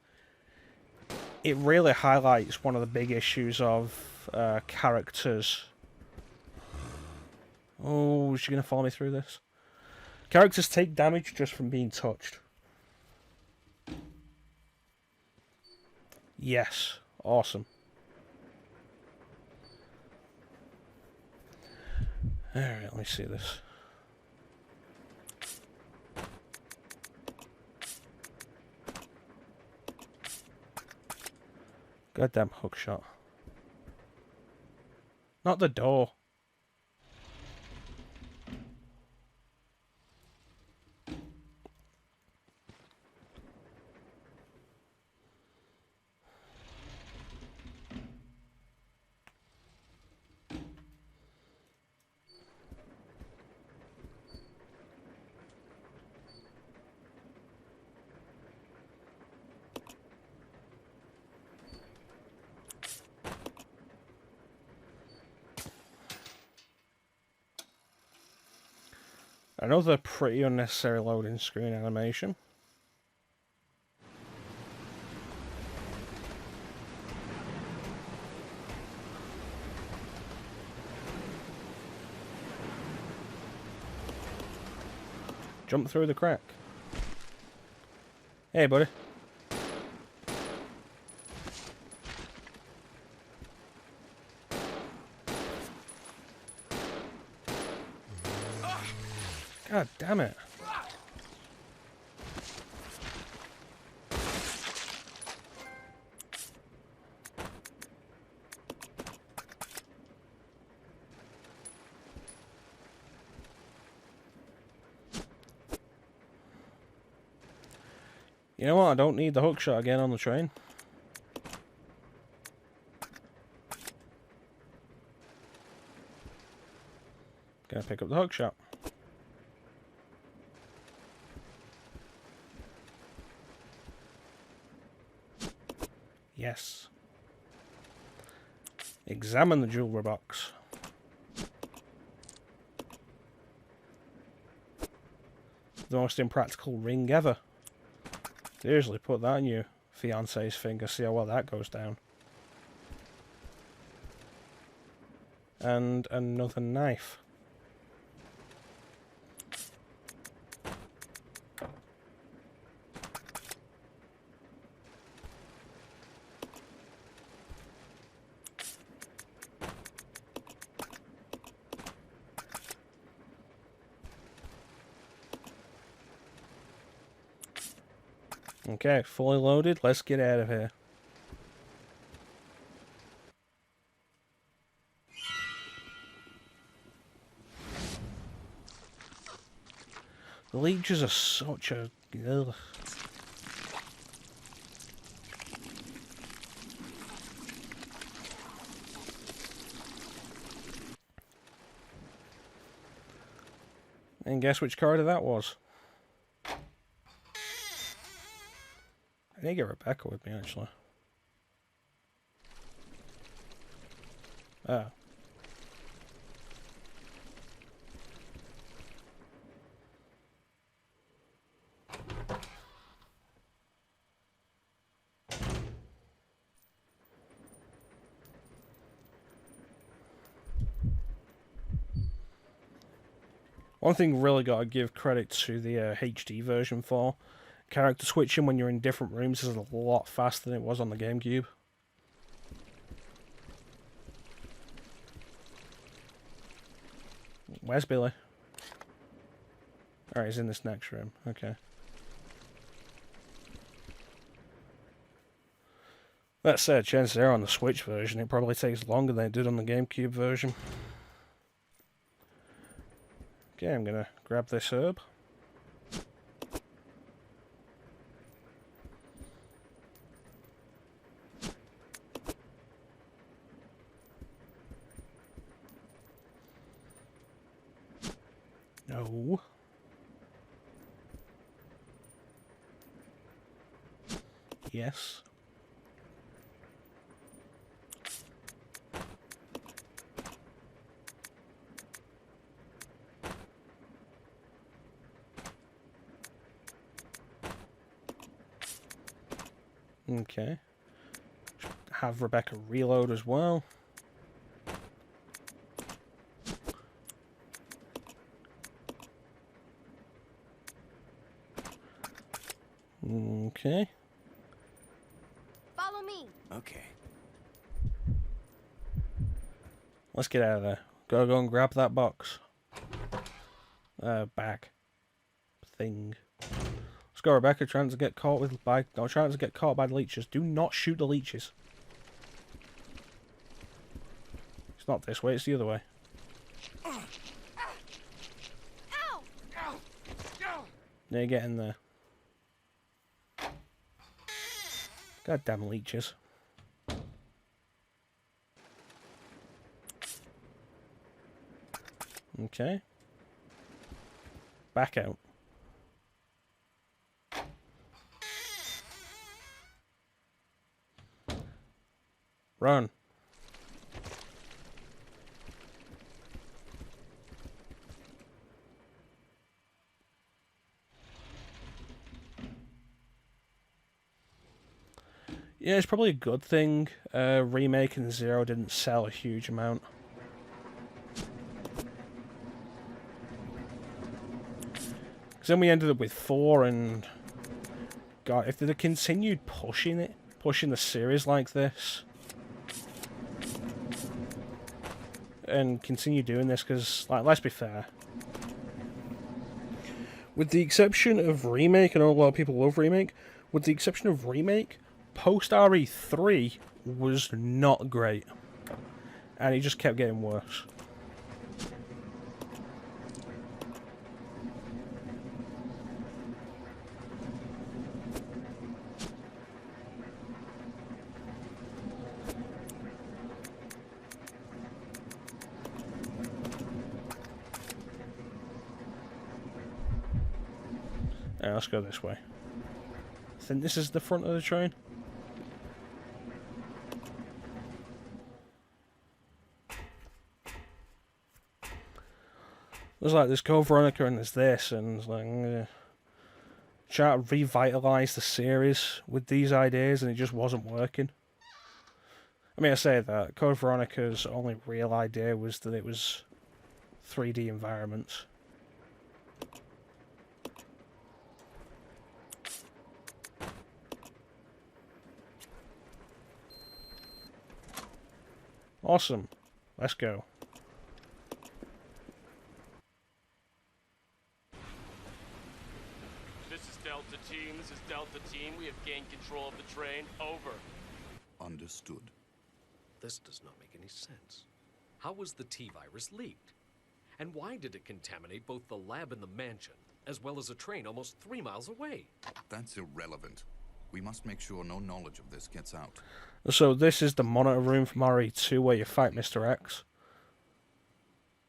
it really highlights one of the big issues of characters. Oh, is she going to follow me through this? Characters take damage just from being touched. Yes, awesome. Alright, let me see this. Goddamn hookshot. Not the door. Another pretty unnecessary loading screen animation. Jump through the crack. Hey, buddy. God damn it. You know what? I don't need the hookshot again on the train. Gonna pick up the hookshot. Yes. Examine the jewelry box. The most impractical ring ever. Seriously, put that on your fiance's finger, see how well that goes down. And another knife. Okay, fully loaded. Let's get out of here. The leeches are such a... Ugh. And guess which corridor that was? I need to get Rebecca with me, actually. Ah. One thing really got to give credit to the HD version for. Character switching when you're in different rooms is a lot faster than it was on the GameCube. Where's Billy? Alright, he's in this next room. Okay. That said, chances are on the Switch version it probably takes longer than it did on the GameCube version. Okay, I'm gonna grab this herb. No. Yes. Okay. Have Rebecca reload as well. Okay. Follow me. Okay. Let's get out of there. Gotta go and grab that box. Bag. Thing. Let's go, Rebecca. Trying to get caught by the leeches. Do not shoot the leeches. It's not this way, it's the other way. Now get in there. Goddamn leeches. Okay. Back out. Run. Yeah, it's probably a good thing remaking Zero didn't sell a huge amount. Because then we ended up with 4, and God, if they'd have continued pushing the series like this, and continue doing this, because, like, let's be fair, with the exception of Remake, and I know a lot of people love Remake, with the exception of Remake, post-RE3 was not great. And it just kept getting worse. Alright, let's go this way. I think this is the front of the train. There's like this Code Veronica and there's this, and it's like trying to revitalise the series with these ideas, and it just wasn't working. I mean, I say that Code Veronica's only real idea was that it was 3D environments. Awesome. Let's go. This is Delta Team. This is Delta Team. We have gained control of the train. Over. Understood. This does not make any sense. How was the T-virus leaked? And why did it contaminate both the lab and the mansion, as well as a train almost 3 miles away? That's irrelevant. We must make sure no knowledge of this gets out. So this is the monitor room from RE2 where you fight Mr. X.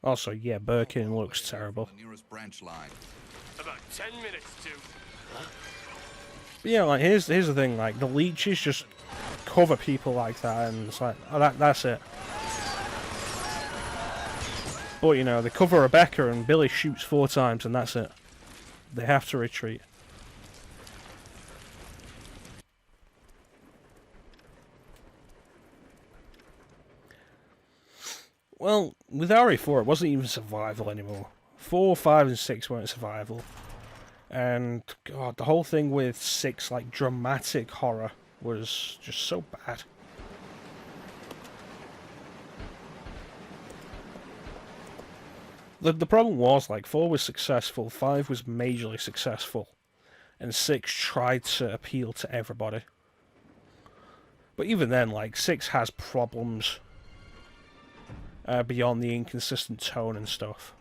Also, yeah, Birkin looks terrible. The nearest branch line. About 10 minutes to... But yeah, like here's the thing, like the leeches just cover people like that, and it's like, oh, that's it. But you know, they cover Rebecca and Billy shoots 4 times and that's it. They have to retreat. Well, with RE4 it wasn't even survival anymore. 4, 5 and 6 weren't survival. And God, the whole thing with 6, like dramatic horror, was just so bad. The problem was, like, 4 was successful, 5 was majorly successful, and 6 tried to appeal to everybody. But even then, like, 6 has problems beyond the inconsistent tone and stuff.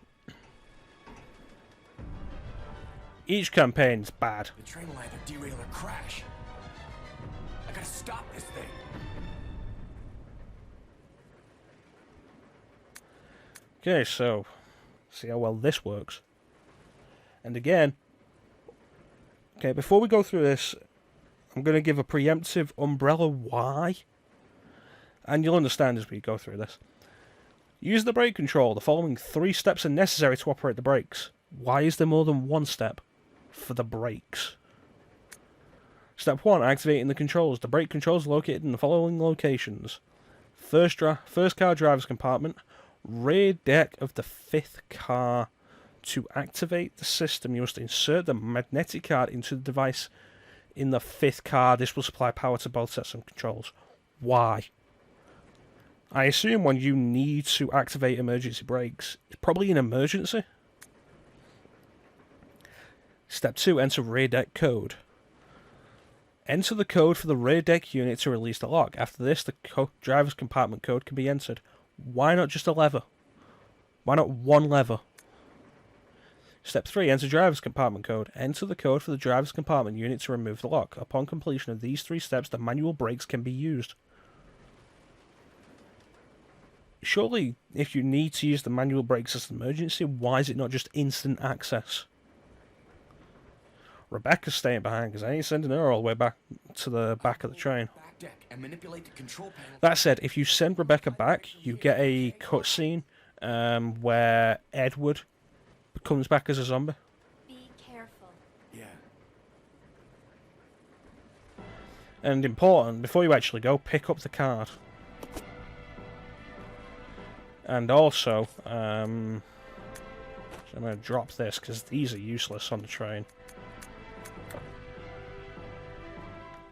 Each campaign's bad. The train will either derail or crash. I gotta stop this thing. Okay, so see how well this works. And again, okay, before we go through this, I'm going to give a preemptive umbrella why. And you'll understand as we go through this. Use the brake control. The following 3 steps are necessary to operate the brakes. Why is there more than 1 step for the brakes? Step 1, activating the controls. The brake controls are located in the following locations. First car driver's compartment, rear deck of the 5th car. To activate the system, you must insert the magnetic card into the device in the 5th car. This will supply power to both sets of controls. Why? I assume when you need to activate emergency brakes, it's probably an emergency. Step 2, enter rear deck code. Enter the code for the rear deck unit to release the lock. After this, the driver's compartment code can be entered. Why not just a lever? Why not 1 lever? Step 3, enter driver's compartment code. Enter the code for the driver's compartment unit to remove the lock. Upon completion of these 3 steps, the manual brakes can be used. Surely, if you need to use the manual brakes as an emergency, why is it not just instant access? Rebecca's staying behind because I ain't sending her all the way back to the back of the train. And manipulate the control panel. That said, if you send Rebecca back, you get a cutscene where Edward comes back as a zombie. Be careful. Yeah. And important, before you actually go, pick up the card. And also, So I'm going to drop this, because these are useless on the train.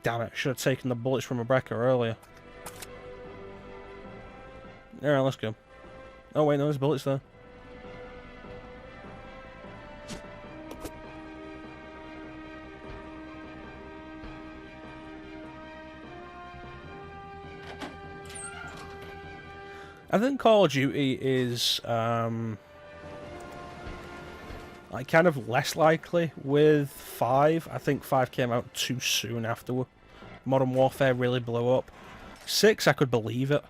Damn it, should have taken the bullets from Rebecca earlier. Alright, let's go. Oh wait, no, there's bullets there. I think Call of Duty is, like, kind of less likely with 5. I think 5 came out too soon after Modern Warfare really blew up. 6, I could believe it.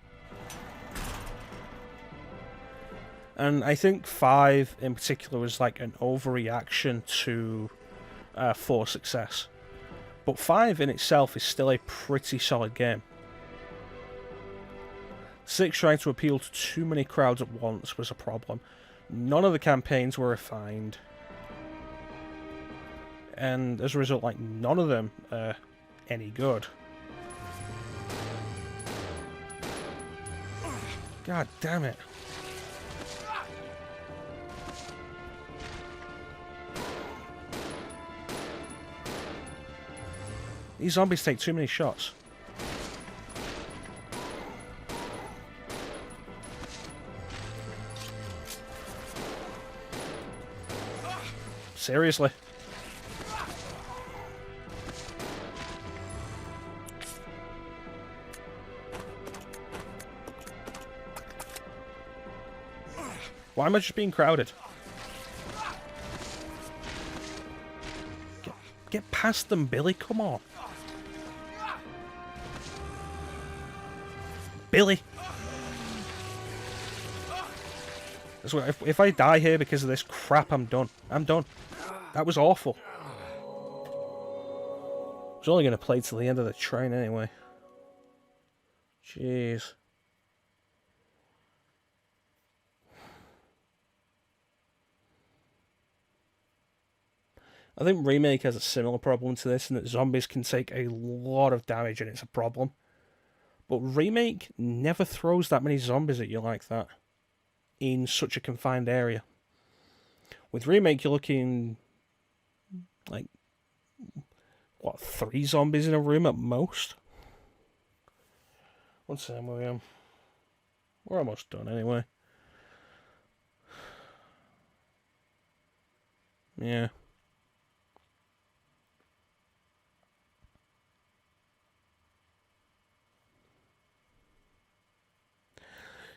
And I think 5 in particular was like an overreaction to 4's success. But 5 in itself is still a pretty solid game. 6 trying to appeal to too many crowds at once was a problem. None of the campaigns were refined. And as a result, like, none of them are any good. God damn it. These zombies take too many shots. Seriously. Why am I just being crowded? Get past them, Billy, come on. Billy! If I die here because of this crap, I'm done. I'm done. That was awful. I was only going to play till the end of the train anyway. Jeez. I think Remake has a similar problem to this, in that zombies can take a lot of damage and it's a problem. But Remake never throws that many zombies at you like that in such a confined area. With Remake, you're looking like, what, 3 zombies in a room at most? One second, William. We're almost done anyway. Yeah.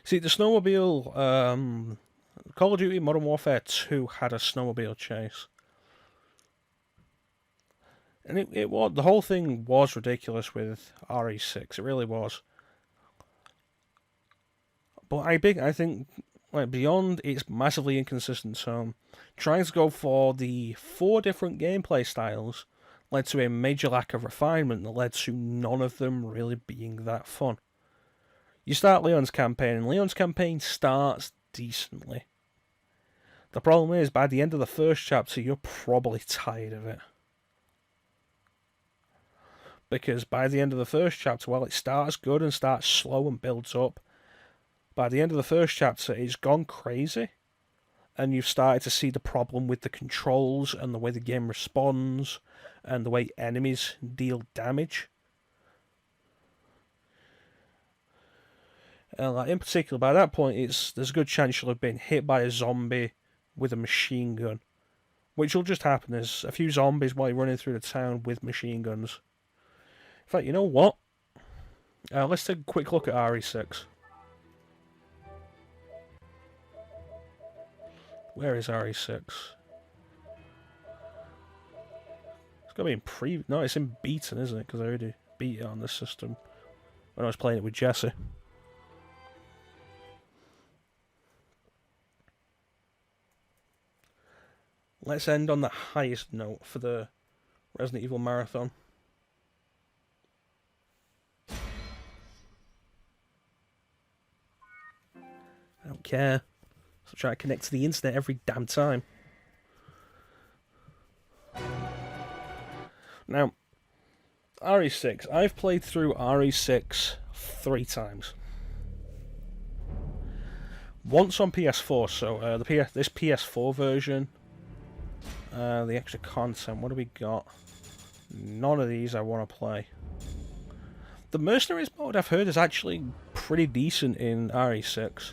See, the snowmobile, Call of Duty Modern Warfare 2 had a snowmobile chase. And it was, the whole thing was ridiculous with RE6, it really was. But I think, like, beyond its massively inconsistent tone, trying to go for the 4 different gameplay styles led to a major lack of refinement that led to none of them really being that fun. You start Leon's campaign, and Leon's campaign starts decently. The problem is, by the end of the first chapter, you're probably tired of it. Because by the end of the first chapter, while it starts good and starts slow and builds up, by the end of the first chapter, it's gone crazy. And you've started to see the problem with the controls and the way the game responds and the way enemies deal damage. Like, in particular, by that point, there's a good chance you'll have been hit by a zombie with a machine gun. Which will just happen. There's a few zombies while you're running through the town with machine guns. In fact, you know what? Let's take a quick look at RE6. Where is RE6? It's got to be in No, it's in beta, isn't it? Because I already beat it on this system when I was playing it with Jesse. Let's end on the highest note for the Resident Evil Marathon. I don't care. So try to connect to the internet every damn time. Now, RE6. I've played through RE6 3 times. once on PS4, so this PS4 version, the extra content, what do we got? None of these I want to play. The Mercenaries mode, I've heard, is actually pretty decent in RE6.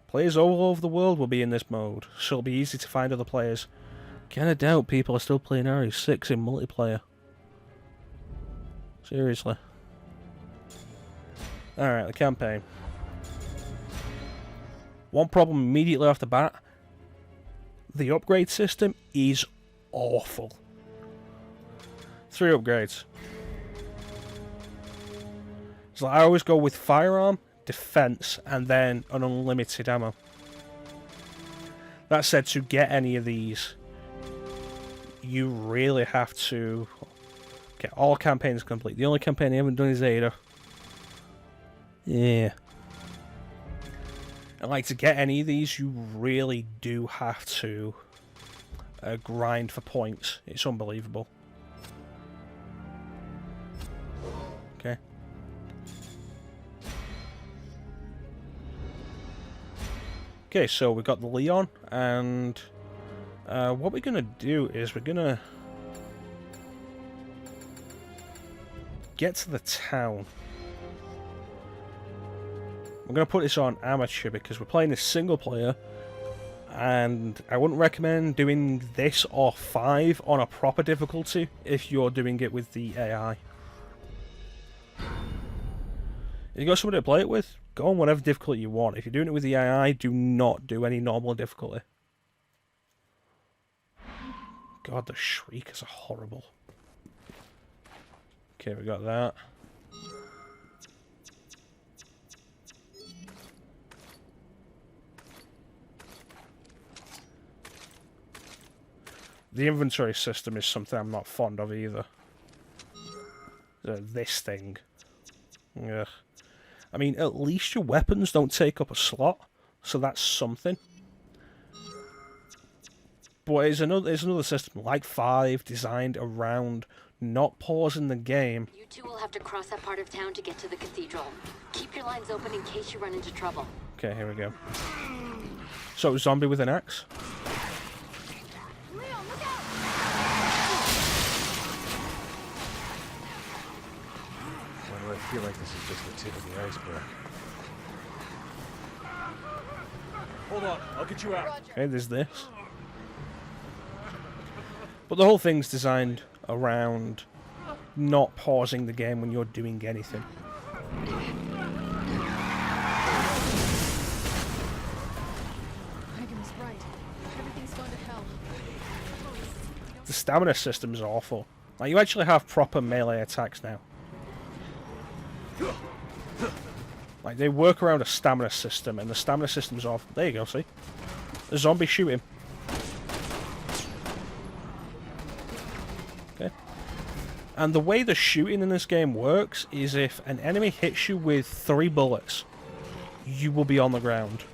Players all over the world will be in this mode, so it'll be easy to find other players. Kinda doubt people are still playing RE6 in multiplayer. Seriously. Alright, the campaign. One problem immediately off the bat. The upgrade system is awful. 3 upgrades. So I always go with firearm, defense, and then an unlimited ammo. That said, to get any of these, you really have to get all campaigns complete. The only campaign I haven't done is Ada. Yeah. And like, to get any of these, you really do have to grind for points. It's unbelievable. Okay. Okay, so we've got the Leon, and what we're going to do is we're going to get to the town. I'm going to put this on amateur because we're playing this single player, and I wouldn't recommend doing this or 5 on a proper difficulty if you're doing it with the AI. If you got somebody to play it with, go on whatever difficulty you want. If you're doing it with the AI, do not do any normal difficulty. God, the shrieks are horrible. Okay, we got that. The inventory system is something I'm not fond of either. This thing. Ugh. I mean, at least your weapons don't take up a slot, so that's something. But there's another system, like 5, designed around not pausing the game. You two will have to cross that part of town to get to the cathedral. Keep your lines open in case you run into trouble. Okay, here we go. So, zombie with an axe. Why do I feel like this is just the tip of the iceberg? Hold on, I'll get you out. Okay, there's this. But the whole thing's designed around not pausing the game when you're doing anything. Megan was right. Everything's gone to hell. The stamina system's awful. Like, you actually have proper melee attacks now. Like, they work around a stamina system, and the stamina system's awful. There you go, see? The zombie shoot him. Okay. And the way the shooting in this game works is if an enemy hits you with 3 bullets, you will be on the ground.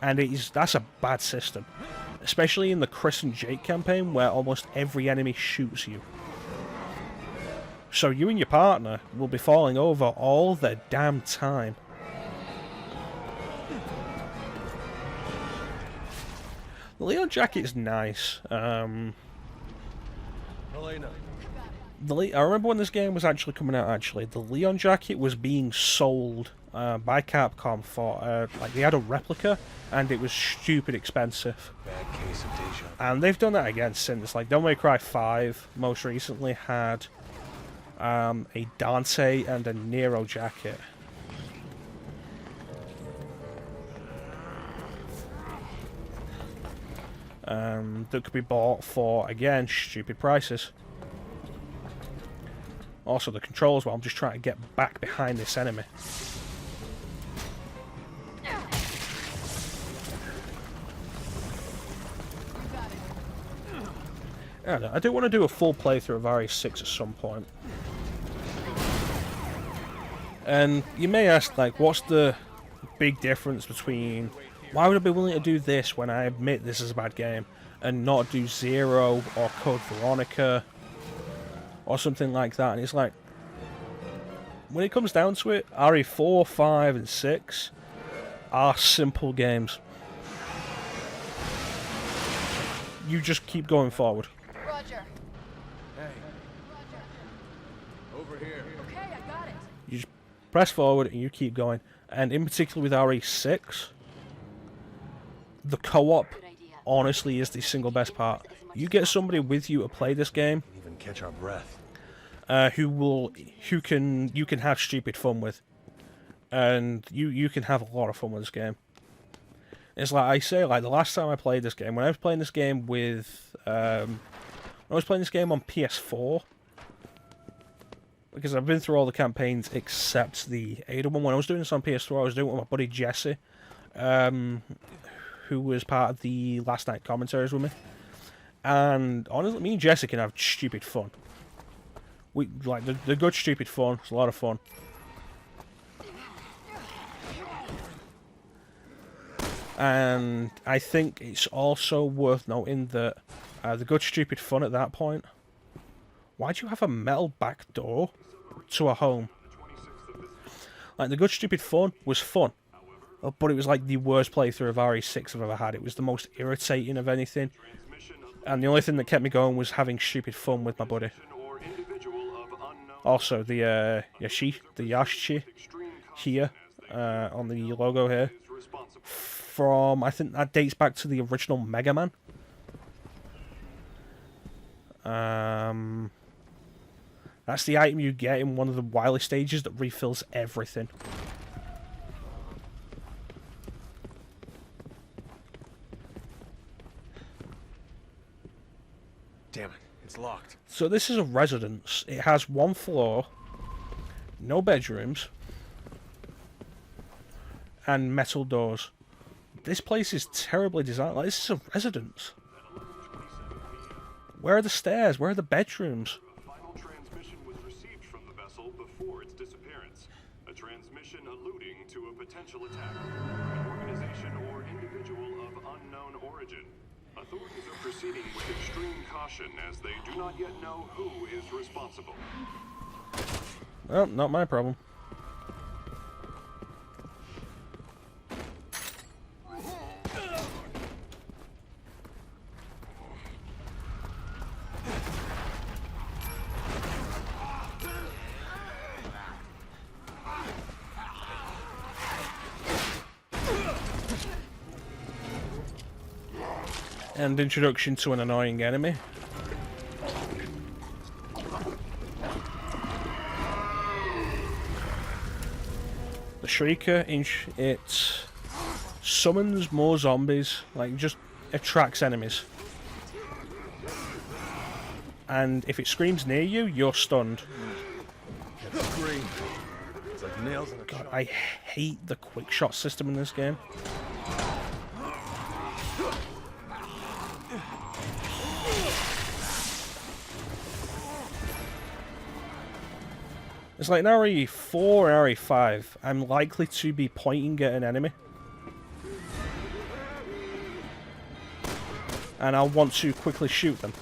And that's a bad system. Especially in the Chris and Jake campaign, where almost every enemy shoots you. So you and your partner will be falling over all the damn time. The Leon jacket is nice. Elena. I remember when this game was actually coming out, the Leon jacket was being sold by Capcom for, like, they had a replica, and it was stupid expensive. Bad case of deja. And they've done that again since. Like, Devil May Cry 5 most recently had a Dante and a Nero jacket. That could be bought for, again, stupid prices. Also, the controls, well, I'm just trying to get back behind this enemy. I do want to do a full playthrough of RE6 at some point. And you may ask, like, what's the big difference between... Why would I be willing to do this when I admit this is a bad game, and not do Zero or Code Veronica or something like that? And it's like, when it comes down to it, RE4, 5, and 6 are simple games. You just keep going forward. Roger. Hey. Over here. Okay, I got it. You just press forward and you keep going. And in particular with RE6, the co-op honestly is the single best part. You get somebody with you to play this game, Even catch our breath. you can have stupid fun with, and you can have a lot of fun with this game. It's like I say, like the last time I played this game, when I was playing this game with, I was playing this game on PS4, because I've been through all the campaigns except the Ada one. When I was doing this on PS4, I was doing it with my buddy Jesse, who was part of the last night commentaries with me. And honestly, me and Jesse can have stupid fun. We like the good stupid fun. It's a lot of fun. And I think it's also worth noting that the good stupid fun at that point. Why'd you have a metal back door to a home? Like the good stupid fun was fun, but it was like the worst playthrough of RE6 I've ever had. It was the most irritating of anything, and the only thing that kept me going was having stupid fun with my buddy. Also, the Yashi here on the logo here, from I think that dates back to the original Mega Man. That's the item you get in one of the Wily stages that refills everything. Damn it, it's locked. So this is a residence. It has one floor, no bedrooms, and metal doors. This place is terribly designed. Like, this is a residence. Where are the stairs? Where are the bedrooms? A final transmission was received from the vessel before its disappearance. A transmission alluding to a potential attack. An organization or individual of unknown origin. Authorities are proceeding with extreme caution as they do not yet know who is responsible. Well, not my problem. And introduction to an annoying enemy. The Shrieker, it summons more zombies, like just attracts enemies. And if it screams near you, you're stunned. That scream. It's like nails in a God, I hate the quick shot system in this game. It's like in RE4 and RE5, I'm likely to be pointing at an enemy. And I'll want to quickly shoot them.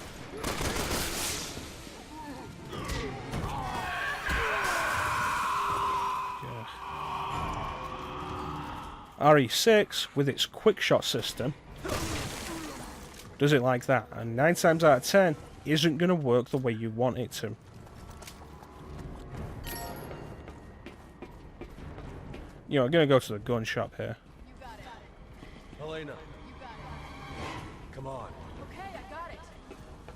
RE6, with its quick shot system, does it like that. And 9 times out of 10, isn't going to work the way you want it to. You know, I'm going to go to the gun shop here. Helena. Come on. Okay, I got it.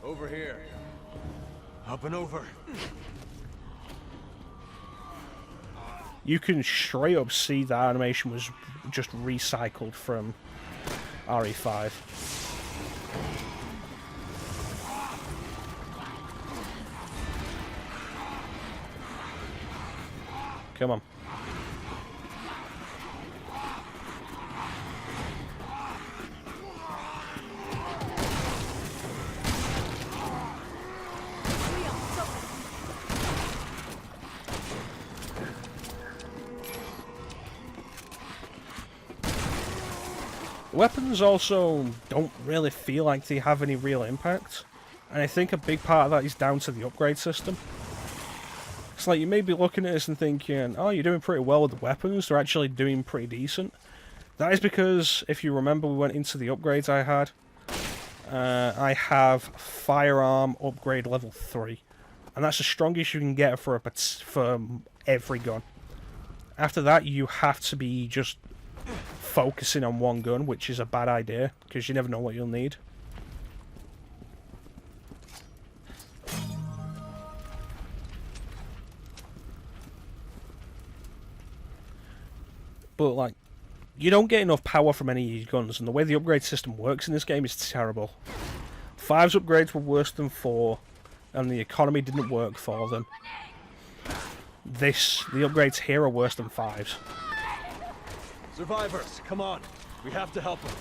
Over here. Up and over. You can straight up see that animation was just recycled from RE5. Come on. Weapons also don't really feel like they have any real impact, and I think a big part of that is down to the upgrade system. it's like you may be looking at this and thinking, oh, you're doing pretty well with the weapons. They're actually doing pretty decent. That is because, if you remember, we went into the upgrades I had. I have firearm upgrade level 3. And that's the strongest you can get for every gun. After that, you have to be just focusing on one gun, which is a bad idea, because you never know what you'll need. But, like, you don't get enough power from any of these guns, and the way the upgrade system works in this game is terrible. 5's upgrades were worse than 4, and the economy didn't work for them. The upgrades here are worse than 5's. Survivors, come on. We have to help them.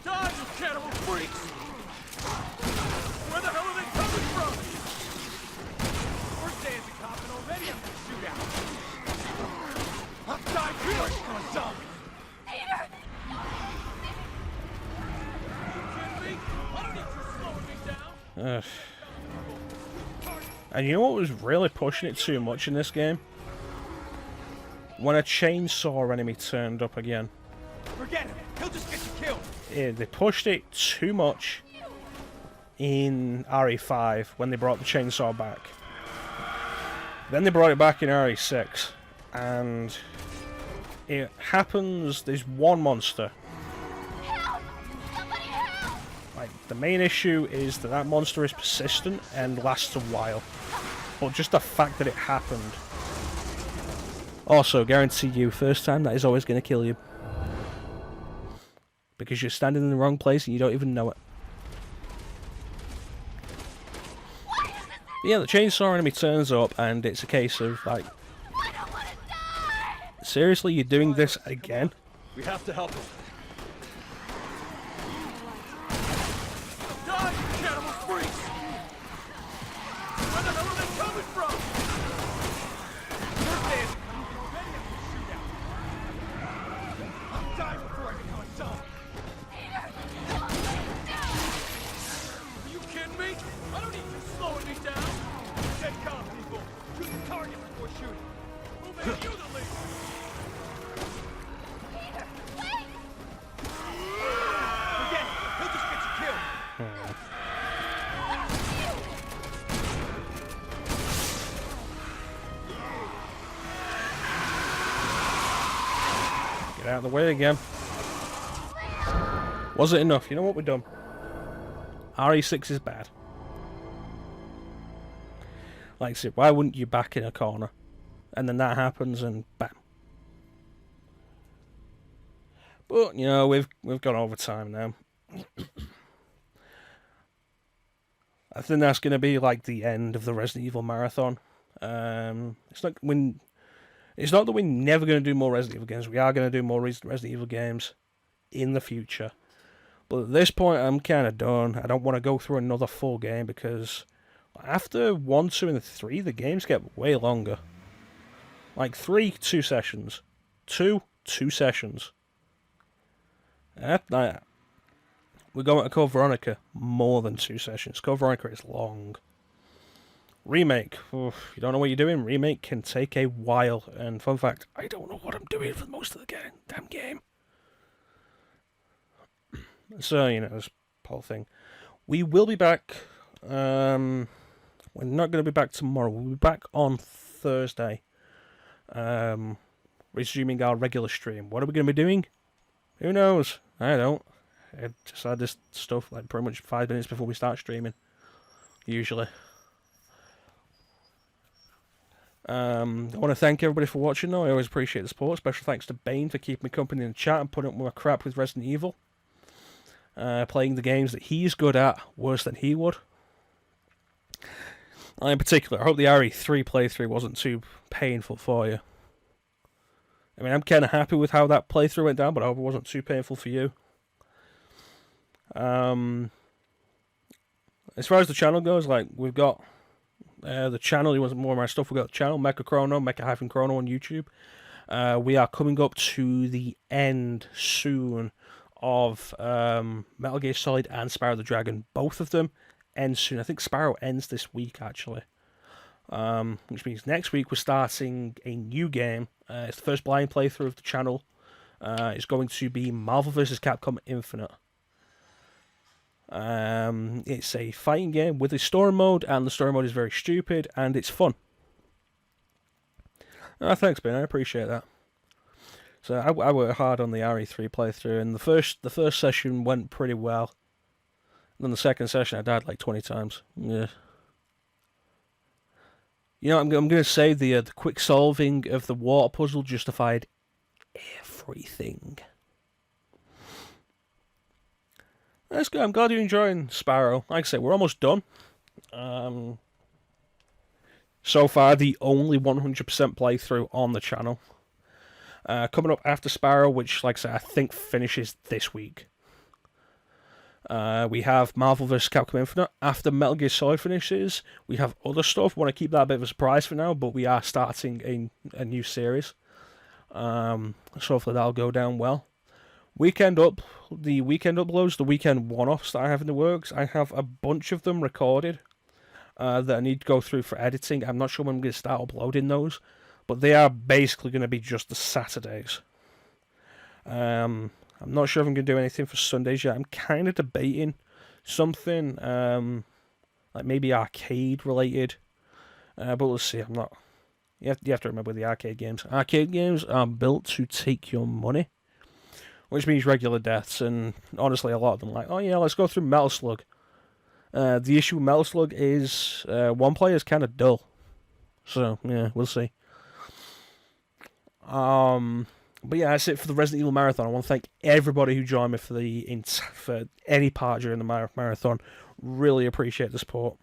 Die, you cannibal freaks! Where the hell are they coming from? First day as a cop and already I'm gonna shoot out. I'll die first, you zombie! Peter! You kidding me? I don't need you slowing me down. And you know what was really pushing it too much in this game? When a chainsaw enemy turned up again. Forget him. He'll just get you killed. Yeah, they pushed it too much in RE5 when they brought the chainsaw back. Then they brought it back in RE6. And it happens, there's one monster. Like, the main issue is that that monster is persistent and lasts a while. But just the fact that it happened. Also, guarantee you, first time, that is always going to kill you. Because you're standing in the wrong place and you don't even know it. But yeah, the chainsaw enemy turns up and it's a case of, like... Seriously, you're doing this again? We have to help him. Die, you cannibal freaks! Where the hell are they coming from? First day as a cop and already I'm gonna shoot out. I'll die before I become a zombie. Are you kidding me? I don't need you slowing me down. Dead cop people. Shoot the target before shooting. Who made you the leader? Forget it. He'll just get you killed. Get out of the way again. Was it enough? You know what we've done? RE6 is bad. Like I said, why wouldn't you back in a corner? And then that happens and bam. But, you know, we've gone over time now. I think that's going to be like the end of the Resident Evil marathon. It's not that we're never going to do more Resident Evil games. We are going to do more Resident Evil games in the future. But at this point, I'm kind of done. I don't want to go through another full game because after 1, 2, and 3, the games get way longer. Like 3, 2 sessions. 2 sessions. We're going to Code Veronica more than 2 sessions. Code Veronica is long. Remake. Oof, you don't know what you're doing? Remake can take a while. And fun fact, I don't know what I'm doing for most of the damn game. So, you know, this whole thing. We will be back. We're not going to be back tomorrow. We'll be back on Thursday. Resuming our regular stream. What are we going to be doing? Who knows? I don't. I just had this stuff like pretty much 5 minutes before we start streaming. Usually. I want to thank everybody for watching though. I always appreciate the support. Special thanks to Bane for keeping me company in the chat and putting up more crap with Resident Evil. Playing the games that he's good at worse than he would. In particular, I hope the RE3 playthrough wasn't too painful for you. I mean, I'm kind of happy with how that playthrough went down, but I hope it wasn't too painful for you. As far as the channel goes, like, we've got the channel, you want more of my stuff, we've got the channel, Mecha Chrono, Mecha-Chrono on YouTube. We are coming up to the end soon of Metal Gear Solid and Spyro the Dragon. Both of them end soon. I think Sparrow ends this week, actually. Which means next week we're starting a new game. It's the first blind playthrough of the channel. It's going to be Marvel vs. Capcom Infinite. It's a fighting game with a story mode, and the story mode is very stupid, and it's fun. Thanks, Ben. I appreciate that. So I worked hard on the RE3 playthrough, and the first session went pretty well. And then the second session, I died like 20 times. Yeah. You know, I'm going to say the quick solving of the water puzzle justified everything. That's good. I'm glad you're enjoying Sparrow. Like I say, we're almost done. So far, the only 100% playthrough on the channel. Coming up after Sparrow, which, like I said, I think finishes this week. We have Marvel vs. Capcom Infinite. After Metal Gear Solid finishes, we have other stuff. Want to keep that a bit of a surprise for now, but we are starting a new series. So hopefully that'll go down well. The weekend uploads, the weekend one-offs that I have in the works, I have a bunch of them recorded that I need to go through for editing. I'm not sure when I'm going to start uploading those, but they are basically going to be just the Saturdays. I'm not sure if I'm going to do anything for Sundays yet. I'm kind of debating something, like maybe arcade related, but we'll see. I'm not. You have to remember the arcade games. Arcade games are built to take your money, which means regular deaths. And honestly, a lot of them like, oh yeah, let's go through Metal Slug. The issue with Metal Slug is one player is kind of dull. So yeah, we'll see. But yeah, that's it for the Resident Evil Marathon. I want to thank everybody who joined me for any part during the marathon. Really appreciate the support.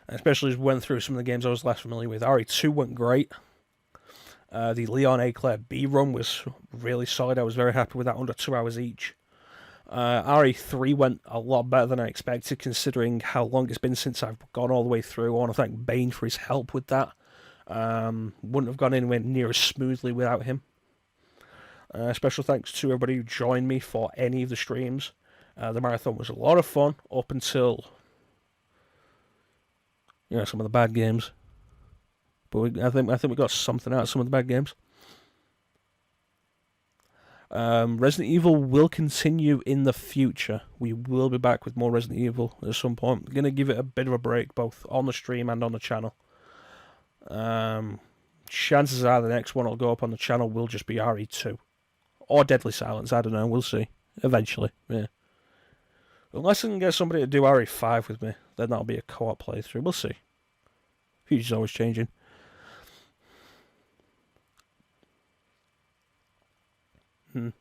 Especially as we went through some of the games I was less familiar with. RE2 went great. The Leon A. Claire B run was really solid. I was very happy with that, under 2 hours each. RE3 went a lot better than I expected, considering how long it's been since I've gone all the way through. I want to thank Bane for his help with that. Wouldn't have gone anywhere near as smoothly without him. Special thanks to everybody who joined me for any of the streams. The marathon was a lot of fun up until, you know, some of the bad games. But I think we got something out of some of the bad games. Resident Evil will continue in the future. We will be back with more Resident Evil at some point. We're going to give it a bit of a break, both on the stream and on the channel. Chances are the next one will go up on the channel will just be RE2. Or Deadly Silence, I don't know, we'll see. Eventually, yeah. Unless I can get somebody to do RE5 with me, then that'll be a co-op playthrough, we'll see. Future's always changing. But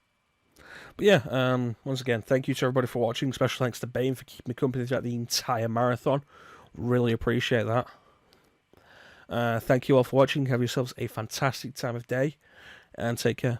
yeah, once again, thank you to everybody for watching. Special thanks to Bane for keeping me company throughout the entire marathon. Really appreciate that. Thank you all for watching. Have yourselves a fantastic time of day, and take care.